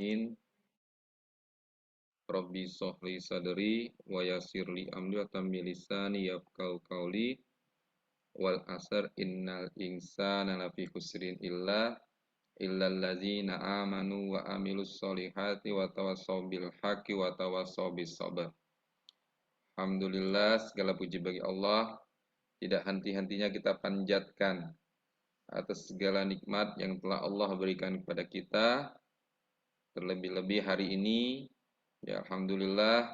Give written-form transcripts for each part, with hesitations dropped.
Amin. Rabbi shrahli sadri wa yassirli amri wa tammi lisani yafqahu qawli wal asr innal insana lafi khusrin illal ladzina amanu wa amilus solihati wa tawassaw bil haqqi wa tawassaw bis sabr. Alhamdulillah, segala puji bagi Allah, tidak henti-hentinya kita panjatkan atas segala nikmat yang telah Allah berikan kepada kita. Terlebih-lebih hari ini, ya alhamdulillah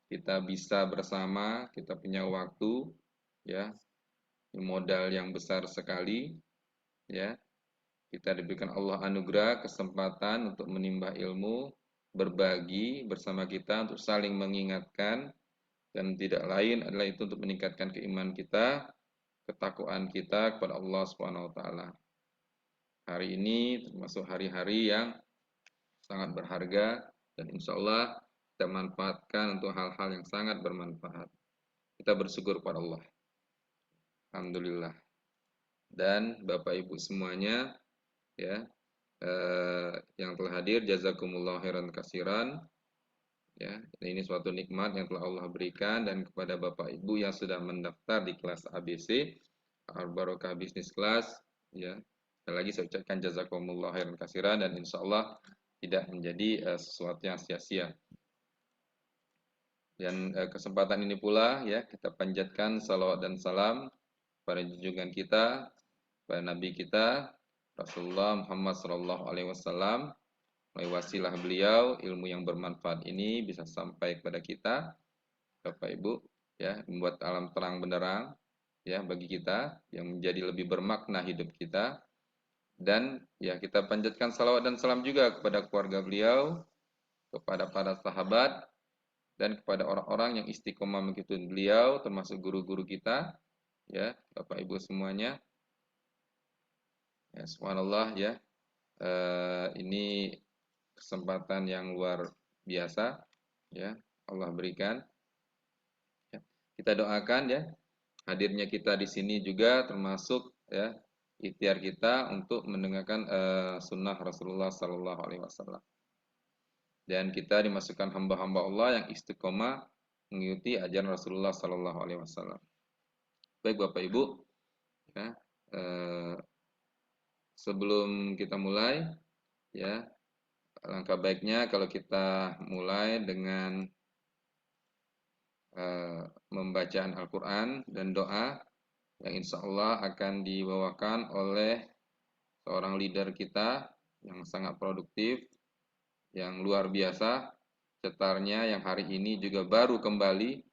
kita bisa bersama, kita punya waktu, ya, modal yang besar sekali, ya. Kita diberikan Allah anugerah kesempatan untuk menimba ilmu, berbagi bersama kita untuk saling mengingatkan, dan tidak lain adalah itu untuk meningkatkan keimanan kita, ketakwaan kita kepada Allah Subhanahu wa taala. Hari ini termasuk hari-hari yang sangat berharga dan insya Allah kita manfaatkan untuk hal-hal yang sangat bermanfaat. Kita bersyukur kepada Allah. Alhamdulillah. Dan Bapak Ibu semuanya, ya, yang telah hadir, jazakumullah khairan katsiran. Ya, ini suatu nikmat yang telah Allah berikan, dan kepada Bapak Ibu yang sudah mendaftar di kelas ABC Al-Barokah Business Class, ya. Sekali lagi saya ucapkan jazakumullah khairan katsiran dan insya Allah tidak menjadi sesuatu yang sia-sia. Dan kesempatan ini pula, ya, kita panjatkan salawat dan salam pada junjungan kita, pada Nabi kita Rasulullah Muhammad SAW. Melalui wasilah beliau, ilmu yang bermanfaat ini bisa sampai kepada kita, Bapak Ibu, ya, membuat alam terang benderang, ya, bagi kita, yang menjadi lebih bermakna hidup kita. Dan ya, kita panjatkan salawat dan salam juga kepada keluarga beliau, kepada para sahabat, dan kepada orang-orang yang istiqomah mengikuti beliau, termasuk guru-guru kita, ya, Bapak Ibu semuanya. Ya, subhanallah, ya. Ini kesempatan yang luar biasa, ya, Allah berikan. Ya. Kita doakan, ya, hadirnya kita di sini juga termasuk, ya, ikhtiar kita untuk mendengarkan sunnah Rasulullah Sallallahu Alaihi Wasallam. Dan kita dimasukkan hamba-hamba Allah yang istiqomah mengikuti ajaran Rasulullah Sallallahu Alaihi Wasallam. Baik Bapak Ibu, ya, sebelum kita mulai, ya, langkah baiknya kalau kita mulai dengan membacaan Al-Quran dan doa yang insya Allah akan dibawakan oleh seorang leader kita yang sangat produktif, yang luar biasa, cetarnya yang hari ini juga baru kembali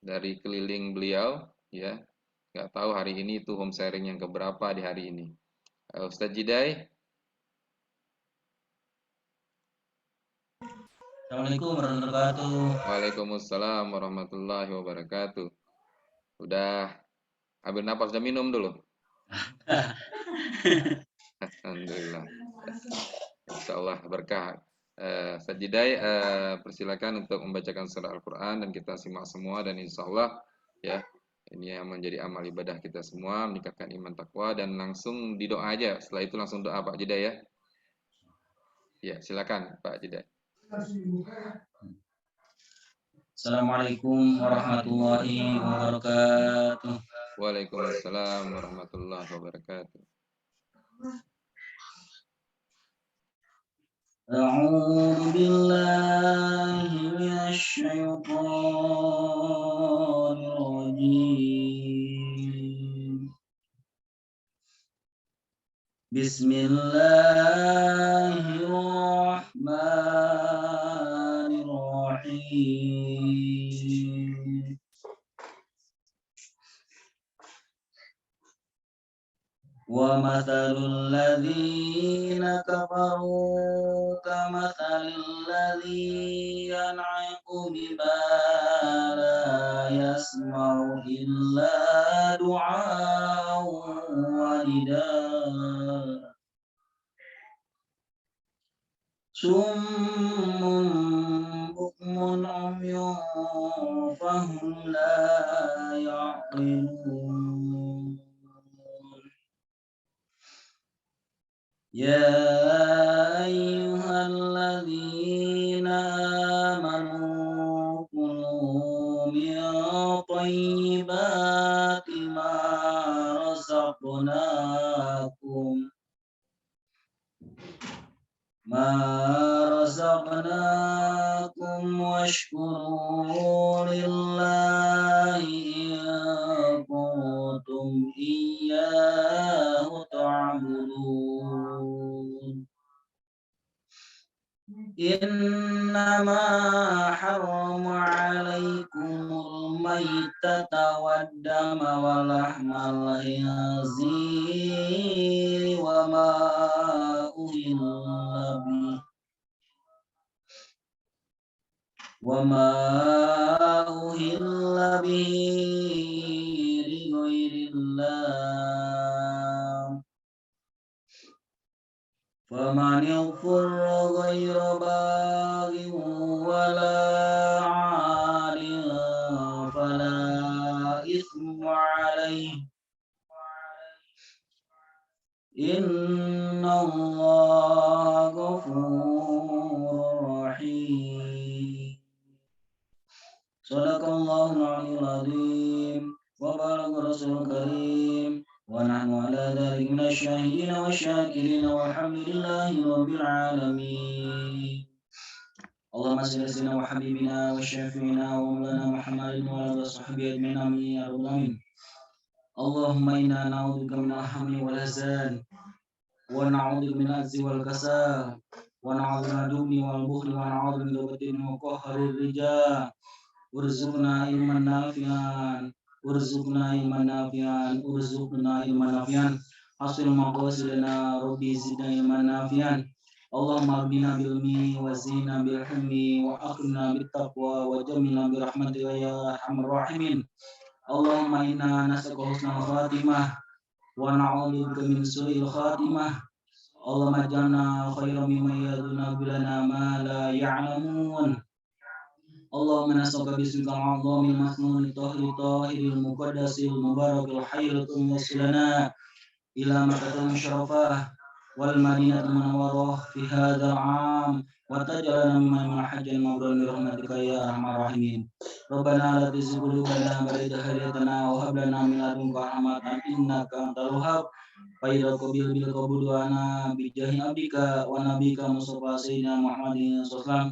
dari keliling beliau, ya, nggak tahu hari ini itu home sharing yang keberapa di hari ini. Ustadz Jidai. Assalamualaikum warahmatullahi wabarakatuh. Waalaikumsalam warahmatullahi wabarakatuh. Udah ambil napas, udah minum dulu. Alhamdulillah. Insya Allah berkah. Sajidai, persilakan untuk membacakan surah Al-Quran dan kita simak semua, dan insya Allah, ya, ini yang menjadi amal ibadah kita semua, meningkatkan iman takwa, dan langsung didoa aja. Setelah itu langsung doa Pak Jidai, ya. Ya, silakan Pak Jidai. Assalamualaikum warahmatullahi wabarakatuh. Waalaikumsalam warahmatullahi wabarakatuh. A'udzu billahi minasyaitonir rajim. Bismillahirrahmanirrahim. ومثل الذين كفروا كمثل الذي ينعق بما لا يسمع إلا دعاء ونداء صم بكم عمي فهم لا يعقلون يا أيها الذين آمنوا كلوا من طيبات ما رزقناكم واشكروا لله إن كنتم إياه تعبدون إنما حرم عليكم الميتة والدم ولحم الخنزير وما أهل به لغير الله فمن اضطر غير باغ ولا عاد فلا إثم عليه إن الله غفور رحيم صدق الله العلي العظيم وبلغ الرسول الكريم ونحن على ذلك من الشاهدين والشاكرين والحمد لله رب العالمين اللهم صل على سيدنا وحبيبنا وشفيعنا ومولانا محمد وعلى اله وصحبه اجمعين امين يا رب العالمين اللهم انا نعوذ بك من الهم والهزال ونعوذ بك من العجز والكسال ونعوذ من الجبن والبخل ونعوذ من ذوات وقهر الرجال ارزقنا علما نافعا ارزقنا علما نافعا ارزقنا علما نافعا حصل مقاصدنا ربي زدنا علما نافعا اللهم اغننا بالعلم وزينا بالحلم واكرمنا بالتقوى وجملنا برحمتك يا ارحم الراحمين اللهم انا نسالك حسن الخاتمه ونعوذ بك من سوء الخاتمه اللهم اجعلنا خيرا ممن يظن لنا ما لا يعلمون اللهم نسألك باسمك العظيم المسنون الطاهر الطاهر المقدس المبارك الحي الموصل لنا إلى مكة المشرفة والمدينة المنورة في هذا العام وتجعلنا ممن من حج المبرور برحمتك يا أرحم الراحمين ربنا لا تزغ قلوبنا بعد إذ هديتنا وهب لنا من لدنك رحمة إنك أنت الوهاب فإذا قبل بالقبول وأنا بجاه عبدك ونبيك مصطفى سيدنا محمد صلى الله عليه وسلم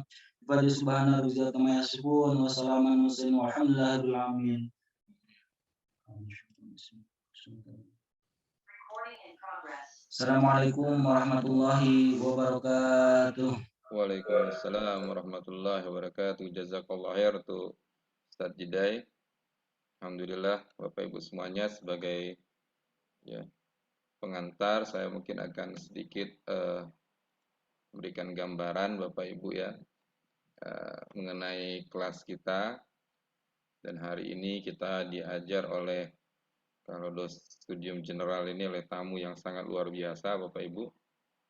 Fadli subhana rizal kama yasifun wa salaman muslim walhamdulillahi rabbil alamin. Assalamualaikum warahmatullahi wabarakatuh. Waalaikumsalam warahmatullahi wabarakatuh. Jazakallah khair tuh Ustadz Jidai. Alhamdulillah Bapak Ibu semuanya, sebagai ya pengantar saya mungkin akan sedikit berikan gambaran Bapak Ibu ya mengenai kelas kita. Dan hari ini kita diajar oleh, kalau studium general ini, oleh tamu yang sangat luar biasa Bapak Ibu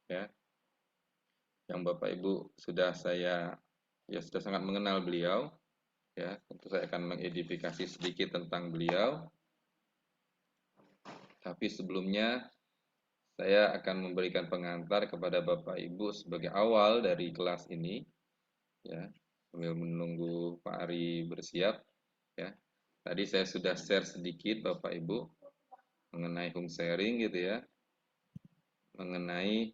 ya, yang Bapak Ibu sudah sangat mengenal beliau ya. Tentu saya akan mengedifikasi sedikit tentang beliau, tapi sebelumnya saya akan memberikan pengantar kepada Bapak Ibu sebagai awal dari kelas ini ya, sambil menunggu Pak Ari bersiap ya. Tadi saya sudah share sedikit Bapak Ibu mengenai home sharing gitu ya, mengenai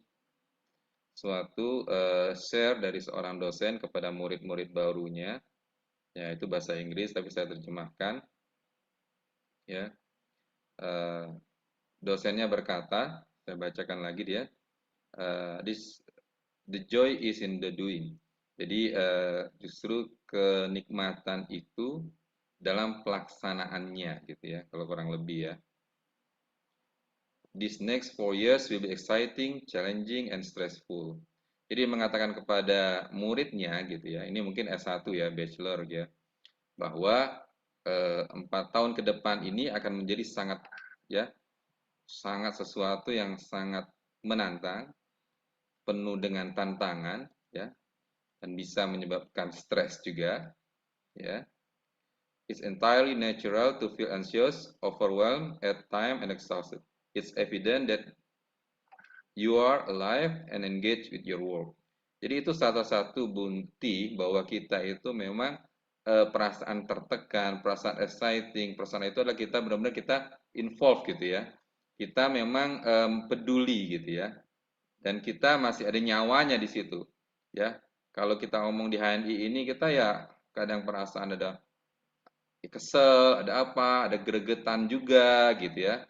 suatu share dari seorang dosen kepada murid-murid barunya, ya itu bahasa Inggris tapi saya terjemahkan ya. Dosennya berkata, saya bacakan lagi dia, the joy is in the doing. Jadi justru kenikmatan itu dalam pelaksanaannya gitu ya, kalau kurang lebih ya. These next 4 years will be exciting, challenging, and stressful. Jadi mengatakan kepada muridnya gitu ya, ini mungkin S1 ya, bachelor ya, bahwa 4 tahun ke depan ini akan menjadi sangat sesuatu yang sangat menantang, penuh dengan tantangan ya, dan bisa menyebabkan stres juga ya. It's entirely natural to feel anxious, overwhelmed at times and exhausted. It's evident that you are alive and engaged with your work. Jadi itu salah satu bukti bahwa kita itu memang perasaan tertekan, perasaan exciting, perasaan itu adalah kita benar-benar kita involve gitu ya. Kita memang peduli gitu ya. Dan kita masih ada nyawanya di situ. Ya. Kalau kita ngomong di HNI ini kita ya kadang perasaan ada kesel, ada apa, ada gregetan juga gitu ya.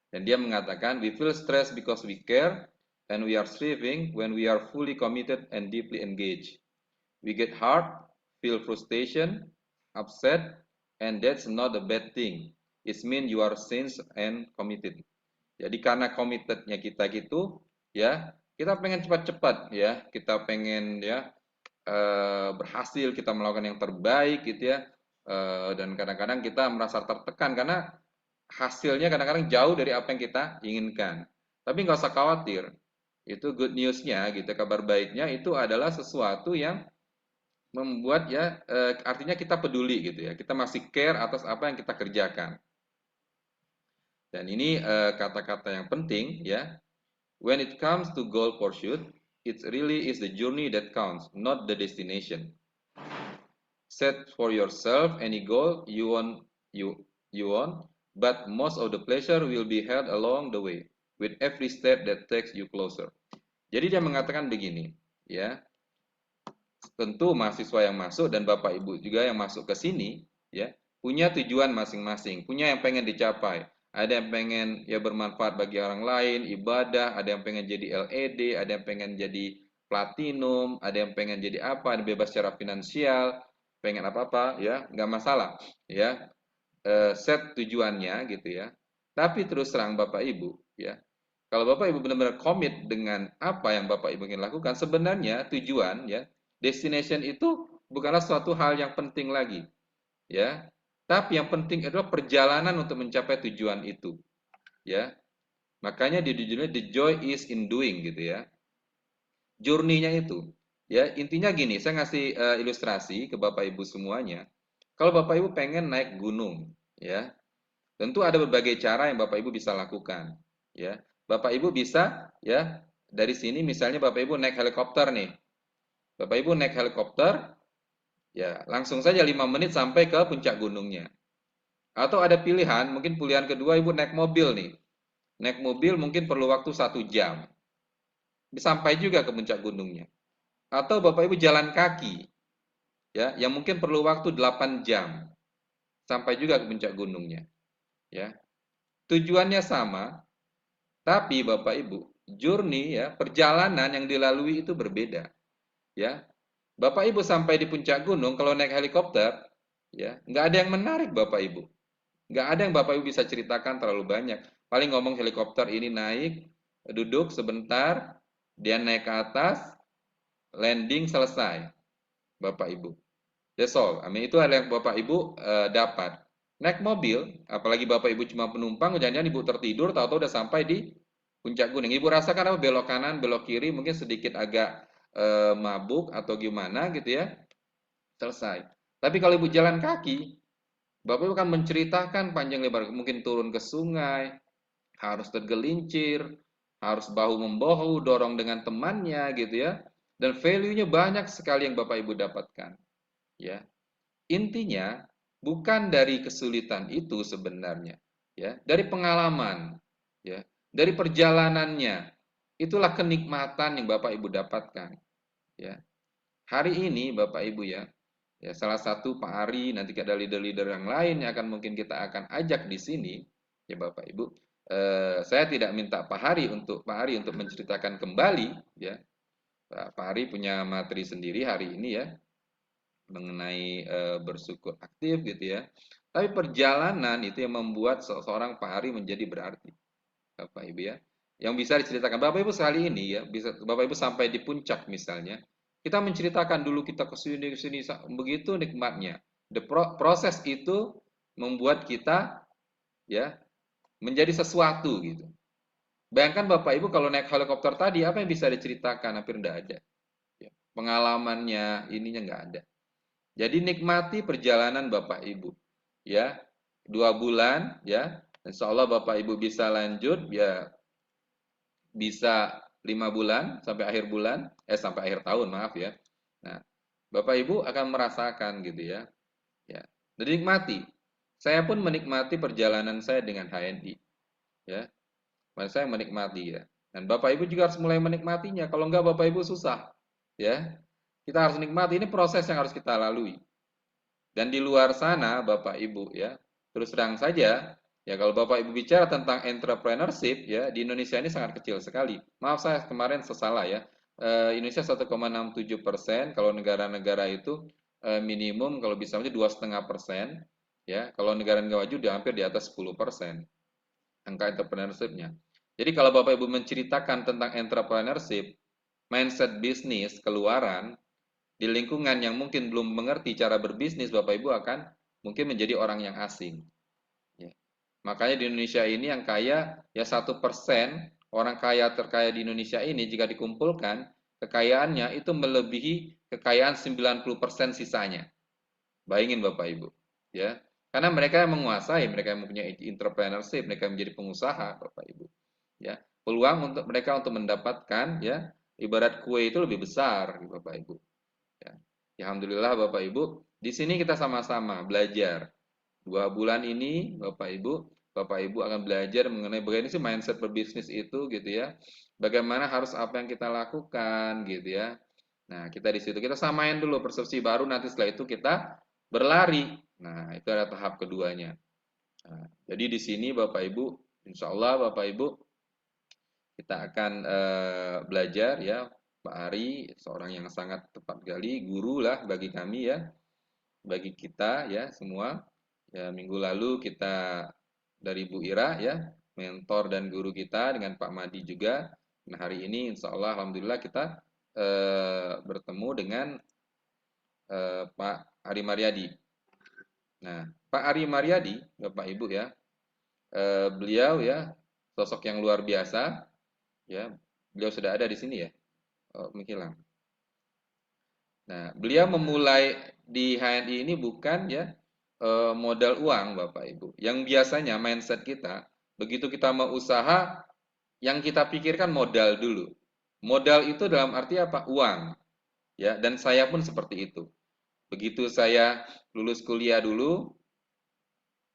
Dan dia mengatakan, we feel stressed because we care, and we are thriving when we are fully committed and deeply engaged. We get hurt, feel frustration, upset, and that's not a bad thing. It means you are sincere and committed. Jadi karena committednya kita gitu, ya kita pengen cepat-cepat ya, kita pengen ya berhasil, kita melakukan yang terbaik gitu ya, dan kadang-kadang kita merasa tertekan karena hasilnya kadang-kadang jauh dari apa yang kita inginkan. Tapi nggak usah khawatir, itu good news-nya gitu, kabar baiknya itu adalah sesuatu yang membuat ya artinya kita peduli gitu ya, kita masih care atas apa yang kita kerjakan. Dan ini kata-kata yang penting ya. When it comes to goal pursuit, it really is the journey that counts, not the destination. Set for yourself any goal you want, but most of the pleasure will be held along the way with every step that takes you closer. Jadi dia mengatakan begini, ya. Tentu mahasiswa yang masuk dan Bapak Ibu juga yang masuk ke sini, ya, punya tujuan masing-masing, punya yang pengen dicapai. Ada yang pengen ya bermanfaat bagi orang lain, ibadah, ada yang pengen jadi LED, ada yang pengen jadi platinum, ada yang pengen jadi apa, ada bebas secara finansial, pengen apa-apa, ya, nggak masalah, ya. Set tujuannya gitu ya. Tapi terus terang Bapak Ibu, ya, kalau Bapak Ibu benar-benar komit dengan apa yang Bapak Ibu ingin lakukan, sebenarnya tujuan ya, destination itu bukanlah suatu hal yang penting lagi, ya. Tapi yang penting adalah perjalanan untuk mencapai tujuan itu, ya. Makanya di judulnya The Joy is in Doing gitu ya. Journey-nya itu, ya. Intinya gini, saya ngasih ilustrasi ke Bapak Ibu semuanya. Kalau Bapak Ibu pengen naik gunung, ya, tentu ada berbagai cara yang Bapak Ibu bisa lakukan, ya. Bapak Ibu bisa ya dari sini misalnya Bapak Ibu naik helikopter nih. Bapak Ibu naik helikopter ya langsung saja 5 menit sampai ke puncak gunungnya. Atau ada pilihan, mungkin pilihan kedua Ibu naik mobil nih. Naik mobil mungkin perlu waktu 1 jam. Sampai juga ke puncak gunungnya. Atau Bapak Ibu jalan kaki ya yang mungkin perlu waktu 8 jam sampai juga ke puncak gunungnya, ya. Tujuannya sama, tapi Bapak Ibu, journey ya, perjalanan yang dilalui itu berbeda, ya. Bapak Ibu sampai di puncak gunung kalau naik helikopter, ya, nggak ada yang menarik Bapak Ibu. Nggak ada yang Bapak Ibu bisa ceritakan terlalu banyak. Paling ngomong helikopter ini naik, duduk sebentar, dia naik ke atas, landing selesai. Bapak Ibu. That's all. I mean, itu hal yang Bapak Ibu dapat. Naik mobil, apalagi Bapak Ibu cuma penumpang, jangan-jangan Ibu tertidur, tahu-tahu udah sampai di puncak gunung. Ibu rasakan apa belok kanan, belok kiri, mungkin sedikit agak mabuk atau gimana gitu ya. Selesai. Tapi kalau Ibu jalan kaki, Bapak Ibu kan menceritakan panjang lebar, mungkin turun ke sungai, harus tergelincir, harus bahu membahu, dorong dengan temannya gitu ya. Dan value-nya banyak sekali yang Bapak Ibu dapatkan. Ya. Intinya bukan dari kesulitan itu sebenarnya, ya, dari pengalaman, ya, dari perjalanannya. Itulah kenikmatan yang Bapak Ibu dapatkan, ya. Hari ini Bapak Ibu ya, ya salah satu Pak Ari, nanti ada leader-leader yang lain yang akan mungkin kita akan ajak di sini, ya Bapak Ibu. Saya tidak minta Pak Ari untuk menceritakan kembali, ya. Pak Ari punya materi sendiri hari ini ya, mengenai bersyukur aktif gitu ya. Tapi perjalanan itu yang membuat seorang Pak Hari menjadi berarti, Bapak Ibu ya. Yang bisa diceritakan Bapak Ibu sekali ini ya, bisa Bapak Ibu sampai di puncak misalnya, kita menceritakan dulu kita ke sini begitu nikmatnya. Proses itu membuat kita ya menjadi sesuatu gitu. Bayangkan Bapak Ibu kalau naik helikopter tadi apa yang bisa diceritakan? Hampir tidak ada. Ya, pengalamannya ininya nggak ada. Jadi nikmati perjalanan Bapak Ibu, ya 2 bulan, ya. Insya Allah Bapak Ibu bisa lanjut, ya bisa 5 bulan sampai akhir bulan, sampai akhir tahun, maaf ya. Nah, Bapak Ibu akan merasakan gitu ya. Ya, dinikmati. Saya pun menikmati perjalanan saya dengan HNI, ya. Saya menikmati ya. Dan Bapak Ibu juga harus mulai menikmatinya. Kalau enggak Bapak Ibu susah, ya. Kita harus nikmati, ini proses yang harus kita lalui. Dan di luar sana Bapak Ibu ya, terus terang saja ya, kalau Bapak Ibu bicara tentang entrepreneurship ya, di Indonesia ini sangat kecil sekali. Maaf saya kemarin salah ya. Indonesia 1,67%, kalau negara-negara itu minimum kalau bisa aja 2,5% ya. Kalau negara-negara maju udah hampir di atas 10% angka entrepreneurship-nya. Jadi kalau Bapak Ibu menceritakan tentang entrepreneurship, mindset bisnis, keluaran, di lingkungan yang mungkin belum mengerti cara berbisnis, Bapak Ibu akan mungkin menjadi orang yang asing. Ya. Makanya di Indonesia ini yang kaya ya 1%, orang kaya terkaya di Indonesia ini jika dikumpulkan, kekayaannya itu melebihi kekayaan 90% sisanya. Bayangin Bapak Ibu. Ya. Karena mereka yang menguasai, mereka yang mempunyai entrepreneurship, mereka yang menjadi pengusaha Bapak Ibu. Ya. Peluang untuk mereka untuk mendapatkan ya ibarat kue itu lebih besar Bapak Ibu. Ya. Alhamdulillah Bapak Ibu, di sini kita sama-sama belajar. 2 bulan ini Bapak Ibu akan belajar mengenai bagaimana sih mindset berbisnis itu gitu ya. Bagaimana harus apa yang kita lakukan gitu ya. Nah, kita di situ kita samain dulu persepsi baru, nanti setelah itu kita berlari. Nah, itu adalah tahap keduanya. Nah, jadi di sini Bapak Ibu, insya Allah Bapak Ibu kita akan belajar ya. Pak Ari seorang yang sangat tepat sekali, guru lah bagi kami ya, bagi kita ya semua. Ya, minggu lalu kita dari Bu Ira ya, mentor dan guru kita dengan Pak Madi juga. Nah, hari ini insya Allah Alhamdulillah kita bertemu dengan Pak Ari Mariadi. Nah, Pak Ari Mariadi, Bapak Ibu ya, beliau ya sosok yang luar biasa ya. Beliau sudah ada di sini ya, menghilang. Nah, beliau memulai di HNI ini bukan ya modal uang Bapak Ibu. Yang biasanya mindset kita, begitu kita mau usaha, yang kita pikirkan modal dulu. Modal itu dalam arti apa? Uang. Ya, dan saya pun seperti itu. Begitu saya lulus kuliah dulu,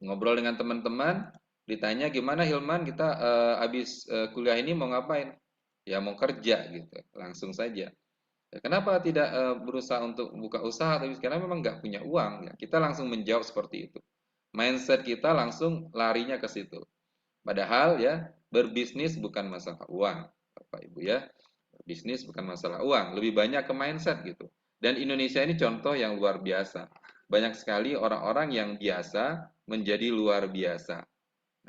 ngobrol dengan teman-teman, ditanya gimana Hilman, kita habis kuliah ini mau ngapain? Ya mau kerja gitu, langsung saja. Ya, kenapa tidak berusaha untuk buka usaha? Tapi karena memang nggak punya uang. Ya, kita langsung menjawab seperti itu. Mindset kita langsung larinya ke situ. Padahal ya berbisnis bukan masalah uang, Bapak Ibu ya. Berbisnis bukan masalah uang, lebih banyak ke mindset gitu. Dan Indonesia ini contoh yang luar biasa. Banyak sekali orang-orang yang biasa menjadi luar biasa.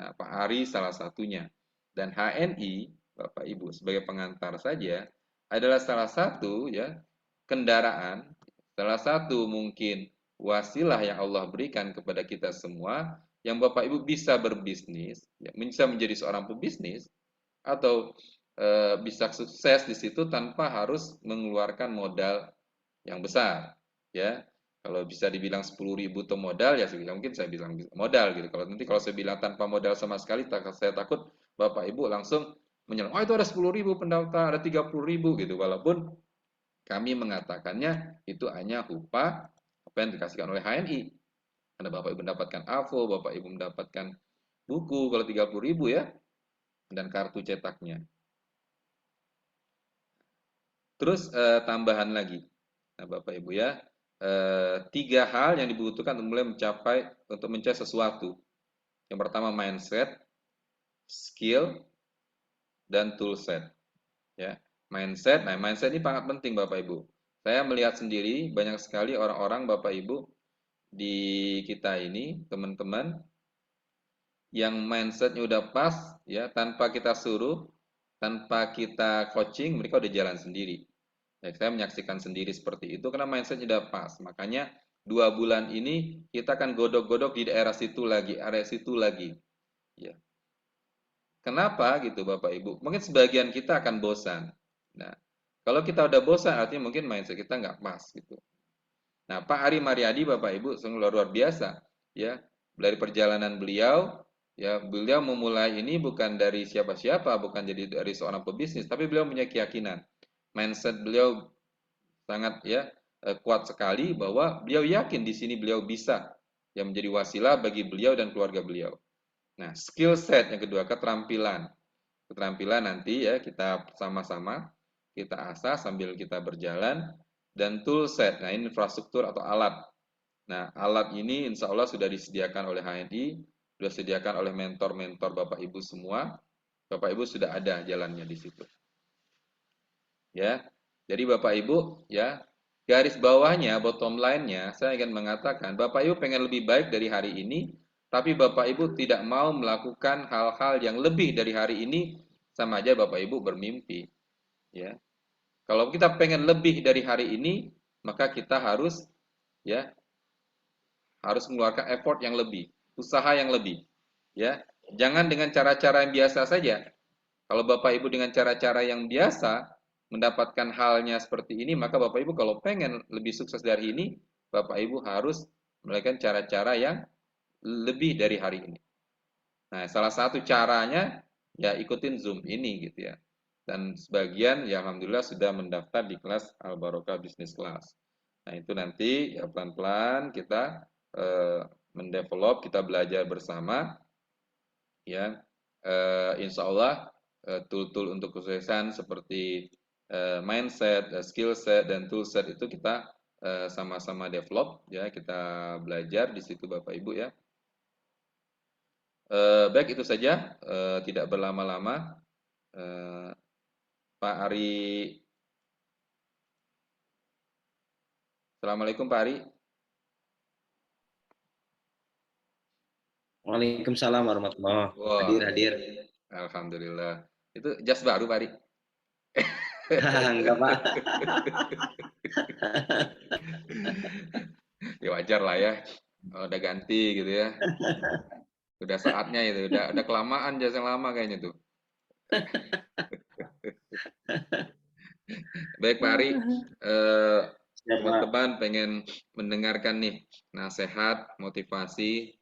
Nah, Pak Ari salah satunya. Dan HNI, Bapak Ibu, sebagai pengantar saja, adalah salah satu ya kendaraan, salah satu mungkin wasilah yang Allah berikan kepada kita semua yang Bapak Ibu bisa berbisnis, ya, bisa menjadi seorang pebisnis atau bisa sukses di situ tanpa harus mengeluarkan modal yang besar, ya. Kalau bisa dibilang 10.000 itu modal ya mungkin saya bilang modal gitu. Kalau saya bilang tanpa modal sama sekali, saya takut Bapak Ibu langsung menyerang. Oh itu ada 10.000 pendaftar, ada 30.000 gitu. Walaupun kami mengatakannya itu hanya upah apa yang dikasihkan oleh HNI. Karena Bapak Ibu mendapatkan AVO, Bapak Ibu mendapatkan buku kalau 30.000 ya, dan kartu cetaknya. Terus tambahan lagi, nah Bapak Ibu ya, 3 hal yang dibutuhkan untuk mulai mencapai sesuatu. Yang pertama mindset, skill, dan toolset. Ya, mindset. Nah, mindset ini sangat penting Bapak Ibu. Saya melihat sendiri banyak sekali orang-orang Bapak Ibu di kita ini, teman-teman, yang mindsetnya udah pas, ya tanpa kita suruh, tanpa kita coaching, mereka udah jalan sendiri. Ya, saya menyaksikan sendiri seperti itu karena mindsetnya udah pas. Makanya 2 bulan ini kita akan godok-godok di daerah situ lagi, area situ lagi. Ya. Kenapa gitu Bapak Ibu? Mungkin sebagian kita akan bosan. Nah, kalau kita udah bosan artinya mungkin mindset kita nggak pas gitu. Nah, Pak Ari Mariadi Bapak Ibu sungguh luar biasa ya. Dari perjalanan beliau Ya, beliau memulai ini bukan dari siapa-siapa, bukan jadi dari seorang pebisnis, tapi beliau punya keyakinan. Mindset beliau sangat ya kuat sekali bahwa beliau yakin di sini beliau bisa yang menjadi wasilah bagi beliau dan keluarga beliau. Nah, skill set yang kedua, keterampilan. Keterampilan nanti ya kita sama-sama kita asah sambil kita berjalan, dan tool set. Nah, ini infrastruktur atau alat. Nah, alat ini insya Allah sudah disediakan oleh HNI, sudah disediakan oleh mentor-mentor Bapak Ibu semua. Bapak Ibu sudah ada jalannya di situ. Ya, jadi Bapak Ibu ya, garis bawahnya, bottom line-nya, saya ingin mengatakan Bapak Ibu pengen lebih baik dari hari ini, tapi Bapak Ibu tidak mau melakukan hal-hal yang lebih dari hari ini, sama aja Bapak Ibu bermimpi. Ya, kalau kita pengen lebih dari hari ini, maka kita harus ya harus mengeluarkan effort yang lebih, usaha yang lebih. Ya, jangan dengan cara-cara yang biasa saja. Kalau Bapak Ibu dengan cara-cara yang biasa mendapatkan halnya seperti ini, maka Bapak Ibu kalau pengen lebih sukses dari ini, Bapak Ibu harus melakukan cara-cara yang lebih dari hari ini. Nah, salah satu caranya ya ikutin Zoom ini gitu ya. Dan sebagian ya alhamdulillah sudah mendaftar di kelas Al Barokah Business Class. Nah, itu nanti ya pelan-pelan kita mendevelop, kita belajar bersama ya. Insya Allah tool-tool untuk kesuksesan seperti mindset, skill set dan tool set itu kita sama-sama develop ya, kita belajar di situ Bapak Ibu ya. Baik itu saja, tidak berlama-lama. Pak Ari, Assalamualaikum Pak Ari. Waalaikumsalam warahmatullahi wabarakatuh. Wah, Hadir. alhamdulillah. Itu jas baru Pak Ari. Enggak, Pak. Ya wajar lah ya. Udah ganti gitu ya. Udah saatnya itu, udah kelamaan jas yang lama kayaknya tuh. Baik Pak Ari, teman-teman pengen mendengarkan nih nasihat, motivasi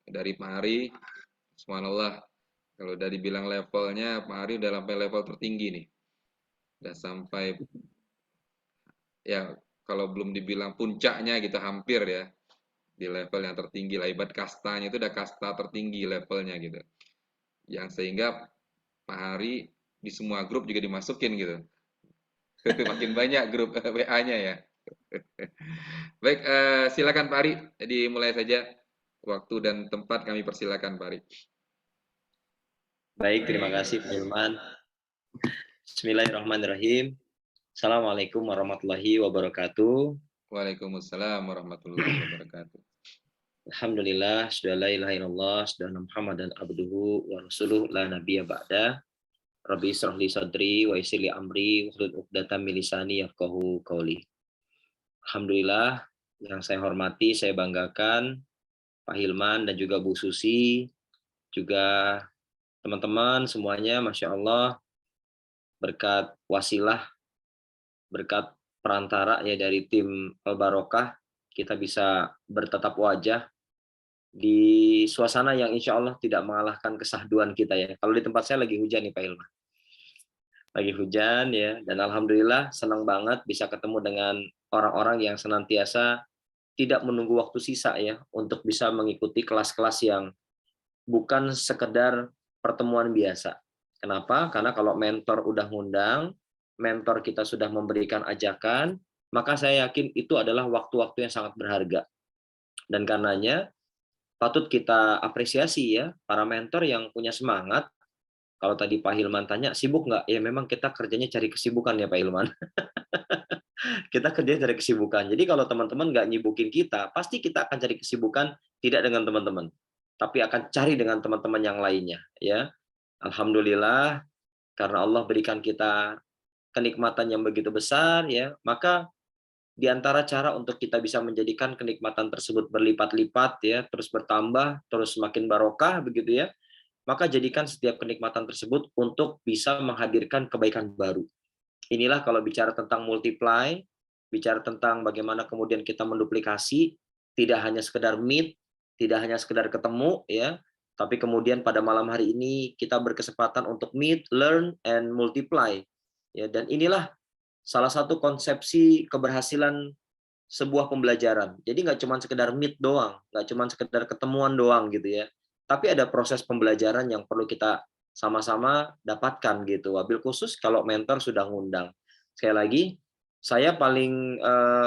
dari Pak Ari. Subhanallah, kalau udah dibilang levelnya, Pak Ari udah sampai level tertinggi nih. Udah sampai, ya kalau belum dibilang puncaknya gitu, hampir ya. Di level yang tertinggi lah, ibarat kastanya itu udah kasta tertinggi levelnya gitu. Yang sehingga Pak Ari di semua grup juga dimasukin gitu. Makin banyak grup WA-nya ya. Baik, silakan Pak Ari, dimulai saja. Waktu dan tempat kami persilakan Pak Ari. Baik, terima kasih Pak Hilman. Bismillahirrahmanirrahim. Assalamualaikum warahmatullahi wabarakatuh. Waalaikumsalam warahmatullahi wabarakatuh. Alhamdulillah, sudah la ilaha illallah, sudah Muhammadan abduhu wa rasuluh la nabiyya ba'da. Rabbi israh li sadri wa yassir li amri wahlul 'uqdatam min lisani yafqahu qawli. Alhamdulillah, yang saya hormati, saya banggakan Pak Hilman dan juga Bu Susi, juga teman-teman semuanya, Masya Allah, berkat wasilah, berkat perantara ya dari tim Al Barokah, kita bisa bertatap wajah di suasana yang insya Allah tidak mengalahkan kesahduan kita ya. Kalau di tempat saya lagi hujan nih Pak Hilman. Lagi hujan ya, dan alhamdulillah senang banget bisa ketemu dengan orang-orang yang senantiasa tidak menunggu waktu sisa ya untuk bisa mengikuti kelas-kelas yang bukan sekedar pertemuan biasa. Kenapa? Karena kalau mentor udah ngundang, mentor kita sudah memberikan ajakan, maka saya yakin itu adalah waktu-waktu yang sangat berharga. Dan karenanya patut kita apresiasi ya para mentor yang punya semangat. Kalau tadi Pak Hilman tanya, sibuk nggak? Ya memang kita kerjanya cari kesibukan ya Pak Hilman. Kita kerjanya cari kesibukan. Jadi kalau teman-teman nggak nyibukin kita, pasti kita akan cari kesibukan tidak dengan teman-teman, tapi akan cari dengan teman-teman yang lainnya. Ya, alhamdulillah karena Allah berikan kita kenikmatan yang begitu besar, ya maka di antara cara untuk kita bisa menjadikan kenikmatan tersebut berlipat-lipat, ya terus bertambah, terus semakin barokah begitu ya, maka jadikan setiap kenikmatan tersebut untuk bisa menghadirkan kebaikan baru. Inilah kalau bicara tentang multiply, bicara tentang bagaimana kemudian kita menduplikasi, tidak hanya sekedar meet, tidak hanya sekedar ketemu ya, Tapi kemudian pada malam hari ini kita berkesempatan untuk meet, learn, and multiply. Ya, dan inilah salah satu konsepsi keberhasilan sebuah pembelajaran. Jadi nggak cuma sekedar meet doang, nggak cuma sekedar ketemuan doang gitu ya. Tapi ada proses pembelajaran yang perlu kita sama-sama dapatkan gitu. Wabil khusus kalau mentor sudah ngundang. Sekali lagi, saya paling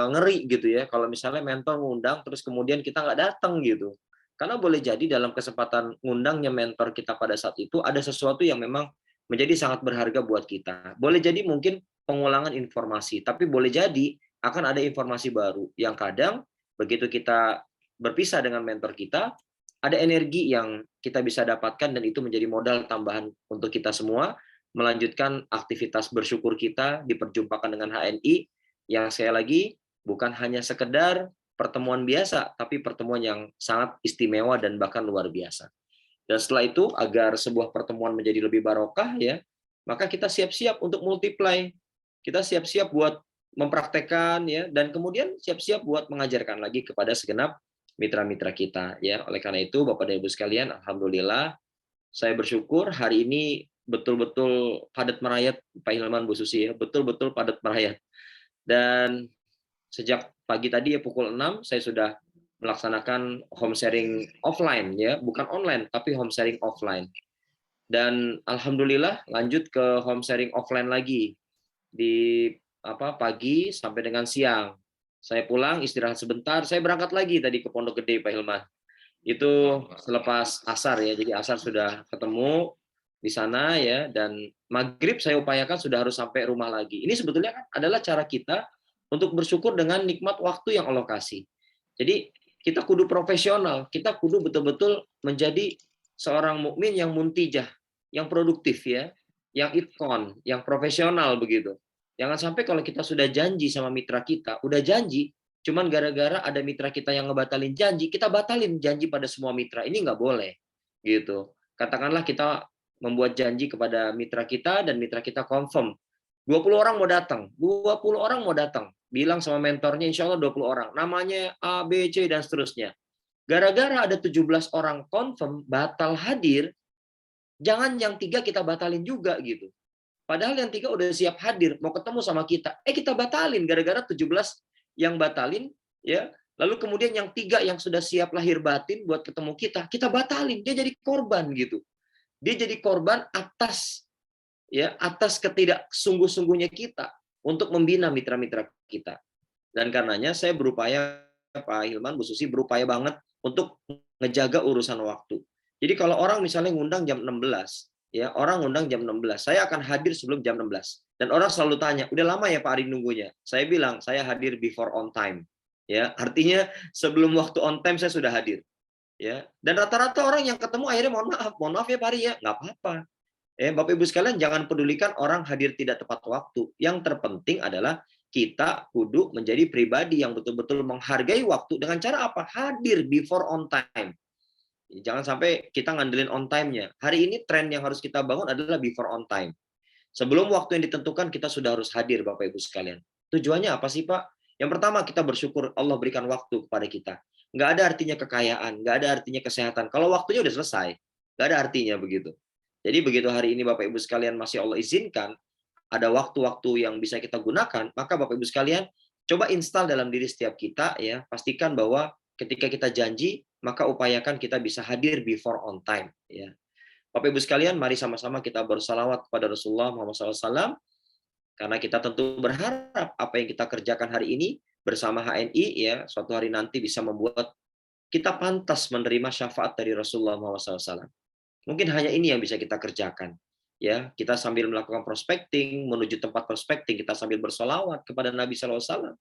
ngeri gitu ya kalau misalnya mentor ngundang terus kemudian kita nggak datang gitu. Karena boleh jadi dalam kesempatan ngundangnya mentor kita pada saat itu ada sesuatu yang memang menjadi sangat berharga buat kita. Boleh jadi mungkin pengulangan informasi, tapi boleh jadi akan ada informasi baru yang kadang begitu kita berpisah dengan mentor kita, ada energi yang kita bisa dapatkan dan itu menjadi modal tambahan untuk kita semua melanjutkan aktivitas bersyukur kita diperjumpakan dengan HNI yang saya lagi bukan hanya sekedar pertemuan biasa, tapi pertemuan yang sangat istimewa dan bahkan luar biasa. Dan setelah itu, agar sebuah pertemuan menjadi lebih barokah, ya, maka kita siap-siap untuk multiply. Kita siap-siap buat mempraktekkan, ya, dan kemudian siap-siap buat mengajarkan lagi kepada segenap mitra-mitra kita. Ya, oleh karena itu, Bapak dan Ibu sekalian, alhamdulillah, saya bersyukur hari ini betul-betul padat merayat, Pak Hilman, Bu Susi, ya, betul-betul padat merayat. Dan sejak pagi tadi ya pukul 6 saya sudah melaksanakan home sharing offline ya, bukan online tapi home sharing offline. Dan alhamdulillah lanjut ke home sharing offline lagi di pagi sampai dengan siang. Saya pulang istirahat sebentar, saya berangkat lagi tadi ke Pondok Gede Pak Hilman. Itu selepas asar ya, jadi asar sudah ketemu di sana ya, dan maghrib saya upayakan sudah harus sampai rumah lagi. Ini sebetulnya kan adalah cara kita untuk bersyukur dengan nikmat waktu yang Allah kasih. Jadi kita kudu profesional, kita kudu betul-betul menjadi seorang mukmin yang muntijah, yang produktif ya, yang itkon, yang profesional begitu. Jangan sampai kalau kita sudah janji sama mitra kita, udah janji, cuman gara-gara ada mitra kita yang ngebatalin janji, kita batalin janji pada semua mitra. Ini nggak boleh. Gitu. Katakanlah kita membuat janji kepada mitra kita dan mitra kita confirm. 20 orang mau datang, 20 orang mau datang. Bilang sama mentornya insya Allah 20 orang. Namanya A, B, C, dan seterusnya. Gara-gara ada 17 orang confirm batal hadir, jangan yang 3 kita batalin juga gitu. Padahal yang 3 udah siap hadir, mau ketemu sama kita. Kita batalin gara-gara 17 yang batalin, ya. Lalu kemudian yang 3 yang sudah siap lahir batin buat ketemu kita batalin. Dia jadi korban gitu. Dia jadi korban atas ketidaksungguh-sungguhnya kita untuk membina mitra-mitra kita. Dan karenanya saya berupaya, Pak Hilman, Bu Susi, berupaya banget untuk ngejaga urusan waktu. Jadi kalau orang misalnya ngundang jam 16, ya, orang ngundang jam 16, saya akan hadir sebelum jam 16. Dan orang selalu tanya, udah lama ya Pak Ari nunggunya? Saya bilang, saya hadir before on time. Ya, artinya sebelum waktu on time saya sudah hadir. Ya, dan rata-rata orang yang ketemu akhirnya mohon maaf ya Pak Ari ya, nggak apa-apa. Bapak Ibu sekalian, jangan pedulikan orang hadir tidak tepat waktu. Yang terpenting adalah kita kudu menjadi pribadi yang betul-betul menghargai waktu dengan cara apa? Hadir before on time. Jangan sampai kita ngandelin on time-nya. Hari ini tren yang harus kita bangun adalah before on time. Sebelum waktu yang ditentukan, kita sudah harus hadir, Bapak Ibu sekalian. Tujuannya apa sih, Pak? Yang pertama, kita bersyukur Allah berikan waktu kepada kita. Nggak ada artinya kekayaan, nggak ada artinya kesehatan. Kalau waktunya udah selesai, nggak ada artinya begitu. Jadi begitu hari ini Bapak Ibu sekalian masih Allah izinkan, ada waktu-waktu yang bisa kita gunakan, maka Bapak Ibu sekalian, coba install dalam diri setiap kita, ya, pastikan bahwa ketika kita janji, maka upayakan kita bisa hadir before on time. Ya. Bapak Ibu sekalian, mari sama-sama kita bersalawat kepada Rasulullah Muhammad SAW, karena kita tentu berharap apa yang kita kerjakan hari ini bersama HNI, ya, suatu hari nanti bisa membuat kita pantas menerima syafaat dari Rasulullah Muhammad SAW. Mungkin hanya ini yang bisa kita kerjakan. Ya, kita sambil melakukan prospecting, menuju tempat prospecting, kita sambil bersolawat kepada Nabi SAW.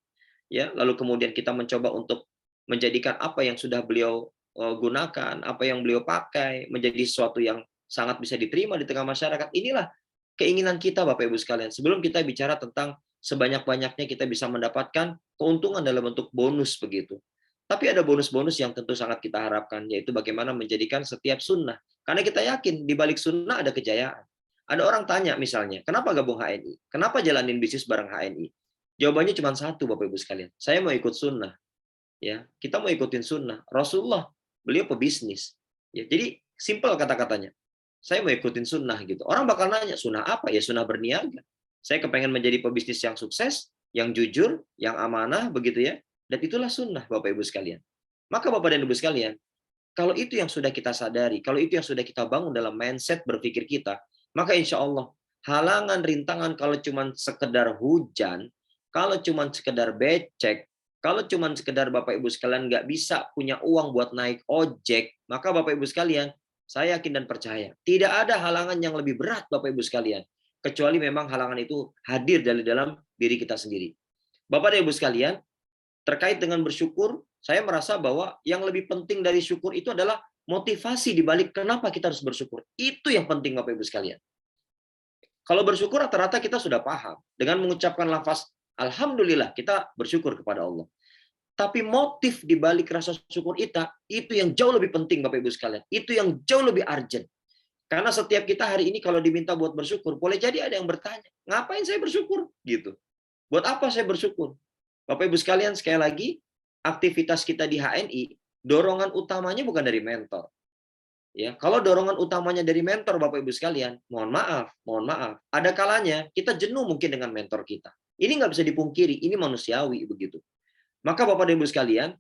Ya, lalu kemudian kita mencoba untuk menjadikan apa yang sudah beliau gunakan, apa yang beliau pakai, menjadi sesuatu yang sangat bisa diterima di tengah masyarakat. Inilah keinginan kita, Bapak Ibu sekalian. Sebelum kita bicara tentang sebanyak-banyaknya kita bisa mendapatkan keuntungan dalam bentuk bonus begitu. Tapi ada bonus-bonus yang tentu sangat kita harapkan, yaitu bagaimana menjadikan setiap sunnah. Karena kita yakin di balik sunnah ada kejayaan. Ada orang tanya misalnya, kenapa gabung HNI? Kenapa jalanin bisnis bareng HNI? Jawabannya cuma satu, Bapak Ibu sekalian. Saya mau ikut sunnah. Ya, kita mau ikutin sunnah. Rasulullah, beliau pebisnis. Ya, jadi Simpel kata-katanya. Saya mau ikutin sunnah gitu. Orang bakal nanya, sunnah apa? Ya sunnah berniaga. Saya kepengen menjadi pebisnis yang sukses, yang jujur, yang amanah, begitu ya. Dan itulah sunnah, Bapak Ibu sekalian. Maka Bapak dan Ibu sekalian, kalau itu yang sudah kita sadari, kalau itu yang sudah kita bangun dalam mindset berpikir kita, maka insya Allah halangan, rintangan kalau cuma sekedar hujan, kalau cuma sekedar becek, kalau cuma sekedar Bapak Ibu sekalian nggak bisa punya uang buat naik ojek, maka Bapak Ibu sekalian, saya yakin dan percaya, tidak ada halangan yang lebih berat Bapak Ibu sekalian, kecuali memang halangan itu hadir dari dalam diri kita sendiri. Bapak dan Ibu sekalian, terkait dengan bersyukur, saya merasa bahwa yang lebih penting dari syukur itu adalah motivasi di balik kenapa kita harus bersyukur. Itu yang penting Bapak Ibu sekalian. Kalau bersyukur rata-rata kita sudah paham. Dengan mengucapkan lafaz alhamdulillah, kita bersyukur kepada Allah. Tapi motif di balik rasa syukur itu yang jauh lebih penting Bapak Ibu sekalian. Itu yang jauh lebih urgent. Karena setiap kita hari ini kalau diminta buat bersyukur, boleh jadi ada yang bertanya, ngapain saya bersyukur? Gitu. Buat apa saya bersyukur? Bapak Ibu sekalian, sekali lagi, aktivitas kita di HNI, dorongan utamanya bukan dari mentor. Ya, kalau dorongan utamanya dari mentor, Bapak Ibu sekalian, mohon maaf, ada kalanya kita jenuh mungkin dengan mentor kita. Ini nggak bisa dipungkiri, ini manusiawi begitu. Maka Bapak dan Ibu sekalian,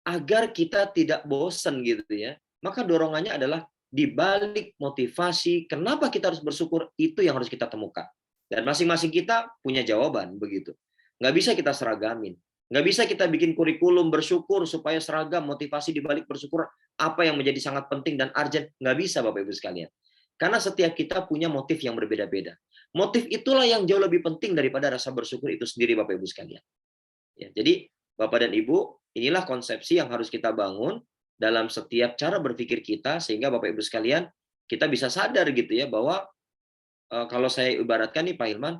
agar kita tidak bosan gitu ya, maka dorongannya adalah di balik motivasi, kenapa kita harus bersyukur, itu yang harus kita temukan. Dan masing-masing kita punya jawaban begitu. Nggak bisa kita seragamin. Nggak bisa kita bikin kurikulum bersyukur supaya seragam motivasi di balik bersyukur apa yang menjadi sangat penting dan urgent. Nggak bisa Bapak Ibu sekalian. Karena setiap kita punya motif yang berbeda-beda. Motif itulah yang jauh lebih penting daripada rasa bersyukur itu sendiri Bapak Ibu sekalian. Ya, jadi Bapak dan Ibu, inilah konsepsi yang harus kita bangun dalam setiap cara berpikir kita sehingga Bapak Ibu sekalian kita bisa sadar gitu ya bahwa kalau saya ibaratkan nih Pak Hilman,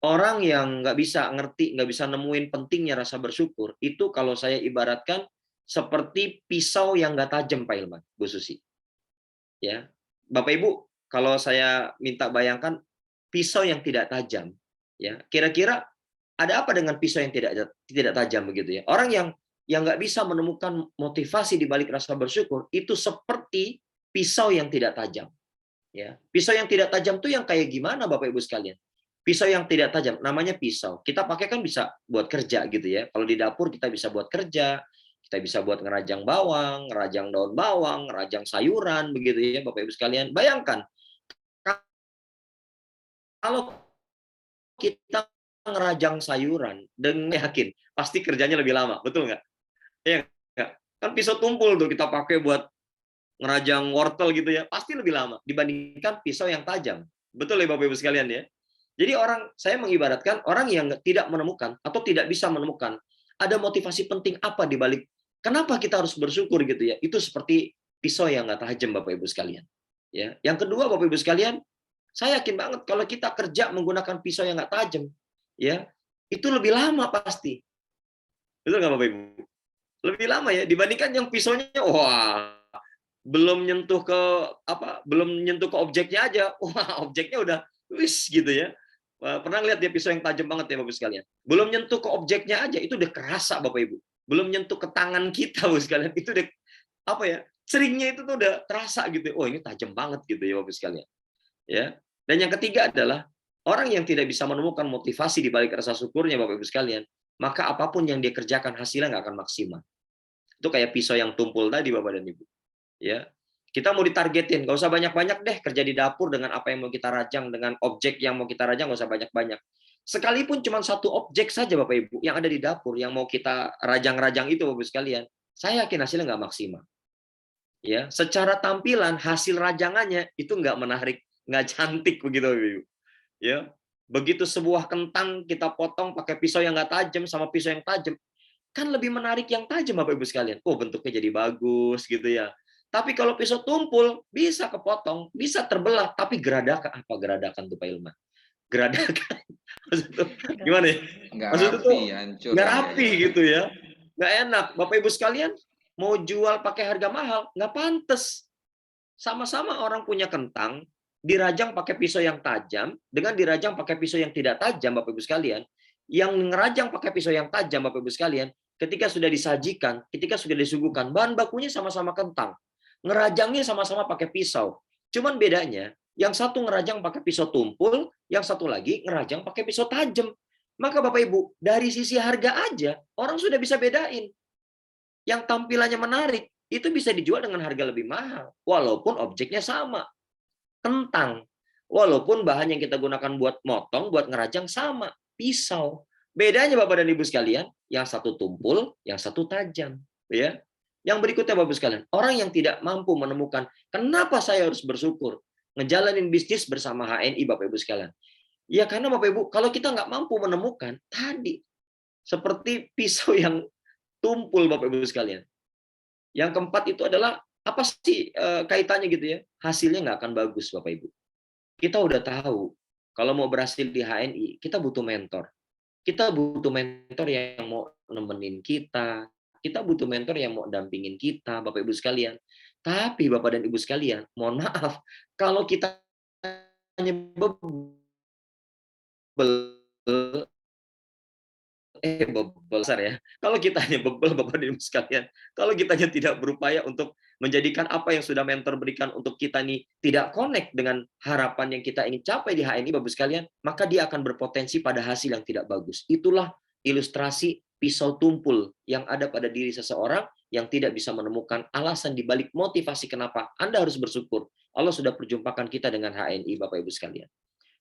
orang yang nggak bisa ngerti, nggak bisa nemuin pentingnya rasa bersyukur, itu kalau saya ibaratkan seperti pisau yang nggak tajam, Pak Ilman, Bu Susi. Ya, Bapak Ibu, kalau saya minta bayangkan pisau yang tidak tajam, ya, kira-kira ada apa dengan pisau yang tidak tajam begitu ya? Orang yang nggak bisa menemukan motivasi di balik rasa bersyukur itu seperti pisau yang tidak tajam. Ya, pisau yang tidak tajam itu yang kayak gimana, Bapak Ibu sekalian? Pisau yang tidak tajam, namanya pisau. Kita pakai kan bisa buat kerja gitu ya. Kalau di dapur kita bisa buat kerja, kita bisa buat ngerajang bawang, ngerajang daun bawang, ngerajang sayuran, begitu ya Bapak Ibu sekalian. Bayangkan, kalau kita ngerajang sayuran, dengan yakin, pasti kerjanya lebih lama, betul nggak? Iya nggak? Kan pisau tumpul tuh kita pakai buat ngerajang wortel gitu ya, pasti lebih lama dibandingkan pisau yang tajam. Betul ya Bapak Ibu sekalian ya? Jadi saya mengibaratkan orang yang tidak menemukan atau tidak bisa menemukan ada motivasi penting apa di balik kenapa kita harus bersyukur gitu ya. Itu seperti pisau yang nggak tajam Bapak Ibu sekalian. Ya. Yang kedua Bapak Ibu sekalian, saya yakin banget kalau kita kerja menggunakan pisau yang nggak tajam, ya itu lebih lama pasti. Betul nggak Bapak Ibu? Lebih lama ya dibandingkan yang pisaunya, wah belum nyentuh ke objeknya aja, wah objeknya udah wis gitu ya. Pernah lihat dia pisau yang tajam banget ya Bapak sekalian. Belum nyentuh ke objeknya aja itu udah kerasa Bapak Ibu. Belum nyentuh ke tangan kita Bapak sekalian itu udah seringnya itu tuh udah terasa gitu. Oh ini tajam banget gitu ya Bapak sekalian. Ya. Dan yang ketiga adalah orang yang tidak bisa menemukan motivasi di balik rasa syukurnya Bapak Ibu sekalian, maka apapun yang dia kerjakan hasilnya nggak akan maksimal. Itu kayak pisau yang tumpul tadi Bapak dan Ibu. Ya. Kita mau ditargetin, nggak usah banyak-banyak deh kerja di dapur dengan apa yang mau kita rajang, dengan objek yang mau kita rajang, nggak usah banyak-banyak. Sekalipun cuma satu objek saja Bapak Ibu yang ada di dapur yang mau kita rajang-rajang itu Bapak Ibu sekalian, saya yakin hasilnya nggak maksimal. Ya, secara tampilan hasil rajangannya itu nggak menarik, nggak cantik begitu Bapak Ibu. Ya, begitu sebuah kentang kita potong pakai pisau yang nggak tajam sama pisau yang tajam, kan lebih menarik yang tajam Bapak Ibu sekalian. Oh bentuknya jadi bagus gitu ya. Tapi kalau pisau tumpul, bisa kepotong, bisa terbelah. Tapi geradakan, apa geradakan tuh Pak Ilman? Geradakan. Maksudnya, gimana ya? Nggak Maksudnya rapi, tuh hancur. nggak rapi gitu ya. Nggak enak. Bapak Ibu sekalian, mau jual pakai harga mahal, nggak pantas. Sama-sama orang punya kentang, dirajang pakai pisau yang tajam, dengan dirajang pakai pisau yang tidak tajam, Bapak Ibu sekalian. Yang ngerajang pakai pisau yang tajam, Bapak Ibu sekalian, ketika sudah disajikan, ketika sudah disuguhkan, bahan bakunya sama-sama kentang. Ngerajangnya sama-sama pakai pisau. Cuman bedanya, yang satu ngerajang pakai pisau tumpul, yang satu lagi ngerajang pakai pisau tajam. Maka Bapak Ibu, dari sisi harga aja, orang sudah bisa bedain. Yang tampilannya menarik, itu bisa dijual dengan harga lebih mahal. Walaupun objeknya sama. Kentang. Walaupun bahan yang kita gunakan buat motong, buat ngerajang sama. Pisau. Bedanya Bapak dan Ibu sekalian, yang satu tumpul, yang satu tajam. Ya. Yang berikutnya Bapak sekalian, orang yang tidak mampu menemukan kenapa saya harus bersyukur ngejalanin bisnis bersama HNI Bapak Ibu sekalian. Ya karena Bapak Ibu, kalau kita nggak mampu menemukan tadi seperti pisau yang tumpul Bapak Ibu sekalian. Yang keempat itu adalah apa sih kaitannya gitu ya? Hasilnya nggak akan bagus Bapak Ibu. Kita udah tahu kalau mau berhasil di HNI, kita butuh mentor. Kita butuh mentor yang mau nemenin kita. Kita butuh mentor yang mau dampingin kita, Bapak Ibu sekalian. Tapi Bapak dan Ibu sekalian, mohon maaf, kalau kita hanya bebel, bebel besar ya. Kalau kita hanya bebel Bapak dan Ibu sekalian, kalau kita hanya tidak berupaya untuk menjadikan apa yang sudah mentor berikan untuk kita ini tidak connect dengan harapan yang kita ingin capai di HNI Bapak sekalian, maka dia akan berpotensi pada hasil yang tidak bagus. Itulah ilustrasi pisau tumpul yang ada pada diri seseorang yang tidak bisa menemukan alasan di balik motivasi kenapa Anda harus bersyukur. Allah sudah perjumpakan kita dengan HNI Bapak Ibu sekalian.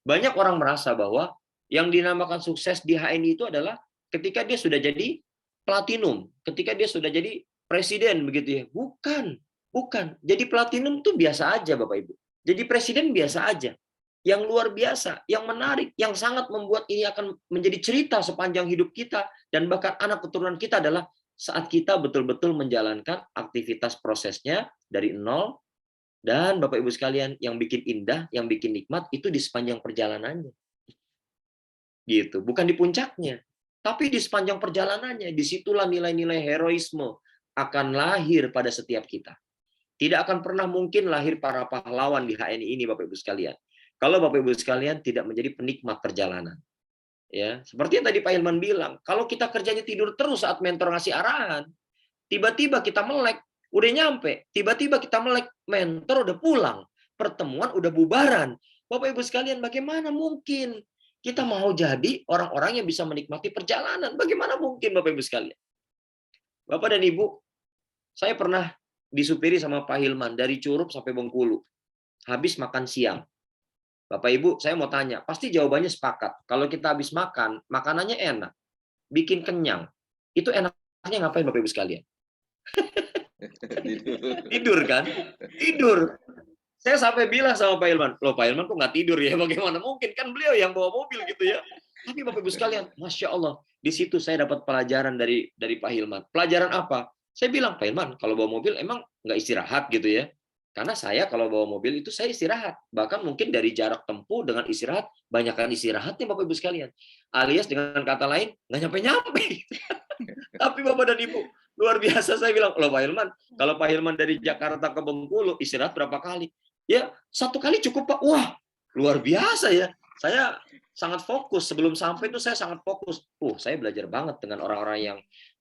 Banyak orang merasa bahwa yang dinamakan sukses di HNI itu adalah ketika dia sudah jadi platinum, ketika dia sudah jadi presiden begitu ya. Bukan, bukan. Jadi platinum itu biasa aja Bapak Ibu. Jadi presiden biasa aja. Yang luar biasa, yang menarik, yang sangat membuat ini akan menjadi cerita sepanjang hidup kita dan bahkan anak keturunan kita adalah saat kita betul-betul menjalankan aktivitas prosesnya dari nol. Dan Bapak Ibu sekalian, yang bikin indah, yang bikin nikmat itu di sepanjang perjalanannya. Gitu, bukan di puncaknya. Tapi di sepanjang perjalanannya, disitulah nilai-nilai heroisme akan lahir pada setiap kita. Tidak akan pernah mungkin lahir para pahlawan di HNI ini, Bapak Ibu sekalian. Kalau Bapak Ibu sekalian tidak menjadi penikmat perjalanan. Ya, seperti yang tadi Pak Hilman bilang, kalau kita kerjanya tidur terus saat mentor ngasih arahan, tiba-tiba kita melek, udah nyampe, tiba-tiba kita melek, mentor udah pulang, pertemuan udah bubaran. Bapak Ibu sekalian, bagaimana mungkin kita mau jadi orang-orang yang bisa menikmati perjalanan? Bagaimana mungkin Bapak Ibu sekalian? Bapak dan Ibu, saya pernah disupiri sama Pak Hilman dari Curup sampai Bengkulu. Habis makan siang. Bapak Ibu, saya mau tanya, pasti jawabannya sepakat. Kalau kita habis makan, makanannya enak, bikin kenyang. Itu enaknya ngapain Bapak Ibu sekalian? Tidur kan? Tidur. Saya sampai bilang sama Pak Hilman, loh Pak Hilman kok nggak tidur ya? Bagaimana mungkin? Kan beliau yang bawa mobil gitu ya. Tapi Bapak Ibu sekalian, Masya Allah, di situ saya dapat pelajaran dari Pak Hilman. Pelajaran apa? Saya bilang, Pak Hilman, kalau bawa mobil emang nggak istirahat gitu ya? Karena saya kalau bawa mobil itu saya istirahat. Bahkan mungkin dari jarak tempuh dengan istirahat, banyakkan istirahatnya Bapak Ibu sekalian. Alias dengan kata lain, nggak nyampe-nyampe. Tapi Bapak dan Ibu, luar biasa saya bilang, loh Pak Hilman, kalau Pak Hilman dari Jakarta ke Bengkulu, istirahat berapa kali? Ya, 1 kali cukup Pak. Wah, luar biasa ya. Saya sangat fokus. Sebelum sampai itu saya sangat fokus. Saya belajar banget dengan orang-orang yang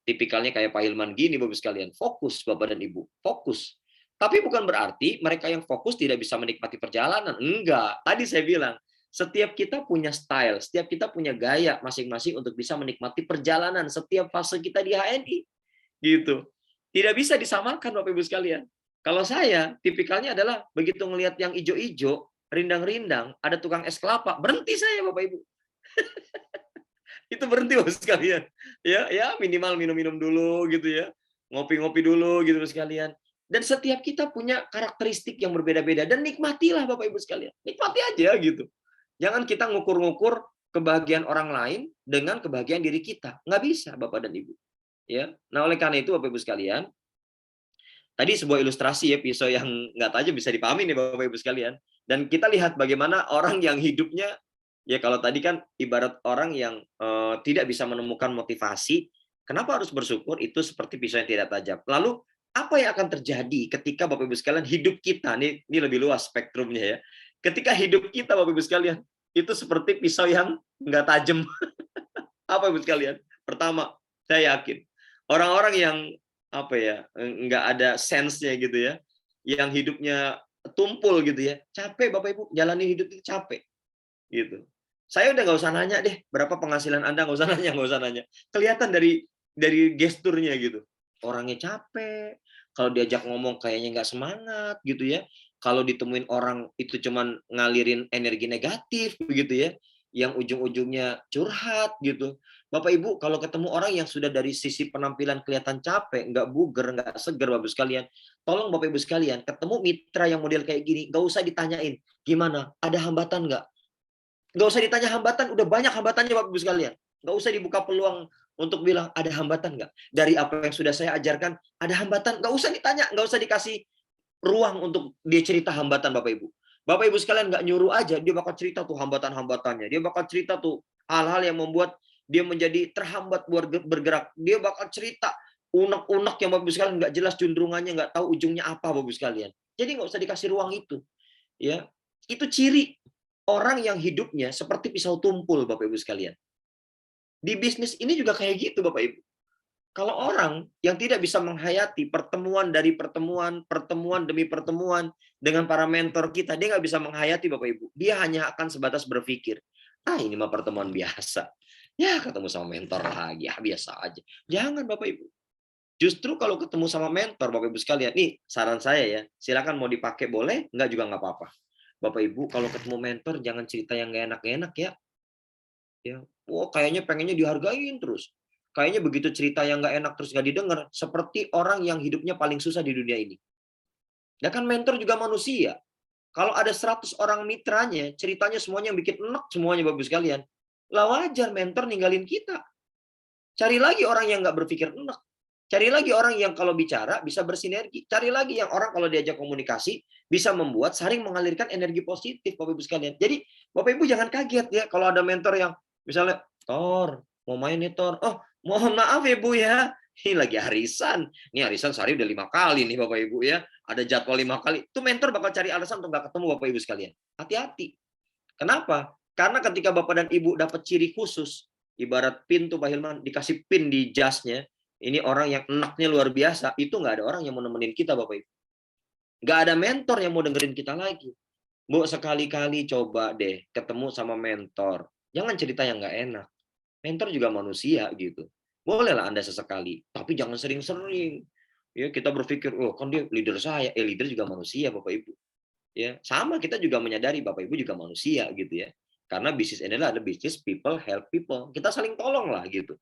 tipikalnya kayak Pak Hilman gini, Bapak sekalian. Fokus, Bapak dan Ibu. Fokus. Tapi bukan berarti mereka yang fokus tidak bisa menikmati perjalanan. Enggak. Tadi saya bilang, setiap kita punya style, setiap kita punya gaya masing-masing untuk bisa menikmati perjalanan setiap fase kita di HNI. Gitu. Tidak bisa disamakan Bapak Ibu sekalian. Kalau saya, tipikalnya adalah begitu ngelihat yang ijo-ijo, rindang-rindang, ada tukang es kelapa, berhenti saya Bapak Ibu. Itu berhenti Bapak sekalian. Ya minimal minum-minum dulu gitu ya. Ngopi-ngopi dulu gitu sekalian. Dan setiap kita punya karakteristik yang berbeda-beda dan nikmatilah Bapak Ibu sekalian. Nikmati aja gitu. Jangan kita ngukur-ngukur kebahagiaan orang lain dengan kebahagiaan diri kita. Nggak bisa Bapak dan Ibu. Ya. Nah, oleh karena itu Bapak Ibu sekalian, tadi sebuah ilustrasi ya, pisau yang nggak tajam bisa dipahami nih Bapak Ibu sekalian. Dan kita lihat bagaimana orang yang hidupnya, ya kalau tadi kan ibarat orang yang tidak bisa menemukan motivasi, kenapa harus bersyukur, itu seperti pisau yang tidak tajam. Lalu apa yang akan terjadi ketika Bapak Ibu sekalian hidup kita, ini lebih luas spektrumnya ya. Ketika hidup kita Bapak Ibu sekalian, itu seperti pisau yang nggak tajam. Apa Ibu sekalian? Pertama, saya yakin orang-orang yang nggak ada sense-nya gitu ya, yang hidupnya tumpul gitu ya, capek Bapak Ibu, jalani hidup itu capek gitu. Saya udah nggak usah nanya deh berapa penghasilan Anda, nggak usah nanya. Kelihatan dari gesturnya gitu. Orangnya capek, kalau diajak ngomong kayaknya nggak semangat gitu ya. Kalau ditemuin orang itu cuman ngalirin energi negatif begitu ya, yang ujung-ujungnya curhat gitu. Bapak Ibu kalau ketemu orang yang sudah dari sisi penampilan kelihatan capek, nggak buger, nggak seger Bapak Ibu sekalian, tolong Bapak Ibu sekalian, ketemu mitra yang model kayak gini, nggak usah ditanyain, gimana, ada hambatan nggak? Nggak usah ditanya hambatan, udah banyak hambatannya Bapak Ibu sekalian. Nggak usah dibuka peluang untuk bilang ada hambatan nggak? Dari apa yang sudah saya ajarkan, ada hambatan? Nggak usah ditanya, nggak usah dikasih ruang untuk dia cerita hambatan Bapak Ibu. Bapak Ibu sekalian nggak nyuruh aja, dia bakal cerita tuh hambatan-hambatannya. Dia bakal cerita tuh hal-hal yang membuat dia menjadi terhambat buat bergerak. Dia bakal cerita unek-unek yang Bapak Ibu sekalian nggak jelas cenderungannya, nggak tahu ujungnya apa Bapak Ibu sekalian. Jadi nggak usah dikasih ruang itu. Ya, itu ciri orang yang hidupnya seperti pisau tumpul Bapak Ibu sekalian. Di bisnis ini juga kayak gitu Bapak Ibu. Kalau orang yang tidak bisa menghayati pertemuan dari pertemuan, pertemuan demi pertemuan dengan para mentor kita, dia nggak bisa menghayati Bapak Ibu. Dia hanya akan sebatas berpikir, ini mah pertemuan biasa. Ya ketemu sama mentor lagi, ya biasa aja. Jangan Bapak Ibu. Justru kalau ketemu sama mentor Bapak Ibu sekalian, nih saran saya ya, silakan mau dipakai boleh, nggak juga nggak apa-apa. Bapak Ibu kalau ketemu mentor jangan cerita yang nggak enak-enak ya. Kayaknya pengennya dihargain terus. Kayaknya begitu cerita yang nggak enak terus nggak didengar, seperti orang yang hidupnya paling susah di dunia ini. Ya kan mentor juga manusia. Kalau ada 100 orang mitranya, ceritanya semuanya yang bikin enak semuanya Bapak sekalian. Lah wajar mentor ninggalin kita. Cari lagi orang yang nggak berpikir enak. Cari lagi orang yang kalau bicara bisa bersinergi. Cari lagi yang orang kalau diajak komunikasi bisa membuat saling mengalirkan energi positif Bapak Ibu sekalian. Jadi Bapak Ibu jangan kaget ya kalau ada mentor yang misalnya, Tor, mau main nih Tor. Oh, mohon maaf ya Bu ya. Ini lagi arisan. Ini arisan sehari udah 5 kali nih Bapak Ibu ya. Ada jadwal 5 kali. Itu mentor bakal cari alasan untuk nggak ketemu Bapak Ibu sekalian. Hati-hati. Kenapa? Karena ketika Bapak dan Ibu dapat ciri khusus, ibarat pin tuh Pak Hilman, dikasih pin di jasnya, ini orang yang enaknya luar biasa, itu nggak ada orang yang mau nemenin kita Bapak Ibu. Nggak ada mentor yang mau dengerin kita lagi. Bu, sekali-kali coba deh ketemu sama mentor. Jangan cerita yang nggak enak. Mentor juga manusia gitu. Bolehlah Anda sesekali, tapi jangan sering-sering. Ya, kita berpikir, oh kan dia leader saya. Leader juga manusia Bapak Ibu. Ya, sama kita juga menyadari Bapak Ibu juga manusia gitu ya. Karena bisnis ini adalah bisnis people help people. Kita saling tolong lah gitu.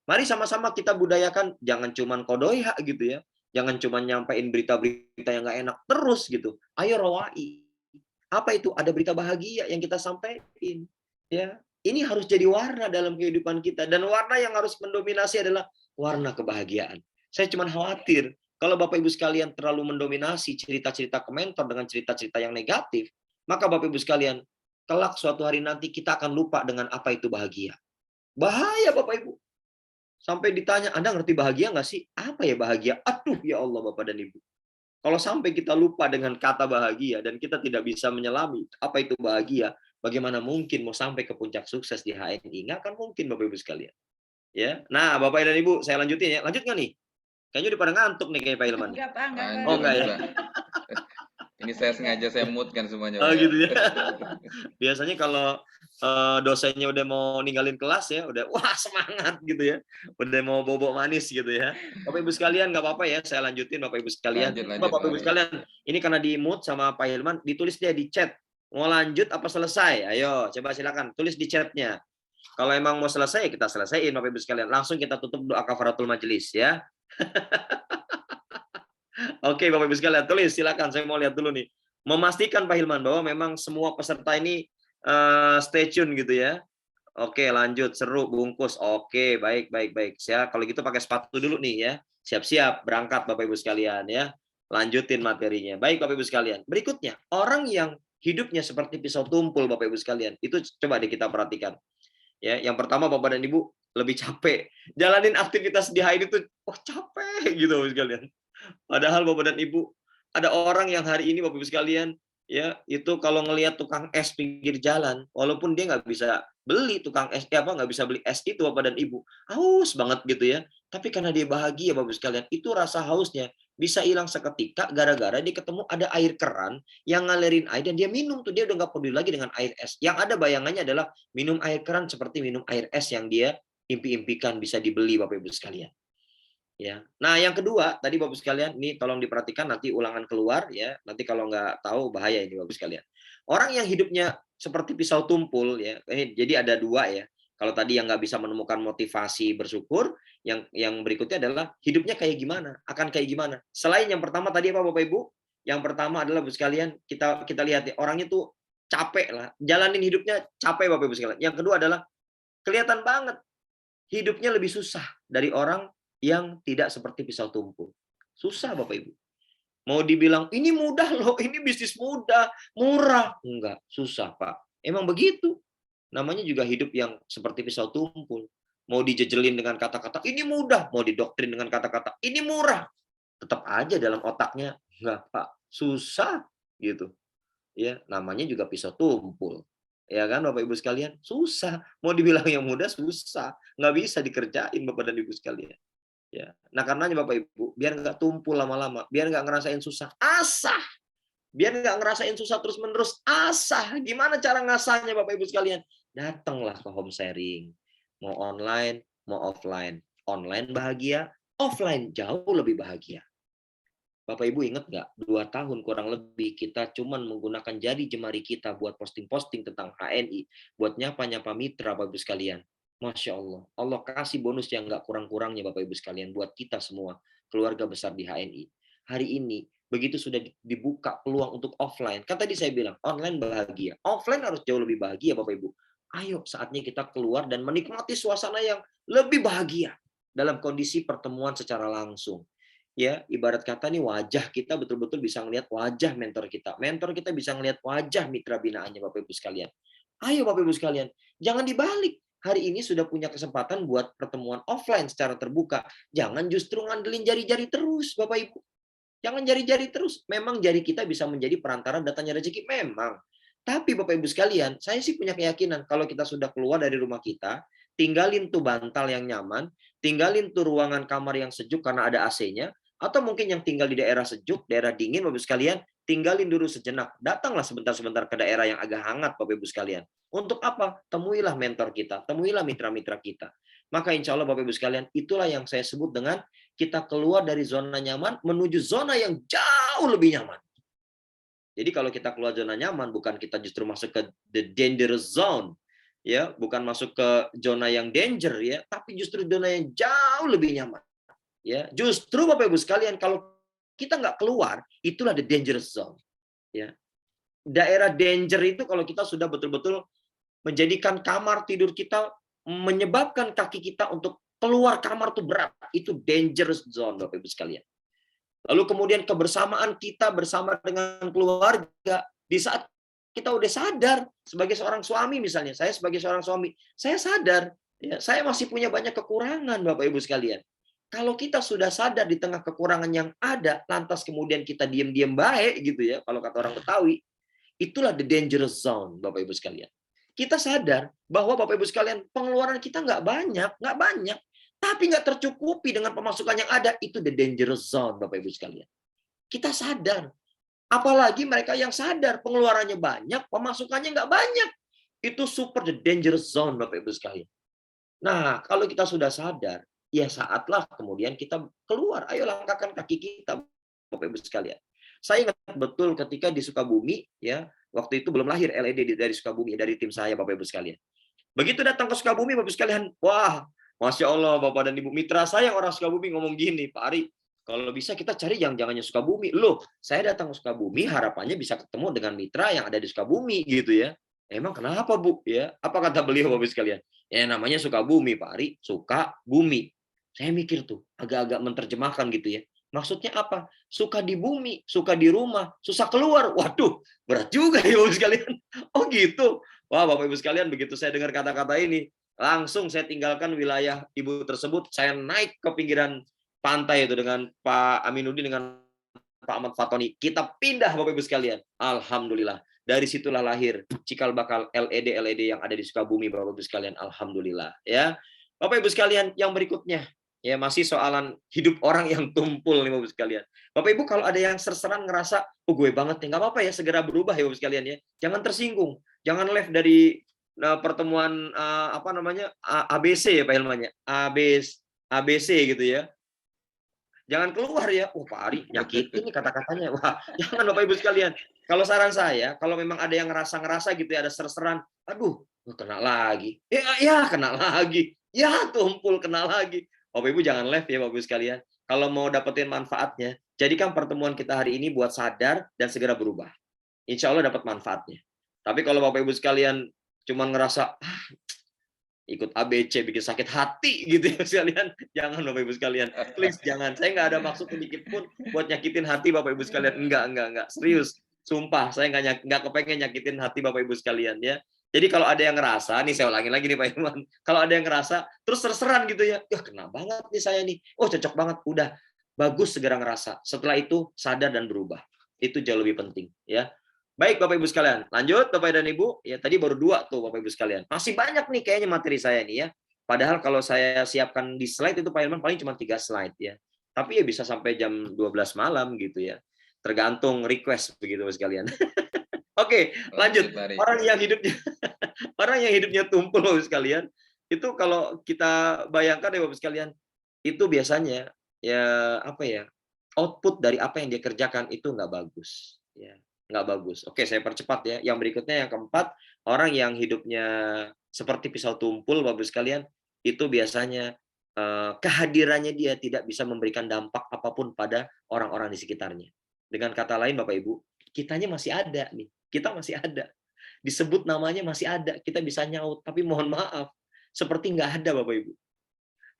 Mari sama-sama kita budayakan, jangan cuman kodoya gitu ya. Jangan cuman nyampein berita-berita yang nggak enak terus gitu. Ayo rawai. Apa itu? Ada berita bahagia yang kita sampaikan. Ya, ini harus jadi warna dalam kehidupan kita. Dan warna yang harus mendominasi adalah warna kebahagiaan. Saya cuma khawatir kalau Bapak Ibu sekalian terlalu mendominasi cerita-cerita ke mentor dengan cerita-cerita yang negatif, maka Bapak Ibu sekalian, kelak suatu hari nanti kita akan lupa dengan apa itu bahagia. Bahaya Bapak Ibu. Sampai ditanya, Anda ngerti bahagia nggak sih? Apa ya bahagia? Aduh ya Allah Bapak dan Ibu. Kalau sampai kita lupa dengan kata bahagia dan kita tidak bisa menyelami apa itu bahagia, bagaimana mungkin mau sampai ke puncak sukses di HNI? Nggak akan mungkin Bapak Ibu sekalian. Ya, nah Bapak dan Ibu, saya lanjutin ya. Lanjut nggak nih? Kayaknya udah pada ngantuk nih kayak Pak Ilman. Enggak, Pak, enggak, Pak. Lanjut, enggak ya? Pak. Ini saya sengaja saya moodkan semuanya. Oh Pak. gitu ya. Biasanya kalau dosennya udah mau ninggalin kelas ya, udah wah semangat gitu ya. Udah mau bobo manis gitu ya. Bapak Ibu sekalian nggak apa-apa ya, saya lanjutin Bapak Ibu sekalian. Lanjut, Bapak Ibu mari. sekalian, ini karena di mood sama Pak Hilman, ditulis dia di chat. Mau lanjut apa selesai? Ayo, coba silakan tulis di chatnya. Kalau emang mau selesai, kita selesaiin Bapak Ibu sekalian. Langsung kita tutup doa kafaratul majelis ya. Oke, Bapak Ibu sekalian, tulis silakan. Saya mau lihat dulu nih. Memastikan Pak Hilman bahwa memang semua peserta ini stay tune gitu ya. Oke, lanjut seru bungkus. Oke, baik. Ya, kalau gitu pakai sepatu dulu nih ya. Siap-siap berangkat Bapak Ibu sekalian ya. Lanjutin materinya. Baik Bapak Ibu sekalian. Berikutnya, orang yang hidupnya seperti pisau tumpul Bapak Ibu sekalian. Itu coba deh kita perhatikan. Ya, yang pertama Bapak dan Ibu lebih capek. Jalanin aktivitas di HID itu capek gitu Bapak Ibu sekalian. Padahal Bapak dan Ibu, ada orang yang hari ini Bapak Ibu sekalian, ya itu kalau ngelihat tukang es pinggir jalan, walaupun dia nggak bisa beli tukang es, nggak bisa beli es itu Bapak dan Ibu, haus banget gitu ya. Tapi karena dia bahagia Bapak Ibu sekalian, itu rasa hausnya bisa hilang seketika gara-gara dia ketemu ada air keran yang ngalirin air dan dia minum tuh, dia udah nggak peduli lagi dengan air es. Yang ada bayangannya adalah minum air keran seperti minum air es yang dia impi-impikan bisa dibeli, Bapak Ibu sekalian. Ya. Nah, yang kedua tadi Bapak sekalian, ini tolong diperhatikan nanti ulangan keluar ya. Nanti kalau nggak tahu bahaya ini Bapak sekalian. Orang yang hidupnya seperti pisau tumpul ya. Jadi ada dua ya. Kalau tadi yang nggak bisa menemukan motivasi bersyukur, yang berikutnya adalah hidupnya kayak gimana, akan kayak gimana. Selain yang pertama tadi apa Bapak Ibu? Yang pertama adalah Bapak sekalian, kita lihat ya, orangnya tuh capek lah, jalanin hidupnya capek Bapak Ibu sekalian. Yang kedua adalah kelihatan banget hidupnya lebih susah dari orang yang tidak seperti pisau tumpul. Susah Bapak Ibu. Mau dibilang ini mudah loh, ini bisnis mudah, murah. Enggak, susah Pak. Emang begitu. Namanya juga hidup yang seperti pisau tumpul. Mau dijejelin dengan kata-kata, ini mudah. Mau didoktrin dengan kata-kata, ini murah. Tetap aja dalam otaknya, enggak Pak, susah. Gitu. Ya, namanya juga pisau tumpul. Ya kan Bapak Ibu sekalian, susah. Mau dibilang yang mudah, susah. Nggak bisa dikerjain Bapak dan Ibu sekalian. Ya. Nah karenanya Bapak Ibu, biar nggak tumpul lama-lama, biar nggak ngerasain susah, asah. Biar nggak ngerasain susah terus-menerus, asah. Gimana cara ngasahnya Bapak Ibu sekalian? Datanglah ke home sharing. Mau online, mau offline. Online bahagia, offline jauh lebih bahagia. Bapak Ibu ingat nggak? 2 tahun kurang lebih kita cuman menggunakan jari jemari kita buat posting-posting tentang HNI. Buat nyapa-nyapa mitra Bapak Ibu sekalian. Masya Allah. Allah kasih bonus yang nggak kurang-kurangnya Bapak Ibu sekalian. Buat kita semua. Keluarga besar di HNI. Hari ini, begitu sudah dibuka peluang untuk offline. Kan tadi saya bilang, online bahagia. Offline harus jauh lebih bahagia Bapak Ibu. Ayo saatnya kita keluar dan menikmati suasana yang lebih bahagia. Dalam kondisi pertemuan secara langsung. Ya, ibarat kata nih wajah kita betul-betul bisa ngelihat wajah mentor kita. Mentor kita bisa ngelihat wajah mitra binaannya Bapak Ibu sekalian. Ayo Bapak Ibu sekalian, jangan dibalik. Hari ini sudah punya kesempatan buat pertemuan offline secara terbuka. Jangan justru ngandelin jari-jari terus Bapak Ibu. Jangan jari-jari terus. Memang jari kita bisa menjadi perantara datangnya rezeki, memang. Tapi Bapak Ibu sekalian, saya sih punya keyakinan kalau kita sudah keluar dari rumah kita, tinggalin tuh bantal yang nyaman, tinggalin tuh ruangan kamar yang sejuk karena ada AC-nya, atau mungkin yang tinggal di daerah sejuk, daerah dingin Bapak Ibu sekalian, tinggalin dulu sejenak. Datanglah sebentar-sebentar ke daerah yang agak hangat Bapak Ibu sekalian. Untuk apa? Temuilah mentor kita, temuilah mitra-mitra kita. Maka insya Allah Bapak Ibu sekalian, itulah yang saya sebut dengan kita keluar dari zona nyaman menuju zona yang jauh lebih nyaman. Jadi kalau kita keluar zona nyaman, bukan kita justru masuk ke the dangerous zone, ya, bukan masuk ke zona yang danger, ya, tapi justru zona yang jauh lebih nyaman. Ya, justru Bapak Ibu sekalian, kalau kita nggak keluar, itulah the dangerous zone. Ya, daerah danger itu kalau kita sudah betul-betul menjadikan kamar tidur kita, menyebabkan kaki kita untuk keluar kamar itu berat, itu dangerous zone Bapak Ibu sekalian. Lalu kemudian kebersamaan kita bersama dengan keluarga, di saat kita udah sadar sebagai seorang suami misalnya, saya sebagai seorang suami, saya sadar, ya, saya masih punya banyak kekurangan Bapak Ibu sekalian. Kalau kita sudah sadar di tengah kekurangan yang ada, lantas kemudian kita diam-diam baik gitu ya, kalau kata orang Betawi, itulah the dangerous zone Bapak Ibu sekalian. Kita sadar bahwa Bapak Ibu sekalian, pengeluaran kita nggak banyak, tapi nggak tercukupi dengan pemasukan yang ada, itu the dangerous zone Bapak Ibu sekalian. Kita sadar. Apalagi mereka yang sadar pengeluarannya banyak, pemasukannya nggak banyak. Itu super the dangerous zone Bapak Ibu sekalian. Nah, kalau kita sudah sadar, ya saatlah kemudian kita keluar. Ayo langkahkan kaki kita, Bapak Ibu sekalian. Saya ingat betul ketika di Sukabumi, ya, waktu itu belum lahir LED dari Sukabumi, dari tim saya, Bapak Ibu sekalian. Begitu datang ke Sukabumi, Bapak Ibu sekalian, wah, Masya Allah, Bapak dan Ibu mitra saya yang orang Sukabumi ngomong gini, Pak Ari, kalau bisa kita cari yang jangannya Sukabumi. Loh, saya datang ke Sukabumi, harapannya bisa ketemu dengan mitra yang ada di Sukabumi, gitu ya. Emang kenapa, Bu? Ya, apa kata beliau, Bapak Ibu sekalian? Ya namanya Sukabumi, Pak Ari, suka bumi. Saya mikir tuh, agak-agak menerjemahkan gitu ya. Maksudnya apa? Suka di bumi, suka di rumah, susah keluar. Waduh, berat juga ya Bapak sekalian. Oh gitu. Wah, Bapak Ibu sekalian, begitu saya dengar kata-kata ini, langsung saya tinggalkan wilayah ibu tersebut, saya naik ke pinggiran pantai itu dengan Pak Aminuddin dengan Pak Ahmad Fatoni. Kita pindah Bapak Ibu sekalian. Alhamdulillah. Dari situlah lahir cikal bakal LED yang ada di Sukabumi Bapak Ibu sekalian. Alhamdulillah ya. Bapak Ibu sekalian, yang berikutnya, Ya, masih soalan hidup orang yang tumpul nih Bapak Ibu sekalian. Bapak Ibu kalau ada yang serseran ngerasa, oh gue banget nih, nggak apa-apa ya, segera berubah ya Bapak Ibu sekalian ya. Jangan tersinggung, jangan left dari pertemuan apa namanya ABC ya Pak Hilman ya, ABC gitu ya. Jangan keluar ya, oh Pak Ari nyakitin nih kata-katanya. Wah, jangan Bapak Ibu sekalian. Kalau saran saya, kalau memang ada yang ngerasa gitu ya, ada serseran, aduh, kena lagi. Ya, kena lagi. Ya, tumpul kena lagi. Bapak Ibu jangan left ya Bapak Ibu sekalian. Kalau mau dapetin manfaatnya, jadikan pertemuan kita hari ini buat sadar dan segera berubah. Insya Allah dapat manfaatnya. Tapi kalau Bapak Ibu sekalian cuma ngerasa ikut ABC bikin sakit hati gitu ya sekalian, jangan Bapak Ibu sekalian, please jangan. Saya nggak ada maksud sedikit pun buat nyakitin hati Bapak Ibu sekalian, enggak, serius, sumpah saya nggak kepengen nyakitin hati Bapak Ibu sekalian ya. Jadi kalau ada yang ngerasa, nih saya ulangi lagi nih Pak Iman, kalau ada yang ngerasa terus terseran gitu ya, kena banget nih saya nih, oh cocok banget, udah bagus segera ngerasa. Setelah itu sadar dan berubah, itu jauh lebih penting ya. Baik Bapak Ibu sekalian, lanjut Bapak dan Ibu. Ya tadi baru 2 tuh Bapak Ibu sekalian. Masih banyak nih kayaknya materi saya nih ya. Padahal kalau saya siapkan di slide itu Pak Ilman paling cuma 3 slide ya. Tapi ya bisa sampai jam 12 malam gitu ya. Tergantung request begitu Bapak sekalian. Oke, lanjut. Orang yang hidupnya tumpul Bapak sekalian, itu kalau kita bayangkan ya Bapak sekalian, itu biasanya ya apa ya? Output dari apa yang dia kerjakan itu nggak bagus ya. Nggak bagus. Oke, saya percepat ya. Yang berikutnya yang keempat, orang yang hidupnya seperti pisau tumpul, Bapak sekalian, itu biasanya kehadirannya dia tidak bisa memberikan dampak apapun pada orang-orang di sekitarnya. Dengan kata lain, Bapak Ibu, kitanya masih ada nih. Kita masih ada. Disebut namanya masih ada. Kita bisa nyaut, tapi mohon maaf, seperti nggak ada Bapak Ibu.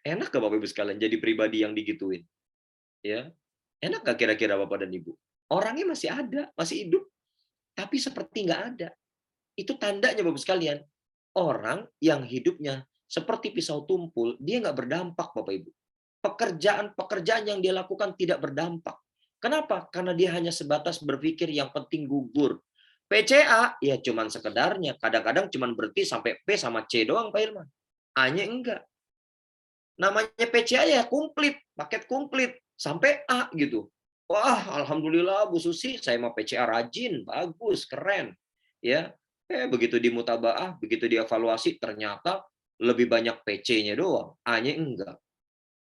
Enak nggak Bapak Ibu sekalian jadi pribadi yang digituin? Ya, enak nggak kira-kira Bapak dan Ibu? Orangnya masih ada, masih hidup, tapi seperti nggak ada. Itu tandanya Bapak sekalian, orang yang hidupnya seperti pisau tumpul, dia nggak berdampak Bapak Ibu. Pekerjaan-pekerjaan yang dia lakukan tidak berdampak. Kenapa? Karena dia hanya sebatas berpikir yang penting gugur. PCA ya cuman sekedarnya, kadang-kadang cuman berhenti sampai P sama C doang Pak Irman. A-nya enggak. Namanya PCA ya komplit, paket komplit sampai A gitu. Wah, alhamdulillah Bu Susi, saya mau PCA rajin, bagus, keren. Ya. Begitu dimutabaah, begitu dievaluasi ternyata lebih banyak PC-nya doang, A-nya enggak.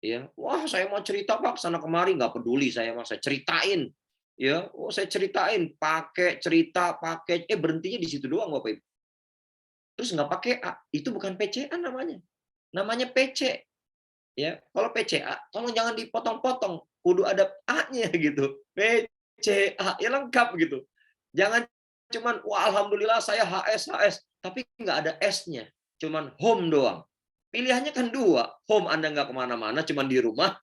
Ya. Wah, saya mau cerita Pak sana kemari, nggak peduli saya ceritain. Ya, saya ceritain, pakai cerita, pakai berhentinya di situ doang Bapak Ibu. Terus nggak pakai A, itu bukan PCA namanya. Namanya PC. Ya, kalau PCA tolong jangan dipotong-potong, kudu ada A-nya gitu. PCA ya lengkap gitu. Jangan cuman wah alhamdulillah saya HS, tapi nggak ada S-nya. Cuman home doang. Pilihannya kan 2, home Anda nggak kemana-mana, cuman di rumah,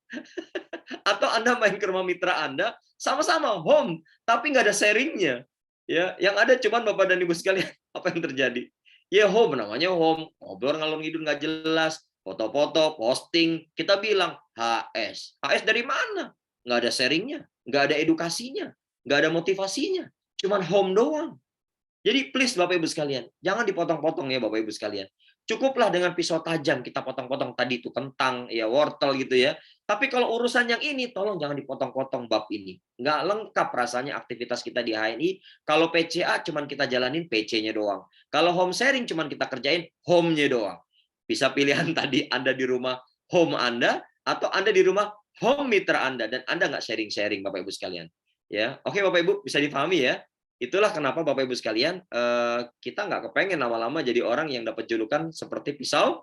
atau Anda main ke rumah mitra Anda, sama-sama home, tapi nggak ada sharingnya. Ya, yang ada cuman Bapak dan Ibu sekalian, apa yang terjadi? Ya home, namanya home, ngobrol ngalor ngidul nggak jelas, foto-foto, posting, kita bilang HS. HS dari mana? Nggak ada sharingnya, nggak ada edukasinya, nggak ada motivasinya, cuman home doang. Jadi please Bapak Ibu sekalian, jangan dipotong-potong ya Bapak Ibu sekalian. Cukuplah dengan pisau tajam kita potong-potong tadi itu kentang, ya wortel gitu ya. Tapi kalau urusan yang ini, tolong jangan dipotong-potong bab ini. Nggak lengkap rasanya aktivitas kita di HNI. Kalau PCA cuman kita jalanin PC-nya doang. Kalau home sharing cuman kita kerjain home-nya doang. Bisa pilihan tadi Anda di rumah home Anda, atau Anda di rumah home mitra Anda, dan Anda nggak sharing-sharing Bapak Ibu sekalian. Ya, oke Bapak Ibu, bisa dipahami ya. Itulah kenapa Bapak Ibu sekalian, kita nggak kepengen lama-lama jadi orang yang dapat julukan seperti pisau,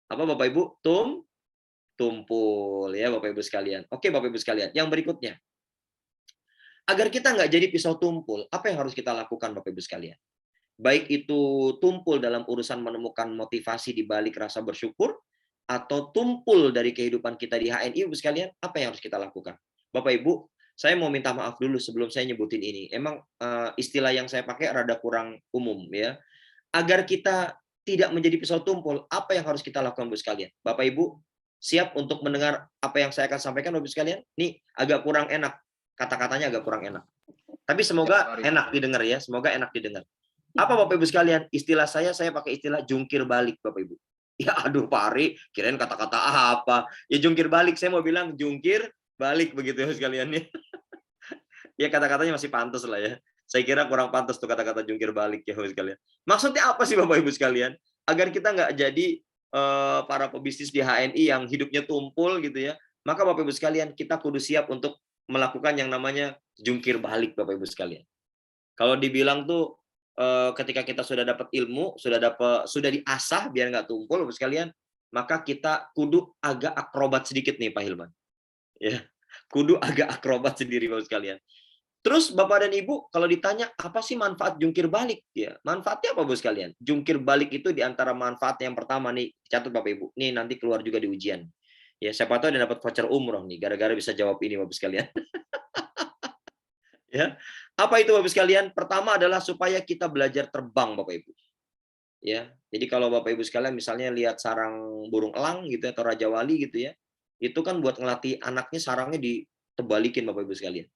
apa Bapak Ibu, tumpul ya Bapak Ibu sekalian. Oke Bapak Ibu sekalian, yang berikutnya, agar kita nggak jadi pisau tumpul, apa yang harus kita lakukan Bapak Ibu sekalian? Baik itu tumpul dalam urusan menemukan motivasi di balik rasa bersyukur, atau tumpul dari kehidupan kita di HNI Ibu sekalian, apa yang harus kita lakukan? Bapak Ibu, saya mau minta maaf dulu sebelum saya nyebutin ini. Emang istilah yang saya pakai rada kurang umum ya. Agar kita tidak menjadi pisau tumpul, apa yang harus kita lakukan Bapak sekalian? Bapak Ibu siap untuk mendengar apa yang saya akan sampaikan Bapak sekalian? Nih agak kurang enak, kata-katanya agak kurang enak. Tapi semoga enak didengar ya, semoga enak didengar. Apa Bapak Ibu sekalian? Istilah saya pakai istilah jungkir balik Bapak Ibu. Ya aduh Pak Ari, kirain kata-kata apa? Ya jungkir balik, saya mau bilang jungkir balik begitu ya sekalian ya. Ya kata-katanya masih pantas lah ya. Saya kira kurang pantas tuh kata-kata jungkir balik ya sekalian. Maksudnya apa sih Bapak Ibu sekalian? Agar kita nggak jadi para pebisnis di HNI yang hidupnya tumpul gitu ya. Maka Bapak Ibu sekalian, kita kudu siap untuk melakukan yang namanya jungkir balik Bapak Ibu sekalian. Kalau dibilang tuh ketika kita sudah dapat ilmu, sudah diasah biar nggak tumpul Bapak sekalian, maka kita kudu agak akrobat sedikit nih Pak Hilman. Ya, kudu agak akrobat sendiri Bapak sekalian. Terus Bapak dan Ibu kalau ditanya apa sih manfaat jungkir balik? Ya, manfaatnya apa Bapak sekalian? Jungkir balik itu di antara manfaat yang pertama nih, catat Bapak Ibu. Nih nanti keluar juga di ujian. Ya, siapa tahu ada dapat voucher umroh nih gara-gara bisa jawab ini Bapak sekalian. Ya. Apa itu Bapak sekalian? Pertama adalah supaya kita belajar terbang Bapak Ibu. Ya. Jadi kalau Bapak Ibu sekalian misalnya lihat sarang burung elang gitu atau raja wali gitu ya. Itu kan buat ngelatih anaknya sarangnya ditebalikin Bapak Ibu sekalian.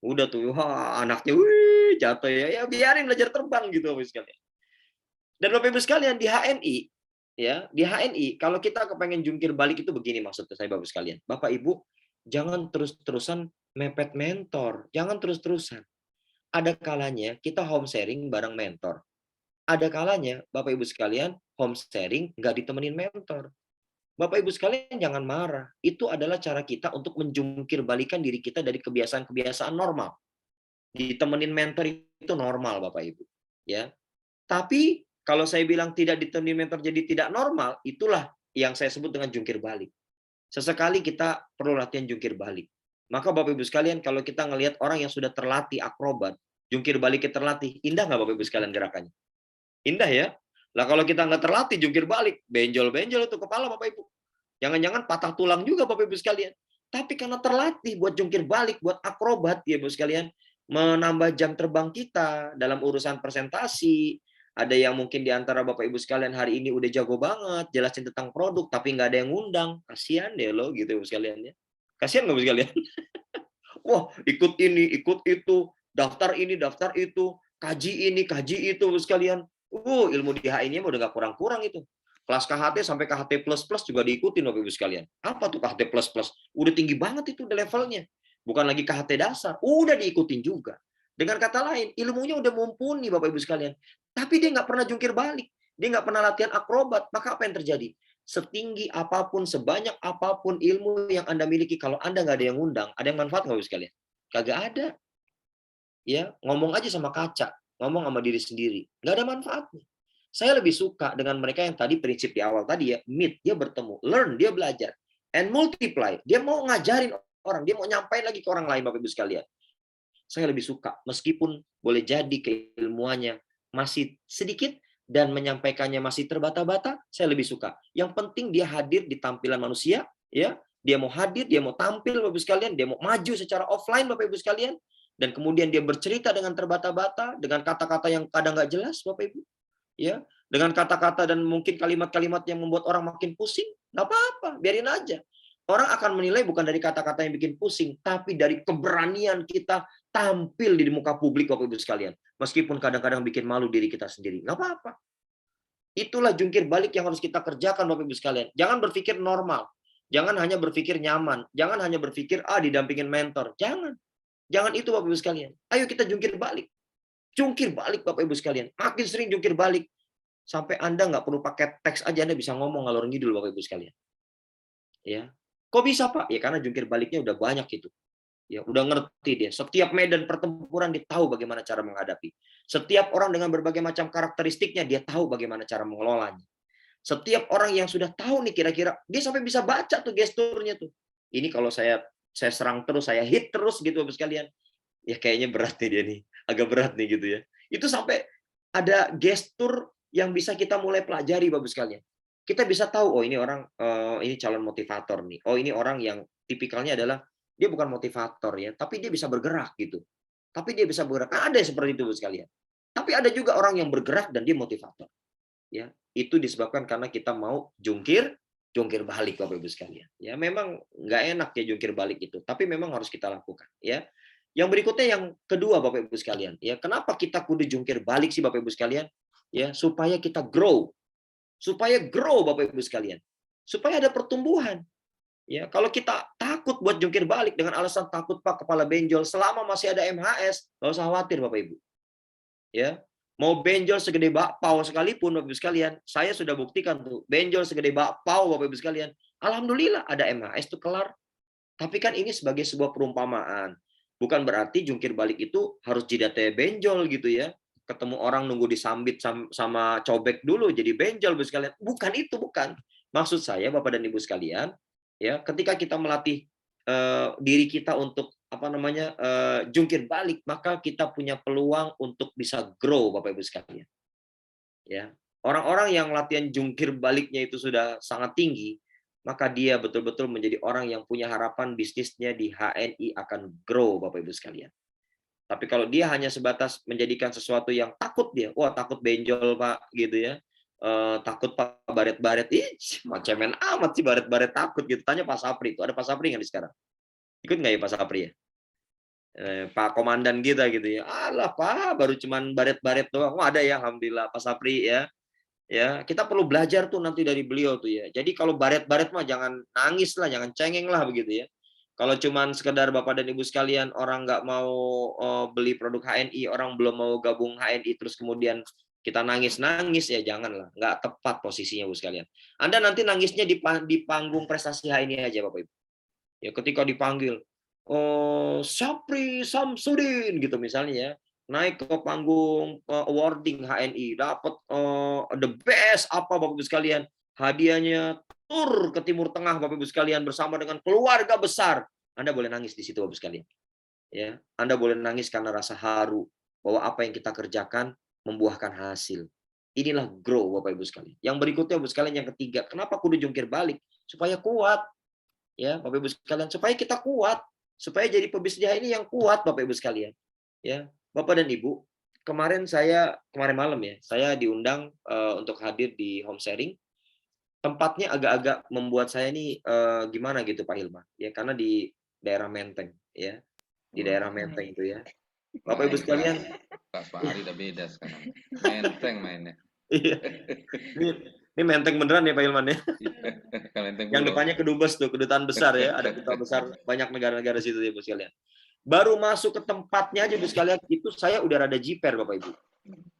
Udah tuh, wah, anaknya wih, jatuh ya biarin belajar terbang gitu Bapak sekalian. Dan Bapak Ibu sekalian di HNI ya, di HNI kalau kita kepengen jungkir balik itu begini maksudnya saya Bapak sekalian. Bapak Ibu jangan terus-terusan mepet mentor, jangan terus-terusan. Ada kalanya kita home sharing bareng mentor. Ada kalanya Bapak Ibu sekalian home sharing nggak ditemenin mentor. Bapak Ibu sekalian jangan marah. Itu adalah cara kita untuk menjungkir balikan diri kita dari kebiasaan-kebiasaan normal. Ditemenin mentor itu normal Bapak Ibu. Ya. Tapi kalau saya bilang tidak ditemenin mentor jadi tidak normal, itulah yang saya sebut dengan jungkir balik. Sesekali kita perlu latihan jungkir balik. Maka Bapak Ibu sekalian kalau kita ngelihat orang yang sudah terlatih akrobat, jungkir baliknya terlatih, indah nggak Bapak Ibu sekalian gerakannya? Indah ya? Lah kalau kita nggak terlatih jungkir balik, benjol-benjol itu kepala Bapak Ibu. Jangan-jangan patah tulang juga Bapak Ibu sekalian. Tapi karena terlatih buat jungkir balik, buat akrobat ya Ibu sekalian, menambah jam terbang kita dalam urusan presentasi. Ada yang mungkin di antara Bapak Ibu sekalian hari ini udah jago banget jelasin tentang produk, tapi nggak ada yang ngundang. Kasihan deh lo gitu Ibu sekalian ya. Kasihan nggak Ibu sekalian? Wah, ikut ini, ikut itu, daftar ini, daftar itu, kaji ini, kaji itu Ibu sekalian. Ilmu di HI-nya udah nggak kurang-kurang itu. Kelas KHT sampai KHT++ juga diikutin Bapak Ibu sekalian. Apa tuh KHT++? Udah tinggi banget itu levelnya. Bukan lagi KHT dasar, udah diikutin juga. Dengan kata lain, ilmunya udah mumpuni Bapak Ibu sekalian. Tapi dia nggak pernah jungkir balik. Dia nggak pernah latihan akrobat. Maka apa yang terjadi? Setinggi apapun, sebanyak apapun ilmu yang Anda miliki, kalau Anda nggak ada yang ngundang, ada yang manfaat nggak Bapak Ibu sekalian? Kagak ada. Ya, ngomong aja sama kaca, ngomong sama diri sendiri, nggak ada manfaatnya. Saya lebih suka dengan mereka yang tadi prinsip di awal tadi ya, meet, dia bertemu, learn, dia belajar, and multiply, dia mau ngajarin orang, dia mau nyampain lagi ke orang lain Bapak Ibu sekalian. Saya lebih suka, meskipun boleh jadi keilmuannya masih sedikit dan menyampaikannya masih terbata-bata, saya lebih suka. Yang penting dia hadir di tampilan manusia, ya, dia mau hadir, dia mau tampil Bapak Ibu sekalian, dia mau maju secara offline Bapak Ibu sekalian, dan kemudian dia bercerita dengan terbata-bata, dengan kata-kata yang kadang nggak jelas Bapak Ibu, ya, dengan kata-kata dan mungkin kalimat-kalimat yang membuat orang makin pusing, nggak apa-apa, biarin aja. Orang akan menilai bukan dari kata-kata yang bikin pusing, tapi dari keberanian kita tampil di muka publik Bapak Ibu sekalian. Meskipun kadang-kadang bikin malu diri kita sendiri, nggak apa-apa. Itulah jungkir balik yang harus kita kerjakan Bapak Ibu sekalian. Jangan berpikir normal, jangan hanya berpikir nyaman, jangan hanya berpikir didampingin mentor, jangan. Jangan itu Bapak Ibu sekalian. Ayo kita jungkir balik. Jungkir balik Bapak Ibu sekalian. Makin sering jungkir balik. Sampai Anda nggak perlu pakai teks aja Anda bisa ngomong ngalor ngidul Bapak Ibu sekalian. Ya. Kok bisa Pak? Ya karena jungkir baliknya udah banyak itu. Ya, udah ngerti dia. Setiap medan pertempuran dia tahu bagaimana cara menghadapi. Setiap orang dengan berbagai macam karakteristiknya dia tahu bagaimana cara mengelolanya. Setiap orang yang sudah tahu nih kira-kira dia sampai bisa baca tuh gesturnya tuh. Ini kalau saya serang terus, saya hit terus gitu Bapak sekalian. Ya kayaknya berat nih dia nih. Agak berat nih gitu ya. Itu sampai ada gestur yang bisa kita mulai pelajari Bapak sekalian. Kita bisa tahu, oh ini orang, ini calon motivator nih. Oh ini orang yang tipikalnya adalah, dia bukan motivator ya, tapi dia bisa bergerak gitu. Tapi dia bisa bergerak. Ada yang seperti itu Bapak sekalian. Tapi ada juga orang yang bergerak dan dia motivator. Ya, itu disebabkan karena kita mau jungkir balik Bapak Ibu sekalian. Ya, memang nggak enak ya jungkir balik itu, tapi memang harus kita lakukan. Ya, yang berikutnya yang kedua Bapak Ibu sekalian. Ya, kenapa kita kudu jungkir balik sih Bapak Ibu sekalian? Ya, supaya kita grow. supaya grow Bapak Ibu sekalian, supaya ada pertumbuhan. Ya, kalau kita takut buat jungkir balik dengan alasan takut Pak kepala benjol, selama masih ada MHS, nggak usah khawatir Bapak Ibu. Ya, mau benjol segede bakpao sekalipun Bapak Ibu sekalian, saya sudah buktikan tuh, benjol segede bakpao Bapak Ibu sekalian, alhamdulillah ada MHS tuh kelar. Tapi kan ini sebagai sebuah perumpamaan. Bukan berarti jungkir balik itu harus jidatnya benjol gitu ya. Ketemu orang nunggu disambit sama cobek dulu jadi benjol Bapak sekalian. Bukan itu, bukan. Maksud saya Bapak dan Ibu sekalian, ya, ketika kita melatih diri kita untuk jungkir balik, maka kita punya peluang untuk bisa grow Bapak Ibu sekalian. Ya. Orang-orang yang latihan jungkir baliknya itu sudah sangat tinggi, maka dia betul-betul menjadi orang yang punya harapan bisnisnya di HNI akan grow Bapak Ibu sekalian. Tapi kalau dia hanya sebatas menjadikan sesuatu yang takut dia, wah takut benjol Pak gitu ya, takut Pak baret-baret, macemen amat sih baret-baret takut gitu. Tanya Pak Sapri, itu ada Pak Sapri nggak di sekarang? Ikut nggak ya Pak Sapri ya? Pak Komandan kita gitu ya, alah Pak baru cuman baret-baret doang. Oh ada ya, alhamdulillah Pak Sapri ya. Ya, kita perlu belajar tuh nanti dari beliau tuh ya. Jadi kalau baret-baret mah jangan nangis lah, jangan cengeng lah begitu ya. Kalau cuman sekedar Bapak dan Ibu sekalian orang nggak mau beli produk HNI, orang belum mau gabung HNI terus kemudian kita nangis-nangis ya janganlah, nggak tepat posisinya Bu sekalian. Anda nanti nangisnya di panggung prestasi HNI aja Bapak Ibu. Ya ketika dipanggil, Sapri Samsudin gitu misalnya ya, naik ke panggung awarding HNI, dapat the best apa Bapak Ibu sekalian, hadiahnya tur ke Timur Tengah Bapak Ibu sekalian bersama dengan keluarga besar. Anda boleh nangis di situ Bapak Ibu sekalian. Ya, Anda boleh nangis karena rasa haru bahwa apa yang kita kerjakan membuahkan hasil. Inilah grow Bapak Ibu sekalian. Yang berikutnya Bapak Ibu sekalian, yang ketiga, kenapa kudu jungkir balik? Supaya kuat. Ya, Bapak Ibu sekalian, supaya kita kuat, supaya jadi pebisnis ini yang kuat Bapak Ibu sekalian. Ya, Bapak dan Ibu, kemarin malam ya, saya diundang untuk hadir di home sharing. Tempatnya agak-agak membuat saya ini gimana gitu Pak Hilman, ya karena di daerah Menteng ya, di daerah Menteng itu ya. Bapak Ibu sekalian, Pak Ari udah beda sekarang. Menteng mainnya. iya. Ini Menteng beneran ya Pak Hilman ya. Yang depannya kedubes tuh, kedutaan besar ya, ada kedutaan besar banyak negara-negara situ ya Bu sekalian. Baru masuk ke tempatnya aja Bu sekalian, itu saya udah rada jiper Bapak Ibu.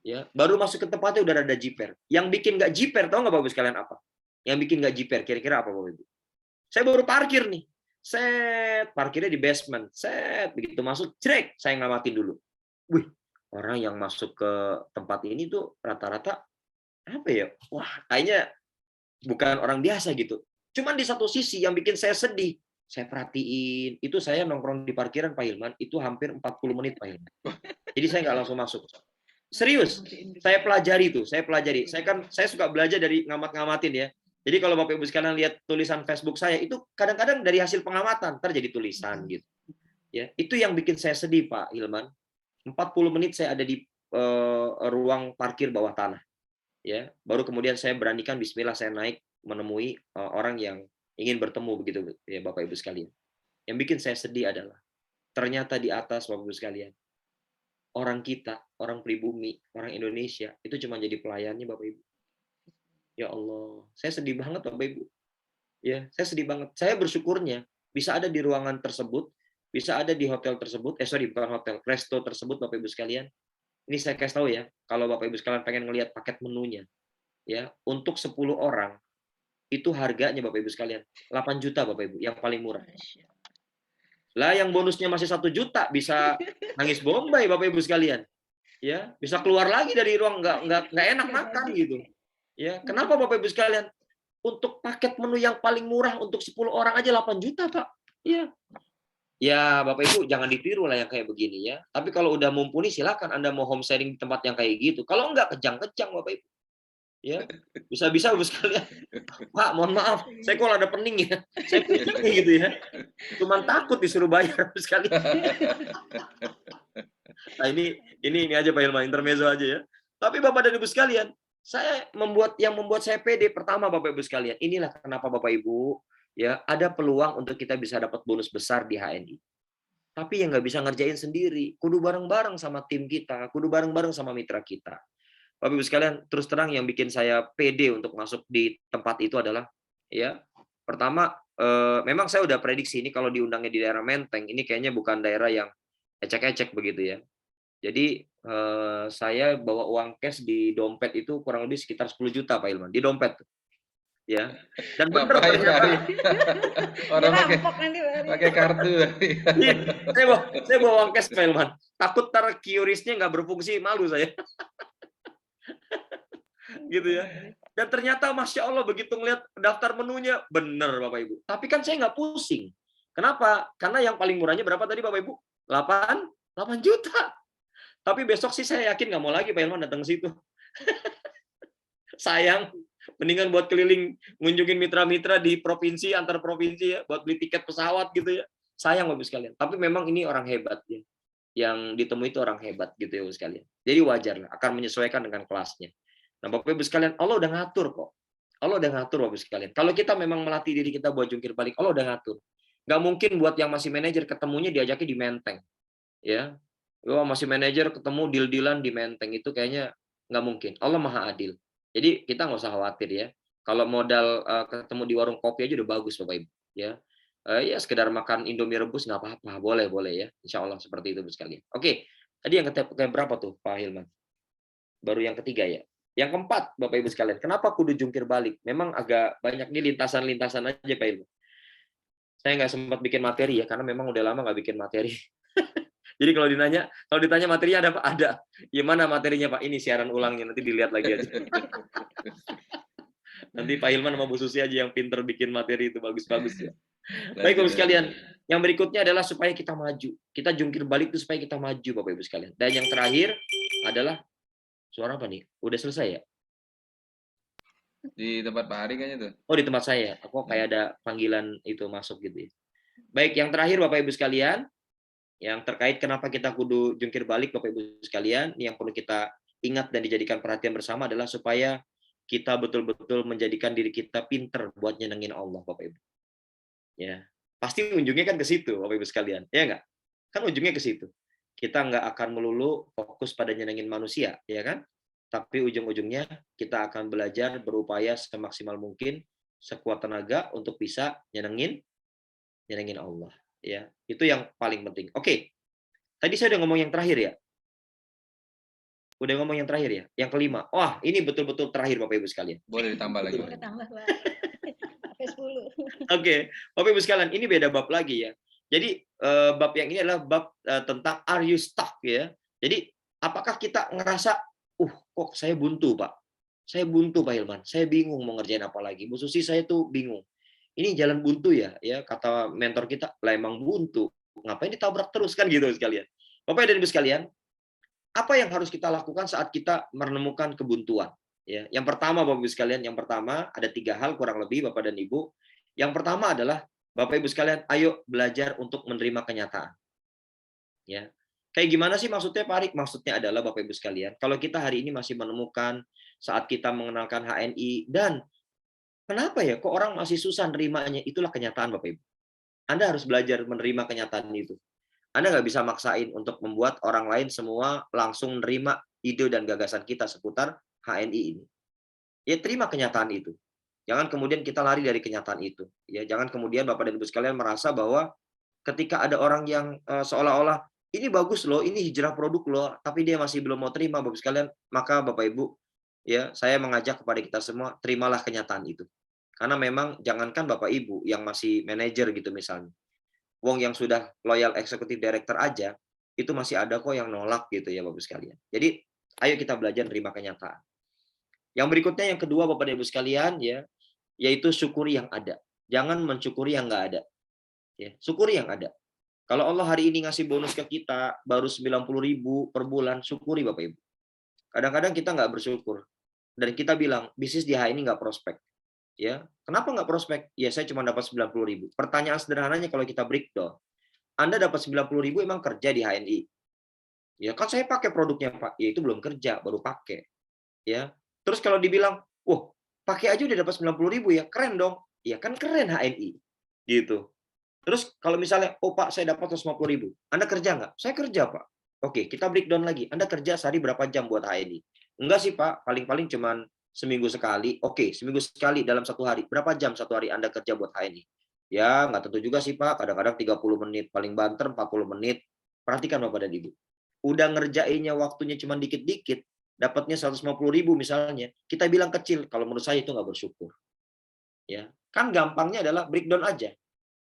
Ya, baru masuk ke tempatnya udah rada jiper. Yang bikin nggak jiper tahu nggak Bapak Ibu sekalian apa? Yang bikin nggak jiper kira-kira apa Bapak Ibu? Saya baru parkir nih. Set, parkirnya di basement. Set, begitu masuk, cek, saya ngamatin dulu. Wih, orang yang masuk ke tempat ini tuh rata-rata apa ya? Wah, kayaknya bukan orang biasa gitu. Cuman di satu sisi yang bikin saya sedih, saya perhatiin, itu saya nongkrong di parkiran Pak Hilman, itu hampir 40 menit Pak Hilman. Jadi saya nggak langsung masuk. Serius, saya pelajari tuh, saya pelajari. Saya suka belajar dari ngamat-ngamatin ya. Jadi kalau Bapak Ibu sekalian lihat tulisan Facebook saya, itu kadang-kadang dari hasil pengamatan, ntar jadi tulisan gitu. Ya, itu yang bikin saya sedih Pak Hilman. 40 menit saya ada di ruang parkir bawah tanah. Ya, baru kemudian saya beranikan bismillah saya naik menemui orang yang ingin bertemu begitu ya Bapak Ibu sekalian. Yang bikin saya sedih adalah ternyata di atas Bapak Ibu sekalian orang kita, orang pribumi, orang Indonesia itu cuma jadi pelayannya Bapak Ibu. Ya Allah, saya sedih banget Bapak Ibu. Ya, saya sedih banget. Saya bersyukurnya bisa ada di ruangan tersebut, bisa ada di hotel tersebut, bukan hotel, resto tersebut Bapak Ibu sekalian. Ini saya kasih tahu ya, kalau Bapak Ibu sekalian pengen ngelihat paket menunya, ya untuk 10 orang itu harganya Bapak Ibu sekalian 8 juta Bapak Ibu, yang paling murah. Lah yang bonusnya masih 1 juta bisa nangis bombay Bapak Ibu sekalian. Ya, bisa keluar lagi dari ruang nggak enak makan gitu. Ya, kenapa Bapak Ibu sekalian? Untuk paket menu yang paling murah untuk 10 orang aja 8 juta, Pak. Iya. Ya, Bapak Ibu jangan ditiru lah yang kayak begini ya. Tapi kalau udah mumpuni silakan Anda mau home sharing di tempat yang kayak gitu. Kalau enggak kejang-kejang Bapak Ibu. Ya, bisa-bisa Bapak sekalian. Pak, mohon maaf, saya kalau ada pening ya. Saya pusing gitu ya. Cuman takut disuruh bayar Bapak sekalian. Nah, ini aja Pak Hilman, intermezzo aja ya. Tapi Bapak dan Ibu sekalian, yang membuat saya pede pertama Bapak Ibu sekalian. Inilah kenapa Bapak Ibu ya ada peluang untuk kita bisa dapat bonus besar di HNI. Tapi yang nggak bisa ngerjain sendiri, kudu bareng-bareng sama tim kita, kudu bareng-bareng sama mitra kita. Bapak Ibu sekalian, terus terang yang bikin saya pede untuk masuk di tempat itu adalah, ya, pertama, memang saya udah prediksi ini kalau diundangnya di daerah Menteng, ini kayaknya bukan daerah yang ecek-ecek begitu ya. Jadi, saya bawa uang cash di dompet itu kurang lebih sekitar 10 juta Pak Hilman, di dompet, ya. Dan benar Ngapain Pak ternyata. Ari? Orang pakai Dirampok nanti Pak Ari. pakai kartu. Iya, saya bawa uang cash Pak Hilman. Takut ntar QRIS-nya nggak berfungsi, malu saya. Gitu ya. Dan ternyata Masya Allah begitu ngeliat daftar menunya, bener Bapak Ibu. Tapi kan saya nggak pusing. Kenapa? Karena yang paling murahnya berapa tadi Bapak Ibu? 8 juta. Tapi besok sih saya yakin nggak mau lagi Pak Hilman datang ke situ. Sayang, mendingan buat keliling ngunjungin mitra-mitra di provinsi, antar provinsi ya, buat beli tiket pesawat gitu ya. Sayang Bapak sekalian. Tapi memang ini orang hebat ya. Yang ditemui itu orang hebat gitu ya Bapak sekalian. Jadi wajar lah, akan menyesuaikan dengan kelasnya. Nah Bapak Ibu sekalian, Allah udah ngatur kok. Allah udah ngatur Bapak sekalian. Kalau kita memang melatih diri kita buat jungkir balik, Allah udah ngatur. Nggak mungkin buat yang masih manajer ketemunya diajaknya di Menteng. Ya, masih manajer ketemu deal-dealan di Menteng, itu kayaknya nggak mungkin. Allah Maha Adil. Jadi kita nggak usah khawatir ya. Kalau modal ketemu di warung kopi aja udah bagus Bapak Ibu. Ya, ya sekedar makan Indomie rebus nggak apa-apa, boleh ya. Insya Allah seperti itu sekalian. Oke, tadi yang berapa tuh Pak Hilman? Baru yang ketiga ya. Yang keempat Bapak Ibu sekalian, kenapa kudu jungkir balik? Memang agak banyak nih lintasan-lintasan aja Pak Hilman. Saya nggak sempat bikin materi ya, karena memang udah lama nggak bikin materi. Jadi kalau ditanya materinya ada Pak? Ada. Gimana materinya Pak? Ini siaran ulangnya, nanti dilihat lagi aja. Nanti Pak Hilman sama Bu Susi aja yang pinter bikin materi itu, bagus-bagus ya. Baik Bapak sekalian, yang berikutnya adalah supaya kita maju. Kita jungkir balik itu supaya kita maju Bapak Ibu sekalian. Dan yang terakhir adalah, suara apa nih? Udah selesai ya? Di tempat Pak Ari kayaknya tuh. Oh di tempat saya, aku kayak ada panggilan itu masuk gitu ya. Baik, yang terakhir Bapak Ibu sekalian, yang terkait kenapa kita kudu jungkir balik Bapak Ibu sekalian, yang perlu kita ingat dan dijadikan perhatian bersama adalah supaya kita betul-betul menjadikan diri kita pinter buat nyenengin Allah Bapak Ibu. Ya, pasti ujungnya kan ke situ Bapak Ibu sekalian, ya nggak? Kan ujungnya ke situ. Kita nggak akan melulu fokus pada nyenengin manusia, ya kan? Tapi ujung-ujungnya kita akan belajar berupaya semaksimal mungkin, sekuat tenaga untuk bisa nyenengin Allah. Ya, itu yang paling penting. Oke, tadi saya udah ngomong yang terakhir ya. Udah ngomong yang terakhir ya. Yang kelima. Wah, ini betul-betul terakhir Bapak Ibu sekalian. Boleh ditambah lagi. Boleh tambah Pak. Sampai 10. Oke, Bapak Ibu sekalian, ini beda bab lagi ya. Jadi bab yang ini adalah bab tentang are you stuck ya. Jadi apakah kita ngerasa, kok saya buntu Pak. Saya buntu Pak Hilman. Saya bingung mau ngerjain apa lagi. Bu Susi, saya tuh bingung. Ini jalan buntu ya, kata mentor kita, lah emang buntu, ngapain ditabrak terus kan gitu sekalian. Bapak dan Ibu sekalian, apa yang harus kita lakukan saat kita menemukan kebuntuan? Ya, yang pertama Bapak Ibu sekalian, yang pertama ada 3 hal kurang lebih Bapak dan Ibu. Yang pertama adalah Bapak Ibu sekalian, ayo belajar untuk menerima kenyataan. Ya, kayak gimana sih maksudnya Pak Arik? Maksudnya adalah Bapak Ibu sekalian, kalau kita hari ini masih menemukan saat kita mengenalkan HNI dan kenapa ya kok orang masih susah nerimanya? Itulah kenyataan Bapak Ibu. Anda harus belajar menerima kenyataan itu. Anda nggak bisa maksain untuk membuat orang lain semua langsung menerima ide dan gagasan kita seputar HNI ini. Ya terima kenyataan itu. Jangan kemudian kita lari dari kenyataan itu. Ya jangan kemudian Bapak dan Ibu sekalian merasa bahwa ketika ada orang yang seolah-olah ini bagus loh, ini hijrah produk loh, tapi dia masih belum mau terima Bapak sekalian, maka Bapak Ibu, ya saya mengajak kepada kita semua, terimalah kenyataan itu. Karena memang jangankan Bapak Ibu yang masih manajer gitu misalnya. Wong yang sudah loyal executive director aja, itu masih ada kok yang nolak gitu ya Bapak sekalian. Jadi ayo kita belajar terima kenyataan. Yang berikutnya yang kedua Bapak dan Ibu sekalian ya, yaitu syukuri yang ada. Jangan mencukuri yang nggak ada. Ya, syukuri yang ada. Kalau Allah hari ini ngasih bonus ke kita baru 90.000 per bulan, syukuri Bapak Ibu. Kadang-kadang kita nggak bersyukur. Dan kita bilang, bisnis di HNI nggak prospek. Ya, kenapa nggak prospek? Ya saya cuma dapat 90.000. Pertanyaan sederhananya kalau kita breakdown, Anda dapat 90.000 emang kerja di HNI? Ya kan saya pakai produknya Pak. Ya itu belum kerja, baru pakai. Ya. Terus kalau dibilang, pakai aja udah dapat 90.000 ya, keren dong. Ya kan keren HNI. Gitu. Terus kalau misalnya, Pak saya dapat 150.000. Anda kerja nggak? Saya kerja Pak. Oke, kita breakdown lagi. Anda kerja sehari berapa jam buat HNI? Enggak sih Pak, paling-paling cuman seminggu sekali. Oke, seminggu sekali dalam satu hari. Berapa jam satu hari Anda kerja buat HNI? Ya, nggak tentu juga sih Pak. Kadang-kadang 30 menit, paling banter 40 menit. Perhatikan Bapak dan Ibu. Udah ngerjainnya waktunya cuma dikit-dikit, dapatnya 150.000 misalnya. Kita bilang kecil, kalau menurut saya itu nggak bersyukur. Ya, kan gampangnya adalah breakdown aja.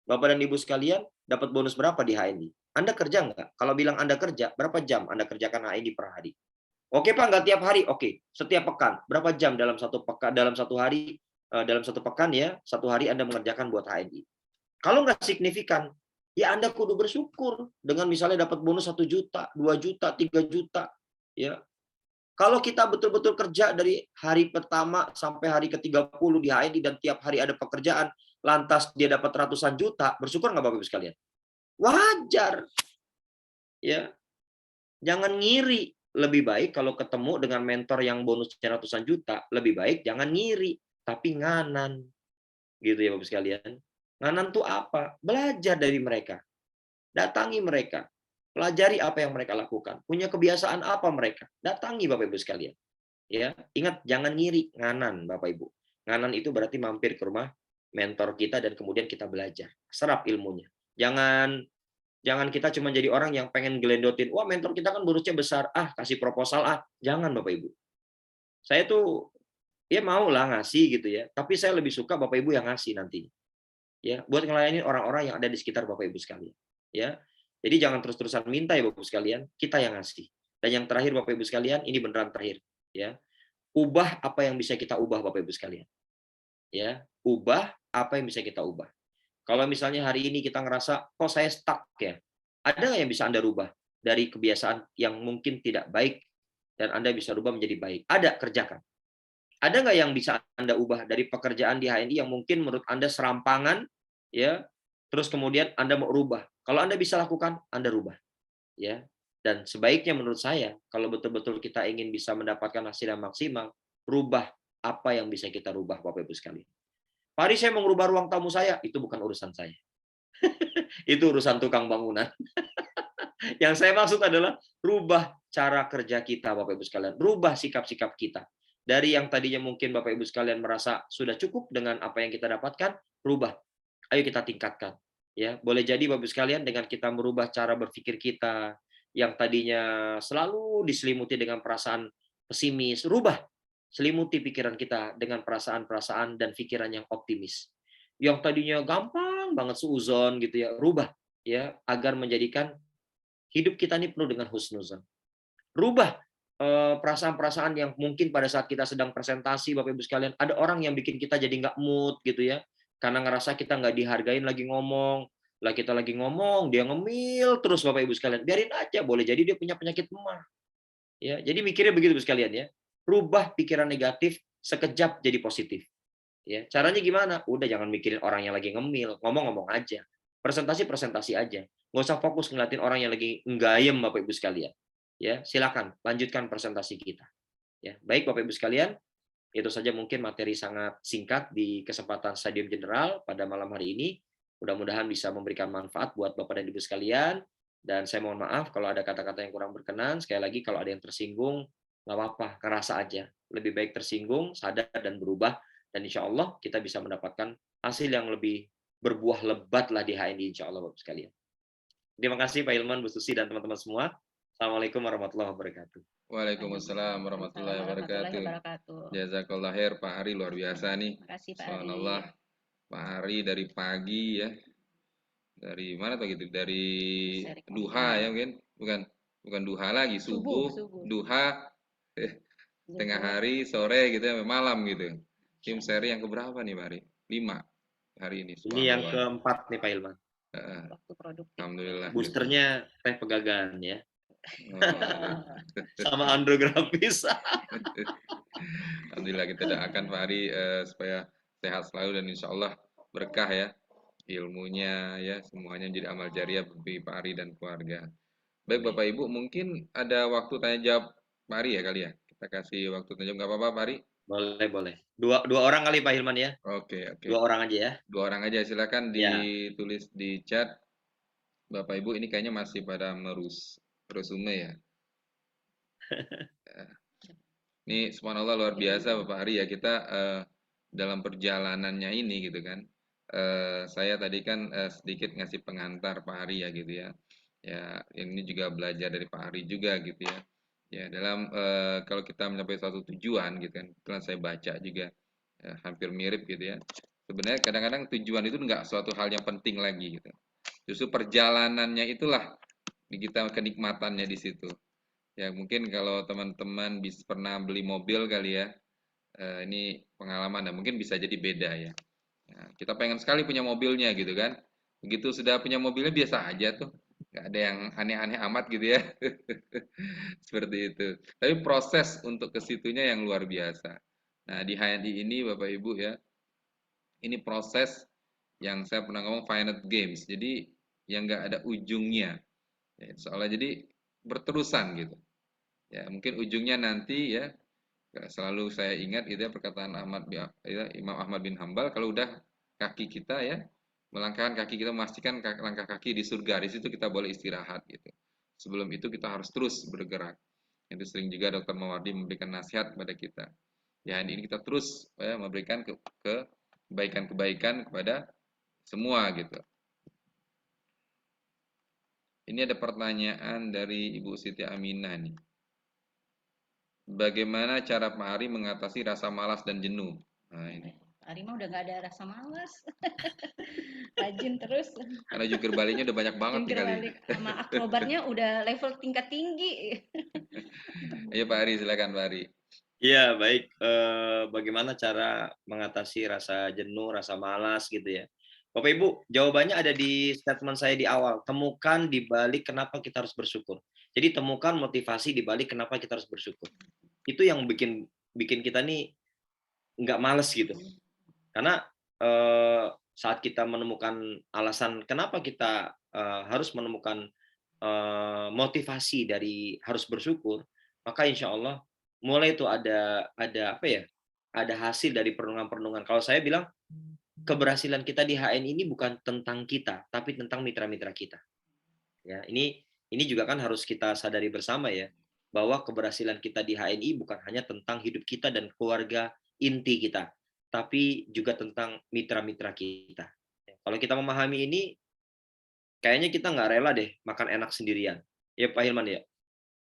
Bapak dan Ibu sekalian, dapat bonus berapa di HNI? Anda kerja nggak? Kalau bilang Anda kerja, berapa jam Anda kerjakan HNI per hari? Oke Pak, nggak tiap hari. Oke, setiap pekan. Berapa jam dalam satu pekan, dalam satu hari, dalam satu pekan ya, satu hari Anda mengerjakan buat HNI. Kalau nggak signifikan, ya Anda kudu bersyukur dengan misalnya dapat bonus 1 juta, 2 juta, 3 juta. Ya, kalau kita betul-betul kerja dari hari pertama sampai hari ke-30 di HNI dan tiap hari ada pekerjaan, lantas dia dapat ratusan juta, bersyukur nggak Bapak Ibu sekalian? Wajar. Ya, jangan ngiri. Lebih baik kalau ketemu dengan mentor yang bonusnya ratusan juta, lebih baik jangan ngiri, tapi nganan. Gitu ya Bapak sekalian. Nganan tuh apa? Belajar dari mereka. Datangi mereka. Pelajari apa yang mereka lakukan. Punya kebiasaan apa mereka? Datangi Bapak Ibu sekalian. Ya, ingat jangan ngiri, nganan Bapak Ibu. Nganan itu berarti mampir ke rumah mentor kita dan kemudian kita belajar, serap ilmunya. Jangan kita cuma jadi orang yang pengen gelendotin, wah mentor kita kan bonusnya besar, kasih proposal Jangan Bapak Ibu. Saya tuh ya mau lah ngasih gitu ya, tapi saya lebih suka Bapak Ibu yang ngasih nanti. Ya, buat ngelayani orang-orang yang ada di sekitar Bapak Ibu sekalian. Ya. Jadi jangan terus-terusan minta ya Bapak Ibu sekalian, kita yang ngasih. Dan yang terakhir Bapak Ibu sekalian, ini beneran terakhir, ya. Ubah apa yang bisa kita ubah Bapak Ibu sekalian. Ya, ubah apa yang bisa kita ubah. Kalau misalnya hari ini kita ngerasa, kok saya stuck ya? Ada nggak yang bisa Anda rubah dari kebiasaan yang mungkin tidak baik dan Anda bisa rubah menjadi baik? Ada, kerjakan. Ada nggak yang bisa Anda ubah dari pekerjaan di HNI yang mungkin menurut Anda serampangan, ya? Terus kemudian Anda mau rubah. Kalau Anda bisa lakukan, Anda rubah, ya. Dan sebaiknya menurut saya, kalau betul-betul kita ingin bisa mendapatkan hasil yang maksimal, rubah apa yang bisa kita rubah, Bapak Ibu sekalian. Pak Ari, saya mau merubah ruang tamu saya, itu bukan urusan saya. Itu urusan tukang bangunan. Yang saya maksud adalah rubah cara kerja kita, Bapak Ibu sekalian. Rubah sikap-sikap kita. Dari yang tadinya mungkin Bapak Ibu sekalian merasa sudah cukup dengan apa yang kita dapatkan, rubah. Ayo kita tingkatkan. Ya, boleh jadi Bapak Ibu sekalian dengan kita merubah cara berpikir kita yang tadinya selalu diselimuti dengan perasaan pesimis, rubah. Selimuti pikiran kita dengan perasaan-perasaan dan pikiran yang optimis. Yang tadinya gampang banget suuzon gitu ya, rubah ya agar menjadikan hidup kita ini penuh dengan husnuzon. Rubah perasaan-perasaan yang mungkin pada saat kita sedang presentasi Bapak Ibu sekalian, ada orang yang bikin kita jadi nggak mood gitu ya. Karena ngerasa kita nggak dihargain lagi ngomong. Lah kita lagi ngomong, dia ngemil terus Bapak Ibu sekalian. Biarin aja, boleh jadi dia punya penyakit emah. Ya, jadi mikirnya begitu sekalian ya. Rubah pikiran negatif sekejap jadi positif. Ya, caranya gimana? Udah jangan mikirin orang yang lagi ngemil, ngomong-ngomong aja. Presentasi aja. Nggak usah fokus ngeliatin orang yang lagi nggayem Bapak Ibu sekalian. Ya, silakan lanjutkan presentasi kita. Ya, baik Bapak Ibu sekalian, itu saja mungkin materi sangat singkat di kesempatan Stadium General pada malam hari ini. Mudah-mudahan bisa memberikan manfaat buat Bapak dan Ibu sekalian. Dan saya mohon maaf kalau ada kata-kata yang kurang berkenan. Sekali lagi kalau ada yang tersinggung, nggak apa-apa, kerasa aja. Lebih baik tersinggung, sadar dan berubah. Dan insya Allah kita bisa mendapatkan hasil yang lebih berbuah lebat lah di HNI insya Allah Bapak sekalian. Terima kasih Pak Ilman, Bu Susi, dan teman-teman semua. Assalamualaikum warahmatullahi wabarakatuh. Waalaikumsalam warahmatullahi wabarakatuh. Jazakallah khair Pak Ari, luar biasa nih. Terima kasih Pak Ari. Subhanallah. Pak Ari dari pagi ya. Dari mana tuh gitu? Dari duha ya mungkin? Bukan duha lagi, subuh. Duha tengah hari, sore gitu ya, malam gitu. Tim seri yang keberapa nih Pak Ari? 5 hari ini. Ini yang keempat nih Pak Ilman. Waktu produktif. Alhamdulillah. Boosternya Teh Pegagan ya. Sama andrografis. Alhamdulillah, kita doakan Pak Ari supaya sehat selalu dan insya Allah berkah ya ilmunya ya, semuanya jadi amal jariah bagi Pak Ari dan keluarga. Baik Bapak Ibu, mungkin ada waktu tanya jawab Pak Ari ya kali ya, kita kasih waktu tanya jawab, nggak apa-apa Pak Ari? Boleh. Dua orang kali Pak Hilman ya. Oke. 2 orang aja ya. 2 orang aja, silakan ditulis di chat. Bapak Ibu ini kayaknya masih pada resume ya. Ini subhanallah luar biasa Bapak Ari ya, kita dalam perjalanannya ini gitu kan. Saya tadi kan sedikit ngasih pengantar Pak Ari ya gitu ya. Ya, ini juga belajar dari Pak Ari juga gitu ya. Ya, dalam kalau kita mencapai suatu tujuan gitu kan, kebetulan saya baca juga hampir mirip gitu ya. Sebenarnya kadang-kadang tujuan itu enggak suatu hal yang penting lagi gitu. Justru perjalanannya itulah kita kenikmatannya di situ. Ya, mungkin kalau teman-teman pernah beli mobil kali ya, ini pengalaman, nah mungkin bisa jadi beda ya. Nah, kita pengen sekali punya mobilnya gitu kan. Begitu sudah punya mobilnya biasa aja tuh, nggak ada yang aneh-aneh amat gitu ya. Seperti itu. Tapi proses untuk ke situnya yang luar biasa. Nah, di HNI ini Bapak Ibu ya, ini proses yang saya pernah ngomong finite games. Jadi yang nggak ada ujungnya. Ya, soalnya jadi berterusan gitu. Ya, mungkin ujungnya nanti ya, selalu saya ingat gitu ya perkataan Imam Ahmad bin Hambal, kalau udah kaki kita ya melangkahkan kaki kita, memastikan langkah kaki di surga, di situ kita boleh istirahat gitu. Sebelum itu kita harus terus bergerak. Itu sering juga Dr. Mawardi memberikan nasihat kepada kita. Ya, ini kita terus ya, memberikan kebaikan-kebaikan kepada semua gitu. Ini ada pertanyaan dari Ibu Siti Aminah nih. Bagaimana cara Pak Ari mengatasi rasa malas dan jenuh? Nah, ini. Pak Ari mah udah nggak ada rasa malas. Rajin terus. Karena jungkir baliknya udah banyak banget nih Jungkir kali. balik sama akrobatnya udah level tingkat tinggi. Ayo Pak Ari, silakan Pak Ari. Iya, baik. Bagaimana cara mengatasi rasa jenuh, rasa malas gitu ya. Bapak Ibu, jawabannya ada di statement saya di awal. Temukan di balik kenapa kita harus bersyukur. Jadi temukan motivasi di balik kenapa kita harus bersyukur. Itu yang bikin kita nih nggak males gitu. Karena saat kita menemukan alasan kenapa kita harus menemukan motivasi dari harus bersyukur, maka insya Allah mulai itu ada apa ya? Ada hasil dari perenungan-perenungan. Kalau saya bilang keberhasilan kita di HN ini bukan tentang kita, tapi tentang mitra-mitra kita. Ya, ini juga kan harus kita sadari bersama ya, bahwa keberhasilan kita di HNI bukan hanya tentang hidup kita dan keluarga inti kita, tapi juga tentang mitra-mitra kita. Kalau kita memahami ini, kayaknya kita nggak rela deh makan enak sendirian. Ya Pak Hilman ya.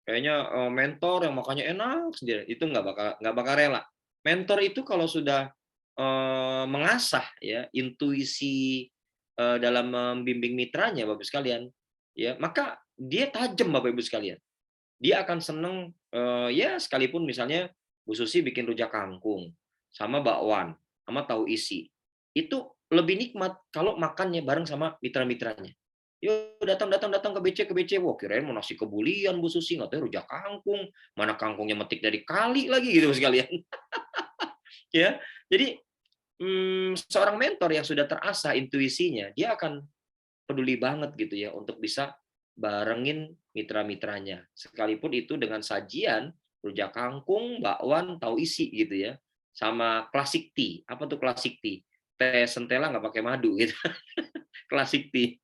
Kayaknya mentor yang makannya enak sendiri itu nggak bakal rela. Mentor itu kalau sudah mengasah ya intuisi dalam membimbing mitranya Bapak sekalian, ya maka dia tajam Bapak Ibu sekalian. Dia akan seneng ya sekalipun misalnya Bu Susi bikin rujak kangkung sama bakwan sama tahu isi. Itu lebih nikmat kalau makannya bareng sama mitra-mitranya. Yuk datang ke BC, wah kirain mau nasi kebulian Bu Susi, nggak tahu rujak kangkung, mana kangkungnya metik dari kali lagi gitu sekalian. Ya, jadi seorang mentor yang sudah terasah intuisinya, dia akan peduli banget gitu ya untuk bisa barengin mitra-mitranya. Sekalipun itu dengan sajian rujak kangkung, bakwan, tahu isi gitu ya. Sama classic tea. Apa tuh classic tea? Teh centela nggak pakai madu gitu. Classic tea.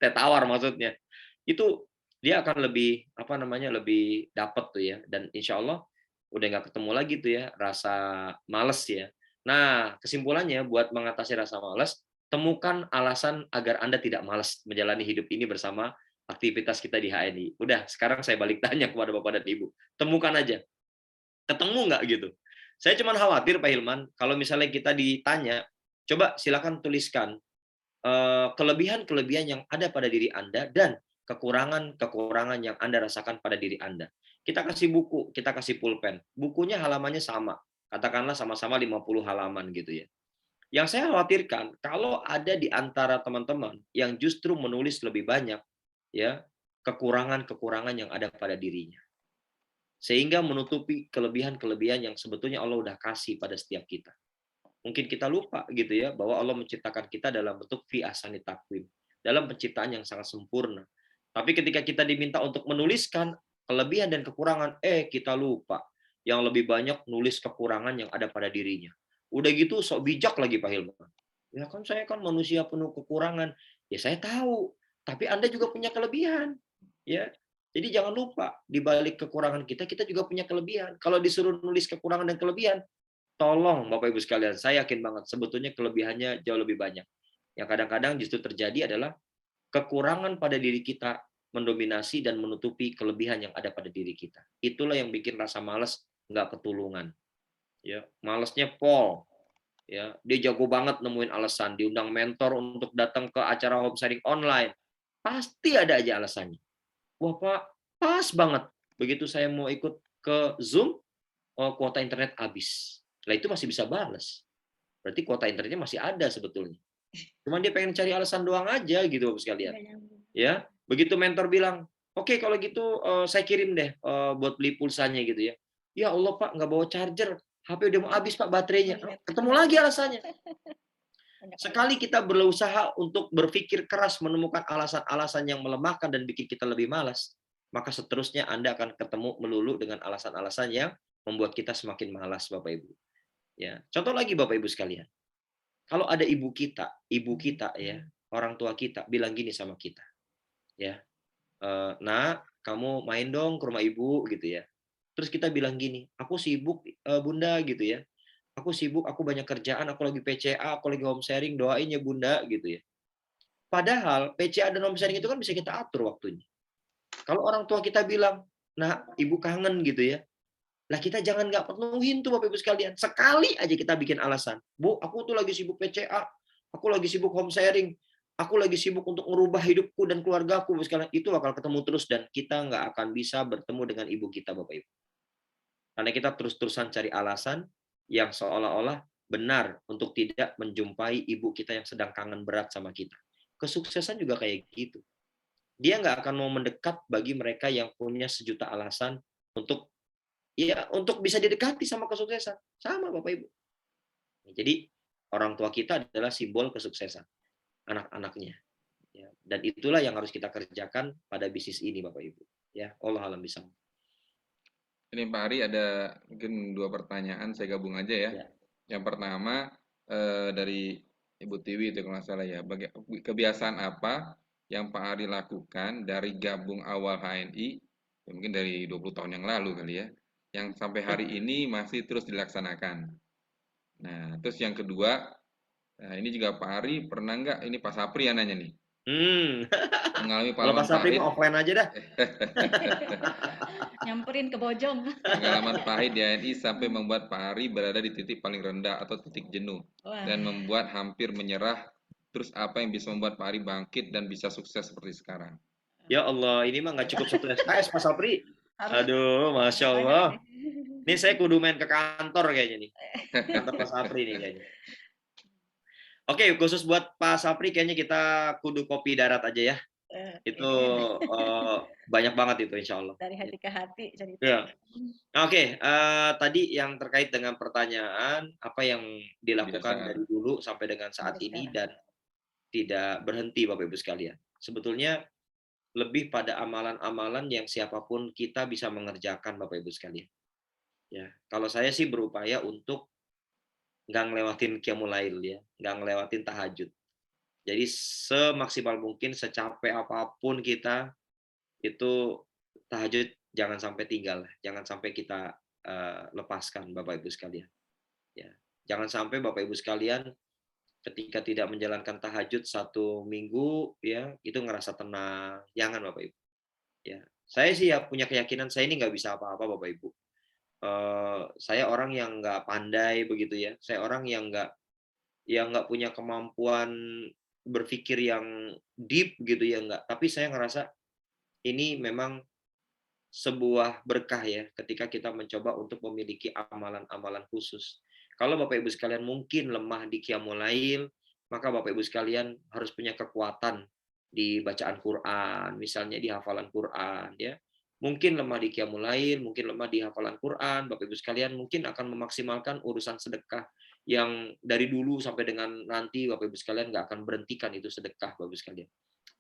Teh tawar maksudnya. Itu dia akan lebih lebih dapat tuh ya, dan insya Allah udah nggak ketemu lagi tuh ya rasa males ya. Nah, kesimpulannya buat mengatasi rasa males, temukan alasan agar Anda tidak malas menjalani hidup ini bersama aktivitas kita di HNI. Udah, sekarang saya balik tanya kepada Bapak dan Ibu. Temukan aja. Ketemu nggak gitu? Saya cuma khawatir Pak Hilman, kalau misalnya kita ditanya, coba silakan tuliskan kelebihan-kelebihan yang ada pada diri Anda dan kekurangan-kekurangan yang Anda rasakan pada diri Anda. Kita kasih buku, kita kasih pulpen. Bukunya halamannya sama. Katakanlah sama-sama 50 halaman gitu ya. Yang saya khawatirkan kalau ada di antara teman-teman yang justru menulis lebih banyak ya kekurangan-kekurangan yang ada pada dirinya. Sehingga menutupi kelebihan-kelebihan yang sebetulnya Allah udah kasih pada setiap kita. Mungkin kita lupa gitu ya bahwa Allah menciptakan kita dalam bentuk fi ahsani taqwim, dalam penciptaan yang sangat sempurna. Tapi ketika kita diminta untuk menuliskan kelebihan dan kekurangan, kita lupa yang lebih banyak nulis kekurangan yang ada pada dirinya. Udah gitu sok bijak lagi Pak Hilman. Ya kan saya kan manusia penuh kekurangan. Ya saya tahu, tapi Anda juga punya kelebihan. Ya. Jadi jangan lupa, di balik kekurangan kita, kita juga punya kelebihan. Kalau disuruh nulis kekurangan dan kelebihan, tolong Bapak Ibu sekalian, saya yakin banget sebetulnya kelebihannya jauh lebih banyak. Yang kadang-kadang justru terjadi adalah kekurangan pada diri kita mendominasi dan menutupi kelebihan yang ada pada diri kita. Itulah yang bikin rasa malas nggak ketulungan. Ya, malesnya pol. Ya, dia jago banget nemuin alasan, diundang mentor untuk datang ke acara home sharing online. Pasti ada aja alasannya. Wah Pak, pas banget. Begitu saya mau ikut ke Zoom, oh, kuota internet habis. Lah itu masih bisa balas. Berarti kuota internetnya masih ada sebetulnya. Cuman dia pengen cari alasan doang aja gitu Bapak sekalian. Nggak nyambung. Ya, begitu mentor bilang, oke kalau gitu saya kirim deh buat beli pulsanya gitu ya. Ya Allah Pak, nggak bawa charger. HP udah mau habis Pak baterainya. Ketemu lagi alasannya. Sekali kita berusaha untuk berpikir keras menemukan alasan-alasan yang melemahkan dan bikin kita lebih malas, maka seterusnya Anda akan ketemu melulu dengan alasan-alasan yang membuat kita semakin malas, Bapak Ibu. Ya, contoh lagi Bapak Ibu sekalian. Kalau ada ibu kita ya, orang tua kita bilang gini sama kita, ya, "Nak, kamu main dong ke rumah ibu," gitu ya. Terus kita bilang gini, "Aku sibuk, Bunda," gitu ya. "Aku sibuk, aku banyak kerjaan, aku lagi PCA, aku lagi home sharing, doain ya Bunda," gitu ya. Padahal PCA dan home sharing itu kan bisa kita atur waktunya. Kalau orang tua kita bilang, "Nah, ibu kangen," gitu ya. Lah kita jangan nggak penuhin tuh Bapak Ibu sekalian. Sekali aja kita bikin alasan, "Bu, aku tuh lagi sibuk PCA, aku lagi sibuk home sharing, aku lagi sibuk untuk merubah hidupku dan keluargaku," Bapak sekalian. Itu bakal ketemu terus dan kita nggak akan bisa bertemu dengan ibu kita Bapak Ibu. Karena kita terus-terusan cari alasan yang seolah-olah benar untuk tidak menjumpai ibu kita yang sedang kangen berat sama kita. Kesuksesan juga kayak gitu. Dia nggak akan mau mendekat bagi mereka yang punya sejuta alasan untuk untuk bisa didekati sama kesuksesan. Sama Bapak Ibu. Jadi orang tua kita adalah simbol kesuksesan anak-anaknya. Ya, dan itulah yang harus kita kerjakan pada bisnis ini Bapak Ibu. Ya, Allah alam bisa. Ini Pak Ari ada mungkin 2 pertanyaan, saya gabung aja ya. Ya. Yang pertama dari Ibu Tiwi itu kalau nggak salah ya. Kebiasaan apa yang Pak Ari lakukan dari gabung awal HNI, ya mungkin dari 20 tahun yang lalu kali ya, yang sampai hari ini masih terus dilaksanakan. Nah, terus yang kedua, nah ini juga Pak Ari pernah nggak, ini Pak Sapri yang nanya nih, mengalami Kalau Pak pengalaman Sapri pahit mau offline aja dah. Nyamperin ke Bojong. Pengalaman pahit di ANI sampai membuat Pak Ari berada di titik paling rendah atau titik jenuh Wah, dan membuat hampir menyerah. Terus apa yang bisa membuat Pak Ari bangkit dan bisa sukses seperti sekarang? Ya Allah, ini mah nggak cukup 1 SKS Pak Sapri. harus Aduh, Masya banyak Allah. nih. Ini saya kudu main ke kantor kayaknya nih. Kantor Pak Sapri nih kayaknya. Oke, khusus buat Pak Sapri kayaknya kita kudu kopi darat aja ya. Itu Ini banyak banget itu insya Allah. dari hati ke hati cerita. Ya. Oke, tadi yang terkait dengan pertanyaan apa yang dilakukan dari dulu sampai dengan saat ini dan tidak berhenti Bapak Ibu sekalian. Sebetulnya lebih pada amalan-amalan yang siapapun kita bisa mengerjakan Bapak Ibu sekalian. Ya, kalau saya sih berupaya untuk nggak ngelewatin qiyamul lail ya, nggak ngelewatin tahajud. Jadi semaksimal mungkin, secapek apapun kita, itu tahajud jangan sampai tinggal, jangan sampai kita lepaskan Bapak Ibu sekalian. Ya, jangan sampai Bapak Ibu sekalian ketika tidak menjalankan tahajud 1 minggu ya itu ngerasa tenang. Jangan Bapak Ibu. Ya, saya sih ya punya keyakinan saya ini nggak bisa apa-apa Bapak Ibu. Saya orang yang nggak pandai begitu ya. Saya orang yang nggak punya kemampuan berpikir yang deep gitu ya nggak. Tapi saya ngerasa ini memang sebuah berkah ya ketika kita mencoba untuk memiliki amalan-amalan khusus. Kalau Bapak Ibu sekalian mungkin lemah di qiyamul lail, maka Bapak Ibu sekalian harus punya kekuatan di bacaan Quran, misalnya di hafalan Quran ya. Mungkin lemah di qiyamul lail, mungkin lemah di hafalan Quran, Bapak Ibu sekalian mungkin akan memaksimalkan urusan sedekah yang dari dulu sampai dengan nanti Bapak Ibu sekalian nggak akan berhentikan itu sedekah Bapak Ibu sekalian.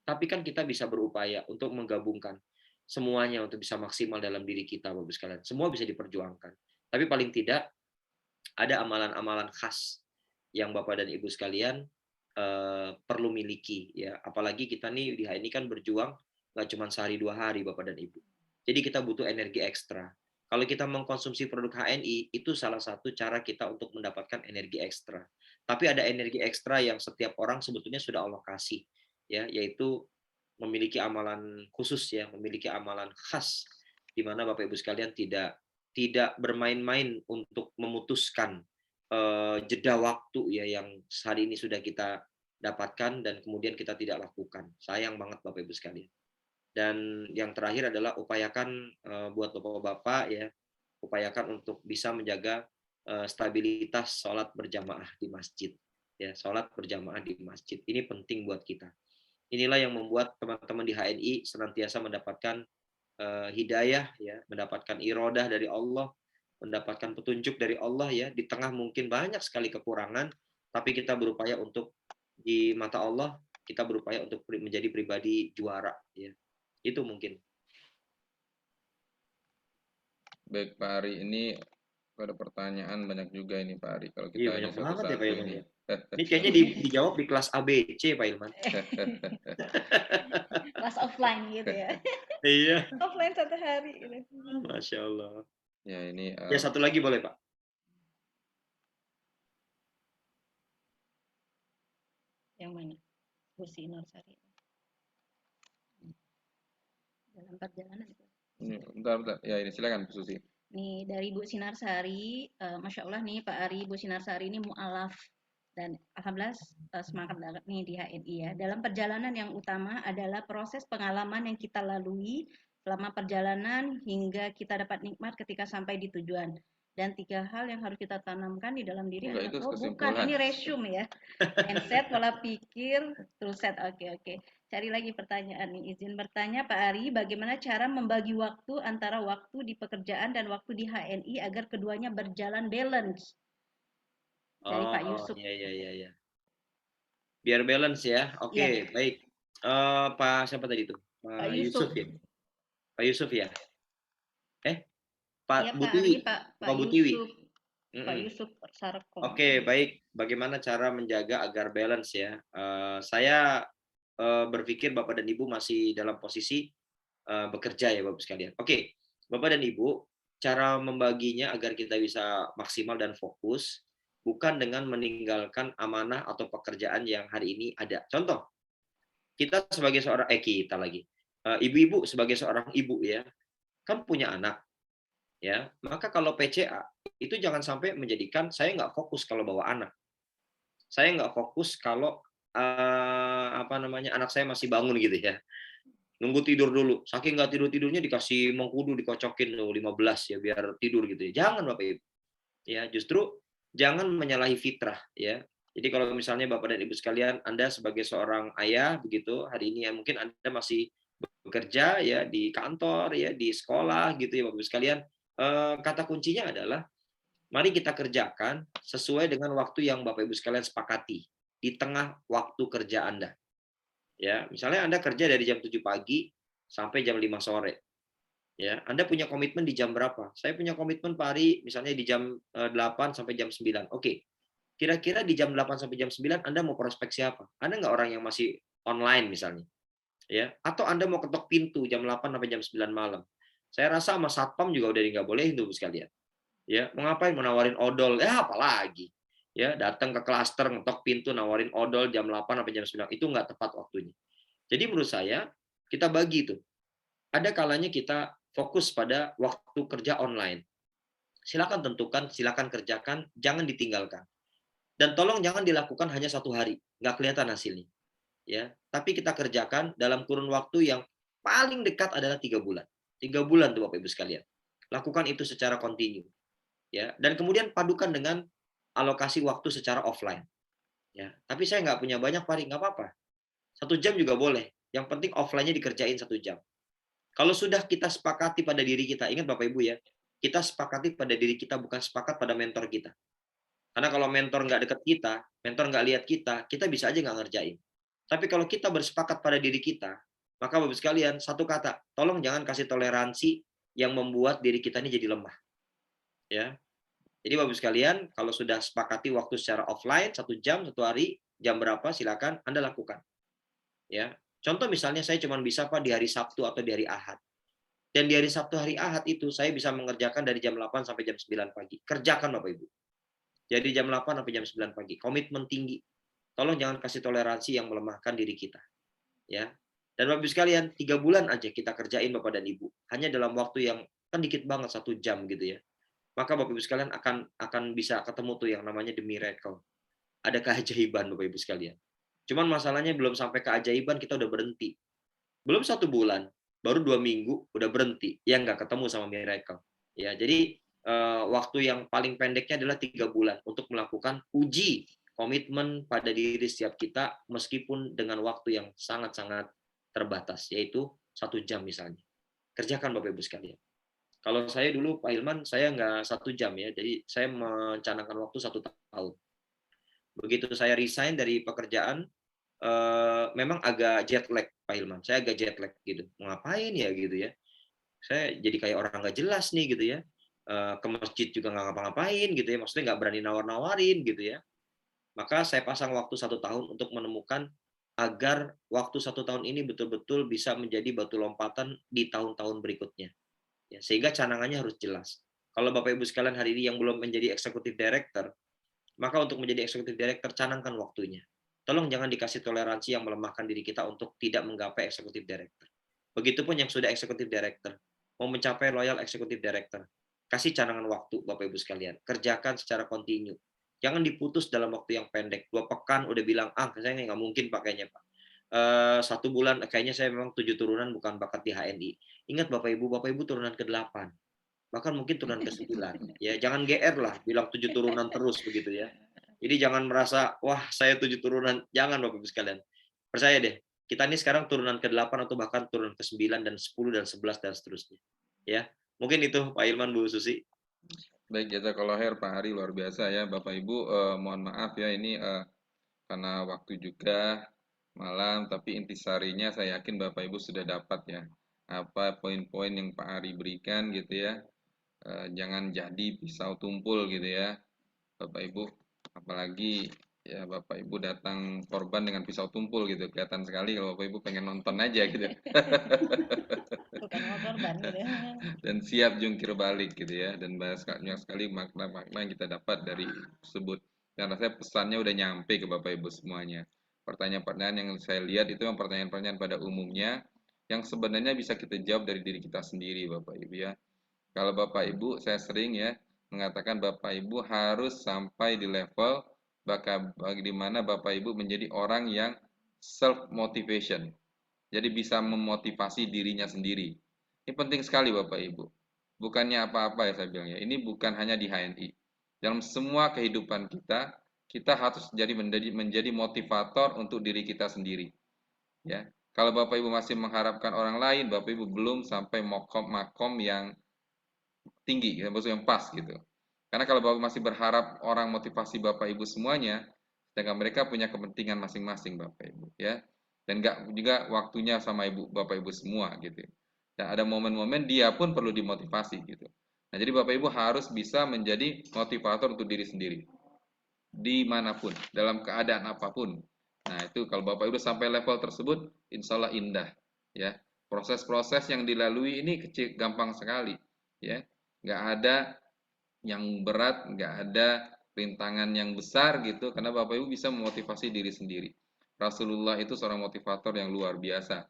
Tapi kan kita bisa berupaya untuk menggabungkan semuanya untuk bisa maksimal dalam diri kita Bapak Ibu sekalian. Semua bisa diperjuangkan. Tapi paling tidak ada amalan-amalan khas yang Bapak dan Ibu sekalian perlu miliki ya. Apalagi kita nih di HNI kan berjuang nggak cuma sehari 2 hari Bapak dan Ibu. Jadi kita butuh energi ekstra. Kalau kita mengkonsumsi produk HNI, itu salah satu cara kita untuk mendapatkan energi ekstra. Tapi ada energi ekstra yang setiap orang sebetulnya sudah Allah kasih, ya, yaitu memiliki amalan khusus, ya, memiliki amalan khas, di mana Bapak Ibu sekalian tidak bermain-main untuk memutuskan jeda waktu, ya, yang hari ini sudah kita dapatkan dan kemudian kita tidak lakukan. Sayang banget Bapak Ibu sekalian. Dan yang terakhir adalah upayakan buat Bapak-bapak, ya, upayakan untuk bisa menjaga stabilitas sholat berjamaah di masjid. Ya, sholat berjamaah di masjid. Ini penting buat kita. Inilah yang membuat teman-teman di HNI senantiasa mendapatkan hidayah, ya, mendapatkan irodah dari Allah, mendapatkan petunjuk dari Allah, ya, di tengah mungkin banyak sekali kekurangan, tapi kita berupaya untuk di mata Allah kita berupaya untuk menjadi pribadi juara, ya. Itu mungkin. Baik Pak Ari, ini ada pertanyaan banyak juga ini Pak Ari. Kalau Iya, kita hanya banyak banget ya Pak satu-satu Ilman ini. ya. Ini kayaknya dijawab di kelas ABC Pak Ilman. Kelas offline gitu ya. Iya. Offline 1 hari gitu. Masya Allah. Ya ini Ya, satu lagi boleh Pak. Yang mana? Bu Sinarsari. Dalam perjalanan itu. ini, bentar. Ya ini silakan Bu Susi. Nih dari Bu Sinarsari, Masya Allah nih Pak Ari, Bu Sinarsari ini mu'alaf dan alhamdulillah semangat banget nih di HNI ya. Dalam perjalanan yang utama adalah proses pengalaman yang kita lalui selama perjalanan hingga kita dapat nikmat ketika sampai di tujuan. Dan 3 hal yang harus kita tanamkan di dalam diri Enggak, adalah, itu oh bukan, kesimpulan. ini resume ya. Mindset, pola pikir, tool set, oke. Cari lagi pertanyaan nih. Izin bertanya Pak Ari, bagaimana cara membagi waktu antara waktu di pekerjaan dan waktu di HNI agar keduanya berjalan balance? Dari Pak Yusuf. Iya. Biar balance ya. Oke, Iya. baik. Pak siapa tadi itu? Pak Yusuf. Yusuf ya. Pak Yusuf ya. Pak Iya Pak Butiwi. Ari, Pak Pak Butiwi. Yusuf. Pak Yusuf Sarko. Oke, baik. Bagaimana cara menjaga agar balance ya? Saya berpikir Bapak dan Ibu masih dalam posisi bekerja ya Bapak sekalian. Oke, Bapak dan Ibu, cara membaginya agar kita bisa maksimal dan fokus bukan dengan meninggalkan amanah atau pekerjaan yang hari ini ada. Contoh, kita sebagai seorang kita lagi. Ibu-ibu sebagai seorang ibu ya, kan punya anak. Ya, maka kalau PCA itu jangan sampai menjadikan saya nggak fokus kalau bawa anak. Saya nggak fokus kalau anak saya masih bangun gitu ya. Nunggu tidur dulu. Saking nggak tidur-tidurnya dikasih mengkudu, dikocokin loh 15 ya biar tidur gitu ya. Jangan Bapak Ibu. Ya, justru jangan menyalahi fitrah ya. Jadi kalau misalnya Bapak dan Ibu sekalian, Anda sebagai seorang ayah begitu, hari ini ya mungkin Anda masih bekerja ya di kantor ya, di sekolah gitu ya Bapak Ibu sekalian. Kata kuncinya adalah mari kita kerjakan sesuai dengan waktu yang Bapak Ibu sekalian sepakati di tengah waktu kerja Anda. Ya, misalnya Anda kerja dari jam 7 pagi sampai jam 5 sore. Ya, Anda punya komitmen di jam berapa? Saya punya komitmen Pak Ari misalnya di jam 8 sampai jam 9. Oke. Kira-kira di jam 8 sampai jam 9 Anda mau prospek siapa? Anda nggak orang yang masih online misalnya. Ya, atau Anda mau ketok pintu jam 8 sampai jam 9 malam. Saya rasa sama satpam juga udah nggak boleh itu sekalian. Ya, mau ngapain? Mau nawarin odol? Ya, apalagi. Ya, datang ke klaster, ngetok pintu, nawarin odol jam 8 sampai jam 9. Itu nggak tepat waktunya. Jadi menurut saya, kita bagi itu. Ada kalanya kita fokus pada waktu kerja online. Silakan tentukan, silakan kerjakan, jangan ditinggalkan. Dan tolong jangan dilakukan hanya 1 hari, nggak kelihatan hasilnya. Ya, tapi kita kerjakan dalam kurun waktu yang paling dekat adalah 3 bulan. 3 bulan tuh Bapak Ibu sekalian. Lakukan itu secara kontinu. Ya, dan kemudian padukan dengan alokasi waktu secara offline. Ya, tapi saya nggak punya banyak Pak, nggak apa-apa. 1 jam juga boleh. Yang penting offline-nya dikerjain 1 jam. Kalau sudah kita sepakati pada diri kita, ingat Bapak Ibu ya, kita sepakati pada diri kita, bukan sepakat pada mentor kita. Karena kalau mentor nggak deket kita, mentor nggak lihat kita bisa aja nggak ngerjain. Tapi kalau kita bersepakat pada diri kita, maka Bapak sekalian, satu kata, tolong jangan kasih toleransi yang membuat diri kita ini jadi lemah. Ya, jadi Bapak sekalian, kalau sudah sepakati waktu secara offline 1 jam, 1 hari, jam berapa silakan Anda lakukan. Ya, Contoh misalnya saya cuma bisa Pak di hari Sabtu atau di hari Ahad. Dan di hari Sabtu hari Ahad itu saya bisa mengerjakan dari jam 8 sampai jam 9 pagi. Kerjakan Bapak Ibu. Jadi jam 8 sampai jam 9 pagi. Komitmen tinggi. Tolong jangan kasih toleransi yang melemahkan diri kita. Ya. Dan Bapak Ibu sekalian, 3 bulan aja kita kerjain Bapak dan Ibu. Hanya dalam waktu yang kan dikit banget, 1 jam gitu ya. Maka Bapak Ibu sekalian akan bisa ketemu tuh yang namanya the miracle. Ada keajaiban Bapak Ibu sekalian. Cuman masalahnya belum sampai keajaiban kita udah berhenti. Belum 1 bulan, baru 2 minggu udah berhenti. Ya nggak ketemu sama miracle. Ya, jadi waktu yang paling pendeknya adalah 3 bulan untuk melakukan uji komitmen pada diri setiap kita meskipun dengan waktu yang sangat-sangat terbatas, yaitu 1 jam misalnya. Kerjakan Bapak Ibu sekalian. Kalau saya dulu Pak Hilman, saya nggak 1 jam ya, jadi saya mencanangkan waktu 1 tahun. Begitu saya resign dari pekerjaan, memang agak jet lag Pak Hilman, saya agak jet lag gitu. Mau ngapain ya gitu ya. Saya jadi kayak orang nggak jelas nih gitu ya. Ke masjid juga nggak ngapa-ngapain gitu ya, maksudnya nggak berani nawar-nawarin gitu ya. Maka saya pasang waktu 1 tahun untuk menemukan agar waktu 1 tahun ini betul-betul bisa menjadi batu lompatan di tahun-tahun berikutnya. Ya, sehingga canangannya harus jelas. Kalau Bapak Ibu sekalian hari ini yang belum menjadi executive director, maka untuk menjadi executive director canangkan waktunya. Tolong jangan dikasih toleransi yang melemahkan diri kita untuk tidak menggapai executive director. Begitupun yang sudah executive director, mau mencapai loyal executive director, kasih canangan waktu Bapak Ibu sekalian, kerjakan secara kontinu. Jangan diputus dalam waktu yang pendek. 2 pekan udah bilang, saya nggak mungkin pakainya Pak. 1 bulan kayaknya saya memang 7 turunan bukan bakat di HNI. Ingat Bapak Ibu turunan ke-8. Bahkan mungkin turunan ke-9. Ya, jangan GR lah, bilang 7 turunan terus begitu ya. Jadi jangan merasa, wah saya 7 turunan. Jangan Bapak Ibu sekalian. Percaya deh, kita ini sekarang turunan ke-8 atau bahkan turunan ke-9 dan 10 dan 11 dan seterusnya. Ya, mungkin itu Pak Ilman, Bu Susi. Baik, jazakallah khair Pak Ari, luar biasa ya Bapak Ibu. Mohon maaf ya ini karena waktu juga malam, tapi intisarinya saya yakin Bapak Ibu sudah dapat ya apa poin-poin yang Pak Ari berikan gitu ya. Jangan jadi pisau tumpul gitu ya Bapak Ibu. Apalagi ya Bapak Ibu datang korban dengan pisau tumpul gitu. Kelihatan sekali kalau Bapak Ibu pengen nonton aja gitu. Bukan mau korban gitu. Dan siap jungkir balik gitu ya. Dan banyak sekali makna-makna yang kita dapat dari tersebut. Dan rasanya pesannya udah nyampe ke Bapak Ibu semuanya. Pertanyaan-pertanyaan yang saya lihat itu yang pertanyaan-pertanyaan pada umumnya yang sebenarnya bisa kita jawab dari diri kita sendiri Bapak Ibu ya. Kalau Bapak Ibu saya sering ya mengatakan Bapak Ibu harus sampai di level di mana Bapak Ibu menjadi orang yang self motivation. Jadi bisa memotivasi dirinya sendiri. Ini penting sekali Bapak Ibu. Bukannya apa-apa ya saya bilang ya. Ini bukan hanya di HNI. Dalam semua kehidupan kita, kita harus menjadi motivator untuk diri kita sendiri. Ya. Kalau Bapak Ibu masih mengharapkan orang lain, Bapak Ibu belum sampai makom yang tinggi, yang pas gitu. Karena kalau Bapak masih berharap orang motivasi Bapak Ibu semuanya, sedangkan mereka punya kepentingan masing-masing Bapak Ibu ya. Dan enggak juga waktunya sama Bapak Ibu semua gitu. Dan ada momen-momen dia pun perlu dimotivasi gitu. Nah, jadi Bapak Ibu harus bisa menjadi motivator untuk diri sendiri. Dimanapun, dalam keadaan apapun. Nah, itu kalau Bapak Ibu sampai level tersebut, insya Allah indah ya. Proses-proses yang dilalui ini kecil, gampang sekali ya. Nggak ada yang berat, nggak ada rintangan yang besar gitu, karena Bapak Ibu bisa memotivasi diri sendiri. Rasulullah itu seorang motivator yang luar biasa.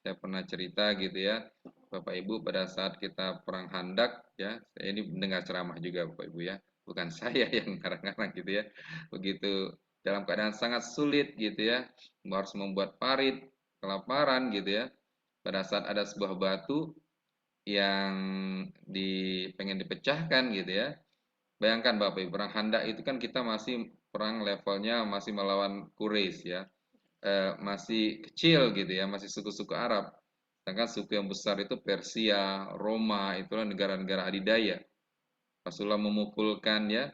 Saya pernah cerita gitu ya, Bapak Ibu pada saat kita perang Handak ya, saya ini mendengar ceramah juga Bapak Ibu ya, bukan saya yang ngarang-ngarang gitu ya. Begitu dalam keadaan sangat sulit gitu ya, harus membuat parit, kelaparan gitu ya. Pada saat ada sebuah batu yang pengen dipecahkan gitu ya. Bayangkan Bapak Ibu, perang Handak itu kan kita masih perang levelnya masih melawan Quraisy ya. Masih kecil gitu ya, masih suku-suku Arab. Sedangkan suku yang besar itu Persia, Roma, itulah negara-negara adidaya. Rasulullah memukulkan ya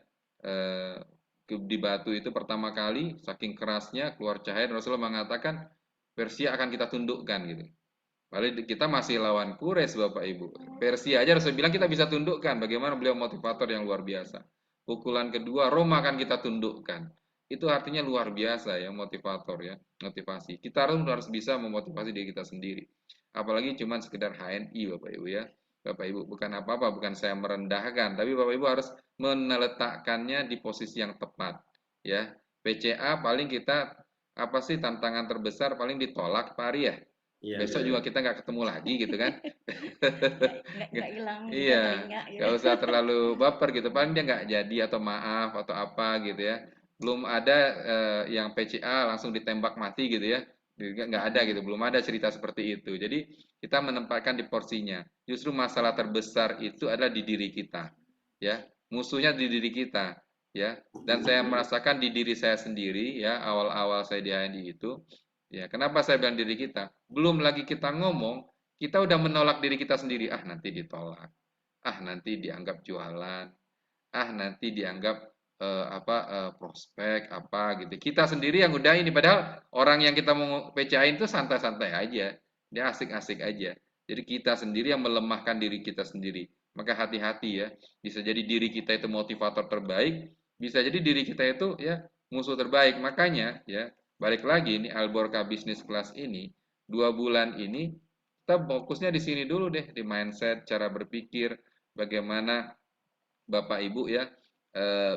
di batu itu pertama kali, saking kerasnya keluar cahaya, dan Rasulullah mengatakan Persia akan kita tundukkan gitu. Lalu kita masih lawan Quraisy Bapak Ibu. Persia aja Rasul bilang kita bisa tundukkan. Bagaimana beliau motivator yang luar biasa. Pukulan kedua Roma akan kita tundukkan. itu artinya luar biasa ya, motivator ya, motivasi. Kita harus bisa memotivasi diri kita sendiri. Apalagi cuman sekedar HNI Bapak Ibu ya. Bapak Ibu, bukan apa-apa, bukan saya merendahkan, tapi Bapak Ibu harus meletakkannya di posisi yang tepat ya. PCA paling kita apa sih tantangan terbesar paling ditolak Pak Ari ya. Iya, Besok juga kita nggak ketemu lagi gitu kan. Nggak hilang juga Iya, telinga gitu. nggak usah terlalu baper gitu. Paling dia nggak jadi atau maaf atau apa gitu ya. Belum ada yang PCA langsung ditembak mati gitu ya. Nggak ada gitu. Belum ada cerita seperti itu. Jadi kita menempatkan di porsinya. Justru masalah terbesar itu adalah di diri kita. Ya, musuhnya di diri kita. Ya, dan saya merasakan di diri saya sendiri ya awal-awal saya di HNI itu. Ya, kenapa saya bilang diri kita? Belum lagi kita ngomong, kita udah menolak diri kita sendiri. Ah, nanti ditolak. Ah, nanti dianggap jualan. Ah, nanti dianggap prospek apa gitu. Kita sendiri yang udah ini padahal orang yang kita mau PCA-in itu santai-santai aja. Dia asik-asik aja. Jadi kita sendiri yang melemahkan diri kita sendiri. Maka hati-hati ya. Bisa jadi diri kita itu motivator terbaik, bisa jadi diri kita itu ya musuh terbaik. Makanya ya, balik lagi ini Alborka Business Class ini 2 bulan ini kita fokusnya di sini dulu deh, di mindset, cara berpikir, bagaimana Bapak Ibu ya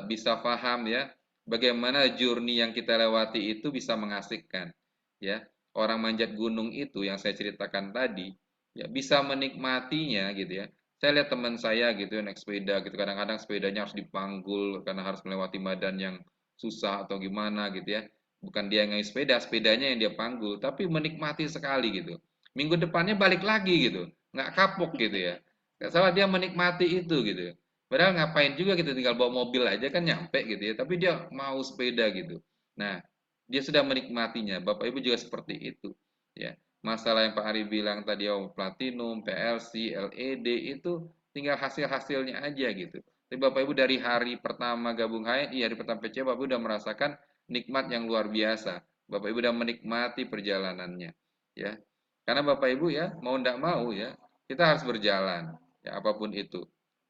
bisa paham ya bagaimana journey yang kita lewati itu bisa mengasihkan ya. Orang manjat gunung itu yang saya ceritakan tadi ya bisa menikmatinya gitu ya. Saya lihat teman saya gitu ya, naik sepeda gitu, kadang-kadang sepedanya harus dipanggul karena harus melewati medan yang susah atau gimana gitu ya. Bukan dia yang naik sepeda, sepedanya yang dia panggul, tapi menikmati sekali gitu. Minggu depannya balik lagi gitu, nggak kapok gitu ya. Nggak salah dia menikmati itu gitu. Padahal ngapain juga gitu tinggal bawa mobil aja kan nyampe gitu ya, tapi dia mau sepeda gitu. Nah, dia sudah menikmatinya. Bapak Ibu juga seperti itu ya. Masalah yang Pak Ari bilang tadi oh, platinum, PLC, LED itu tinggal hasil-hasilnya aja gitu. Tapi Bapak Ibu dari hari pertama gabung HNI, hari pertama PC, Bapak Ibu udah merasakan nikmat yang luar biasa. Bapak Ibu udah menikmati perjalanannya ya. Karena Bapak Ibu ya, mau ndak mau ya, kita harus berjalan ya apapun itu.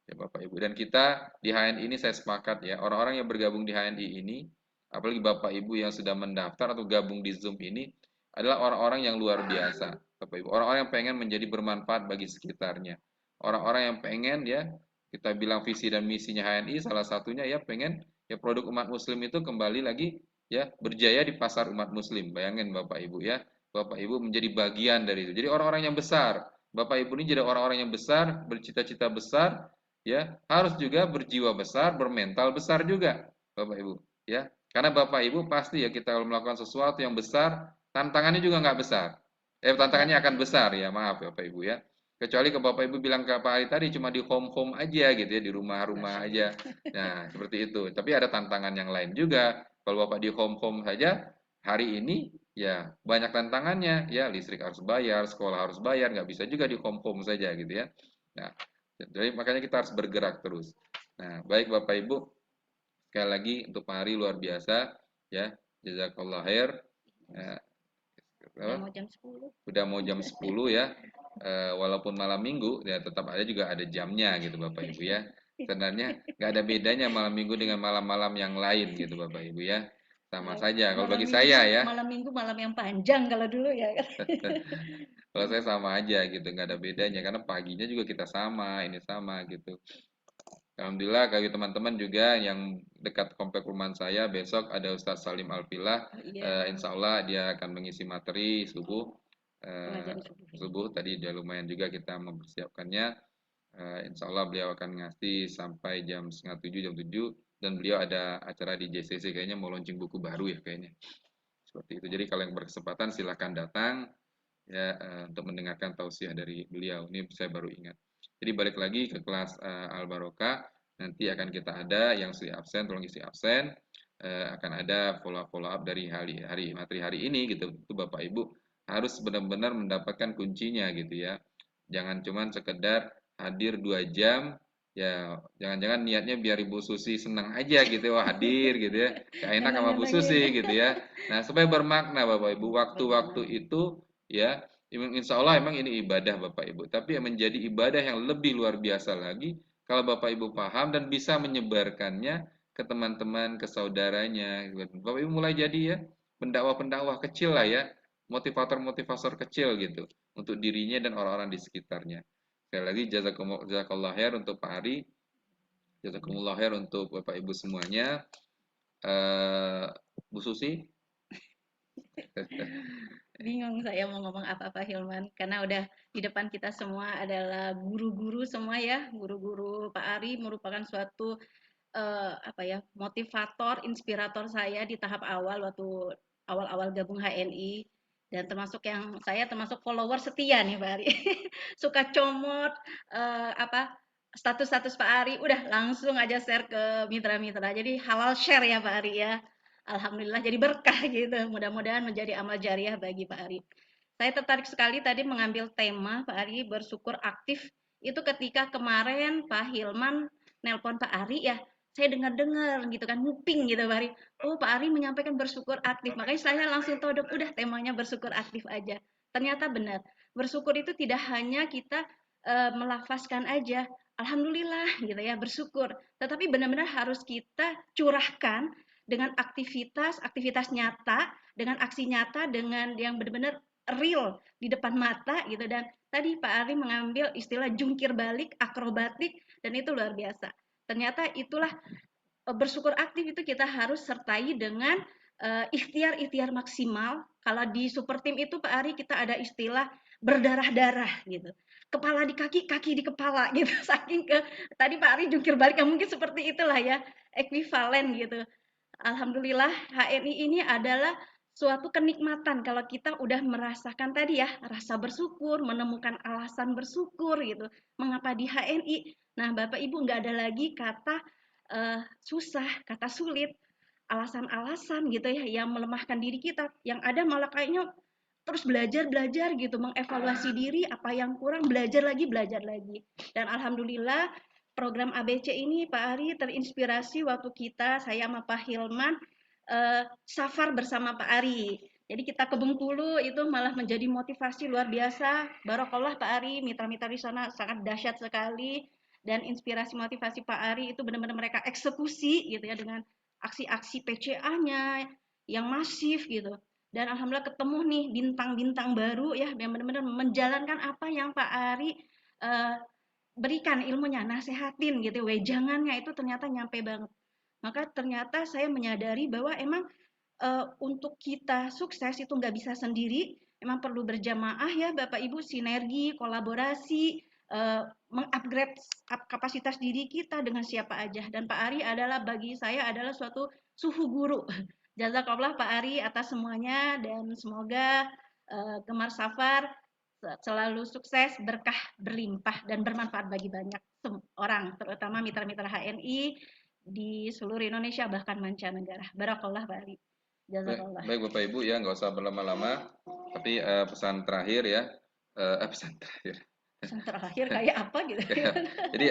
Ya Bapak Ibu, dan kita di HNI ini saya sepakat ya, orang-orang yang bergabung di HNI ini, apalagi Bapak Ibu yang sudah mendaftar atau gabung di Zoom ini, adalah orang-orang yang luar biasa, Bapak Ibu. Orang-orang yang pengen menjadi bermanfaat bagi sekitarnya. Orang-orang yang pengen ya, kita bilang visi dan misinya HNI, salah satunya ya pengen ya produk umat muslim itu kembali lagi ya berjaya di pasar umat muslim. Bayangin Bapak Ibu ya, Bapak Ibu menjadi bagian dari itu. Jadi orang-orang yang besar, Bapak Ibu ini jadi orang-orang yang besar, bercita-cita besar, ya harus juga berjiwa besar, bermental besar juga, Bapak Ibu, ya. Karena Bapak Ibu pasti ya kita kalau melakukan sesuatu yang besar, tantangannya juga nggak besar. Tantangannya akan besar ya, maaf Bapak Ibu ya. Kecuali ke Bapak Ibu bilang ke Pak Ari tadi cuma di home-home aja gitu ya, di rumah-rumah aja. Nah, seperti itu. Tapi ada tantangan yang lain juga. Kalau Bapak di home-home saja, hari ini ya banyak tantangannya. Ya, listrik harus bayar, sekolah harus bayar, nggak bisa juga di home-home saja gitu ya. Nah, jadi makanya kita harus bergerak terus. Nah, baik Bapak Ibu, sekali lagi untuk Pak Ari luar biasa ya. Jazakallah khair. Ya, Udah mau jam 10. udah mau jam 10 ya. Walaupun malam Minggu ya tetap ada juga ada jamnya gitu Bapak Ibu ya. Sebenarnya nggak ada bedanya malam Minggu dengan malam-malam yang lain gitu Bapak Ibu ya. Sama saja kalau Malam bagi minggu saya ya. malam minggu malam yang panjang kalau dulu ya. Kalau saya sama aja gitu, nggak ada bedanya karena paginya juga kita sama, ini sama gitu. Alhamdulillah bagi teman-teman juga yang dekat komplek perumahan saya besok ada Ustadz Salim Alfilah. Iya, Insya Allah dia akan mengisi materi subuh. pengajian subuh. Subuh tadi udah lumayan juga kita mempersiapkannya. Insya Allah beliau akan ngasih sampai jam setengah 7, jam 7. Dan beliau ada acara di JCC kayaknya mau launching buku baru ya kayaknya. Seperti itu. Jadi kalau yang berkesempatan silahkan datang ya untuk mendengarkan tausiah dari beliau. Ini saya baru ingat. Jadi balik lagi ke kelas Al Barokah, nanti akan kita ada yang isi absen, tolong isi absen, akan ada follow up dari materi hari ini gitu. Itu Bapak Ibu harus benar-benar mendapatkan kuncinya gitu ya. Jangan cuman sekedar hadir 2 jam, ya jangan-jangan niatnya biar Ibu Susi senang aja gitu, wah hadir gitu ya, gak enak sama Bu Susi gitu ya. Nah supaya bermakna Bapak Ibu, waktu-waktu itu ya insya Allah emang ini ibadah Bapak Ibu, tapi yang menjadi ibadah yang lebih luar biasa lagi kalau Bapak Ibu paham dan bisa menyebarkannya ke teman-teman, ke saudaranya. Bapak Ibu mulai jadi ya pendakwah-pendakwah kecil lah ya, motivator-motivator kecil gitu untuk dirinya dan orang-orang di sekitarnya. Sekali lagi jazakallah khair untuk Pak Ari, jazakumullah khair untuk Bapak Ibu semuanya. Bu Susi, Bingung saya mau ngomong apa Pak Hilman, karena udah di depan kita semua adalah guru-guru semua ya, guru-guru Pak Ari merupakan suatu apa ya, motivator, inspirator saya di tahap awal waktu awal-awal gabung HNI, dan saya termasuk follower setia nih Pak Ari. Suka comot apa status-status Pak Ari, udah langsung aja share ke mitra-mitra. Jadi halal share ya Pak Ari ya. Alhamdulillah jadi berkah gitu. Mudah-mudahan menjadi amal jariah bagi Pak Ari. Saya tertarik sekali tadi mengambil tema Pak Ari bersyukur aktif. Itu ketika kemarin Pak Hilman nelpon Pak Ari ya, saya dengar-dengar gitu kan, nguping gitu Pak Ari. Oh Pak Ari menyampaikan bersyukur aktif. Makanya saya langsung tahu udah temanya bersyukur aktif aja. Ternyata benar. Bersyukur itu tidak hanya kita melafazkan aja, Alhamdulillah gitu ya, bersyukur. Tetapi benar-benar harus kita curahkan dengan aktivitas nyata, dengan aksi nyata, dengan yang benar-benar real di depan mata gitu. Dan tadi Pak Ari mengambil istilah jungkir balik, akrobatik, dan itu luar biasa. Ternyata itulah bersyukur aktif itu kita harus sertai dengan ikhtiar-ikhtiar maksimal. Kalau di super tim itu Pak Ari kita ada istilah berdarah-darah gitu. Kepala di kaki, kaki di kepala gitu. Saking ke tadi Pak Ari jungkir balik, mungkin seperti itulah ya, ekuivalen gitu. Alhamdulillah HNI ini adalah suatu kenikmatan kalau kita udah merasakan tadi ya, rasa bersyukur, menemukan alasan bersyukur gitu. Mengapa di HNI? Nah, Bapak Ibu nggak ada lagi kata susah, kata sulit, alasan-alasan gitu ya yang melemahkan diri kita. Yang ada malah kayaknya terus belajar gitu, mengevaluasi diri, apa yang kurang, belajar lagi. Dan alhamdulillah program ABC ini Pak Ari terinspirasi waktu saya sama Pak Hilman safar bersama Pak Ari. Jadi kita ke Bengkulu itu malah menjadi motivasi luar biasa. Barokallah Pak Ari, mitra-mitra di sana sangat dahsyat sekali, dan inspirasi motivasi Pak Ari itu benar-benar mereka eksekusi gitu ya dengan aksi-aksi PCA-nya yang masif gitu. Dan alhamdulillah ketemu nih bintang-bintang baru ya yang benar-benar menjalankan apa yang Pak Ari berikan ilmunya, nasehatin gitu, wejangannya itu ternyata nyampe banget. Maka ternyata saya menyadari bahwa emang untuk kita sukses itu nggak bisa sendiri, emang perlu berjamaah ya Bapak Ibu, sinergi, kolaborasi, mengupgrade kapasitas diri kita dengan siapa aja. Dan Pak Ari adalah bagi saya adalah suatu suhu guru. Jazakallah Pak Ari atas semuanya, dan semoga Gemar Safar selalu sukses, berkah, berlimpah, dan bermanfaat bagi banyak orang, terutama mitra-mitra HNI di seluruh Indonesia bahkan mancanegara. Barakallah Pak Ali. Jazakallah. Baik Bapak Ibu ya, nggak usah berlama-lama. Tapi pesan terakhir ya, pesan terakhir. Pesan terakhir kayak apa gitu? Jadi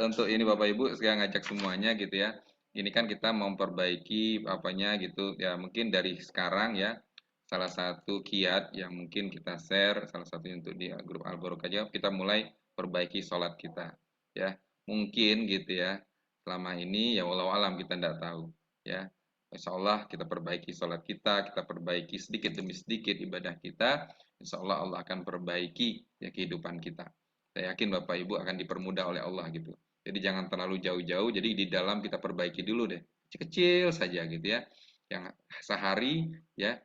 untuk ini Bapak Ibu saya ngajak semuanya gitu ya. Ini kan kita memperbaiki apanya gitu ya, mungkin dari sekarang ya. Salah satu kiat yang mungkin kita share, salah satunya untuk di grup Al-Barokah aja, kita mulai perbaiki sholat kita ya. Mungkin gitu ya, selama ini ya walau alam kita tidak tahu ya. Insya Allah kita perbaiki sholat kita perbaiki sedikit demi sedikit ibadah kita, insya Allah Allah akan perbaiki ya kehidupan kita. Saya yakin Bapak Ibu akan dipermudah oleh Allah gitu. Jadi jangan terlalu jauh-jauh, jadi di dalam kita perbaiki dulu deh, kecil-kecil saja gitu ya. Yang sehari ya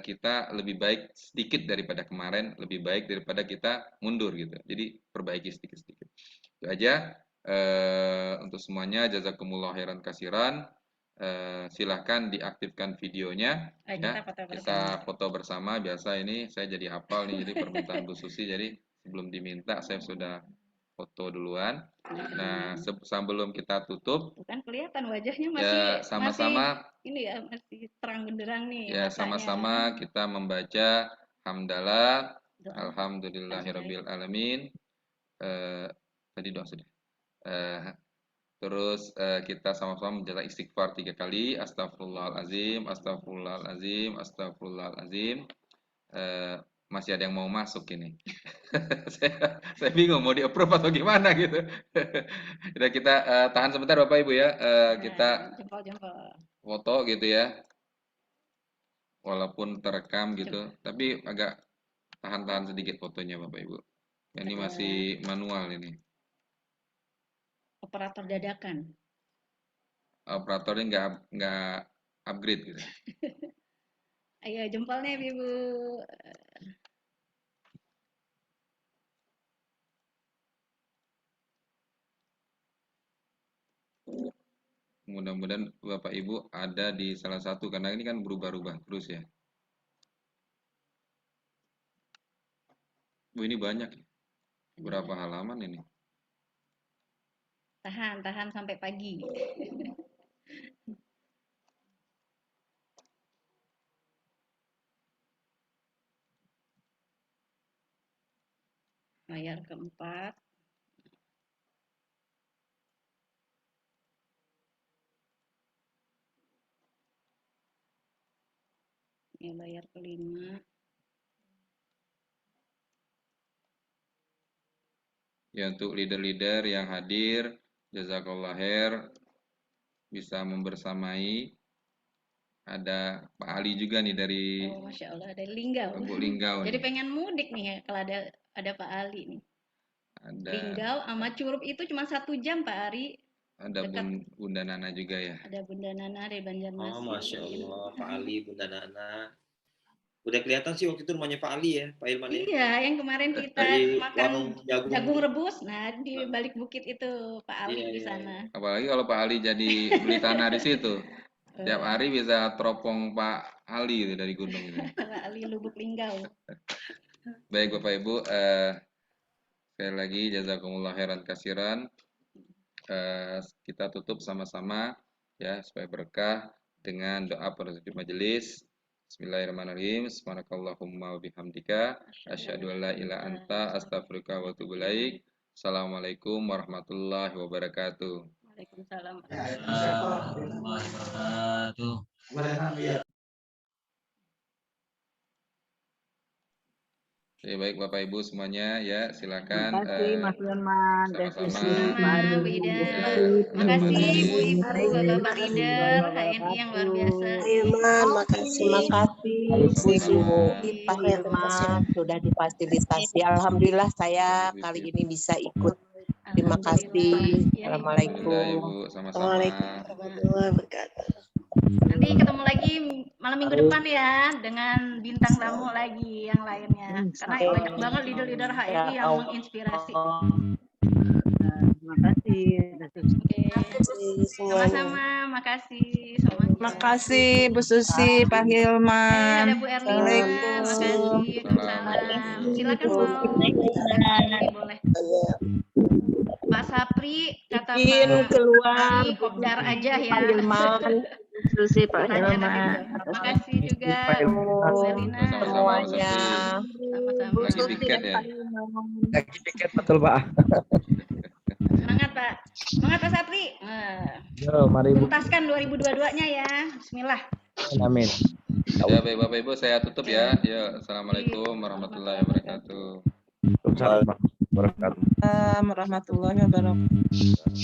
kita lebih baik sedikit daripada kemarin, lebih baik daripada kita mundur gitu. Jadi perbaiki sedikit-sedikit. Itu aja untuk semuanya. Jazakumullah khairan kasiran. Silahkan diaktifkan videonya ya. Kita foto bersama. Biasa ini saya jadi hafal nih, jadi permintaan Bu Susi, jadi sebelum diminta saya sudah foto duluan. Nah, sebelum kita tutup, bukan kelihatan wajahnya masih ya sama-sama ini ya, masih terang benderang nih ya, sama-sama kita membaca hamdalah alhamdulillahirabbil alamin. Tadi doa sudah. Terus kita sama-sama menjaga istighfar 3 kali, astagfirullahalazim, astagfirullahalazim, astagfirullahalazim. Masih ada yang mau masuk ini. Saya bingung mau di-approve atau gimana gitu. Udah kita tahan sebentar Bapak Ibu ya. Kita Nah, jempol-jempol. foto gitu ya. Walaupun terekam gitu, tapi agak tahan-tahan sedikit fotonya Bapak Ibu. Ini Ada masih manual ini. operator dadakan. Operatornya nggak upgrade gitu. Ayo jempolnya Ibu. Mudah-mudahan Bapak Ibu ada di salah satu karena ini kan berubah-ubah terus ya. Bu ini banyak. Berapa halaman ini? Tahan sampai pagi. Layar keempat. Ini layar kelima. Ya untuk leader-leader yang hadir, jazakallah khair, bisa membersamai. Ada Pak Ali juga nih dari Oh, Masya Allah, dari Linggau. Bu Linggau Jadi nih. pengen mudik nih ya kalau ada Pak Ali nih. Ada Linggau sama Curup itu cuma 1 jam Pak Ari. ada Dekat. Bunda Nana juga ya. Ada Bunda Nana dari Banjarmasin. Oh, Masya Allah, Pak Ali, Bunda Nana. Udah kelihatan sih waktu itu rumahnya Pak Ali ya, Pak Ilman ya. Iya, yang kemarin kita Di makan warung jagung rebus, nah di balik bukit itu Pak Ali Iya, di iya, sana. Apalagi kalau Pak Ali jadi beli tanah di situ. Tiap hari bisa teropong Pak Ali itu dari gunung itu. Pak Ali Lubuk Linggau. Baik Bapak Ibu, sekali lagi jazakumullah khairan kasiran. Kita tutup sama-sama ya supaya berkah dengan doa penutup majelis. Bismillahirrahmanirrahim. Subhanakallahumma wa bihamdika asyhadu an la ilaha anta astaghfiruka wa atubu ilaik. Assalamualaikum warahmatullahi wabarakatuh. Waalaikumsalam. Warahmatullahi wabarakatuh. Oke, baik Bapak Ibu semuanya ya silakan. Terima kasih Mas Ilman, sama-sama. Pak Ari, Bu Ida. Ya, Makasih kasih. Bu Ibu, Bapak warahmatullahi leader, HNI yang luar biasa. Ilman, makasih. Terima kasih Bu Sama-sama. Ibu, Pak Ilman sudah difasilitasi. Alhamdulillah saya kali ini bisa ikut. Terima kasih. Alhamdulillah Assalamualaikum. Ibu, sama-sama. Warahmatullahi wabarakatuh. Nanti ketemu lagi malam minggu depan ya dengan bintang tamu lagi yang lainnya. Karena banyak banget leader-leader HNI yang menginspirasi. Terima kasih. Oke. Sama-sama, makasih semuanya. Makasih Bu Susi, Pak Hilman. Ada Bu Erlina, makasih. Waalaikumsalam. Silakan mau. Boleh. Pak Sapri kata Pak keluar Ali, kopdar aja ya. Pak Hilman. Susi, Pak Hilman. Makasih juga Bu Erlina. Semuanya. Sama-sama. Lagi piket ya. Lagi piket betul Pak. Semangat Pak. Semangat Pak Sapri. Yo, mari Bu. Tuntaskan 2022-nya ya. Bismillah. Amin. Ya baik Bapak Ibu saya tutup ya. Ya, assalamualaikum warahmatullahi wabarakatuh. Waalaikumsalam warahmatullahi wabarakatuh. Warahmatullahi wabarakatuh.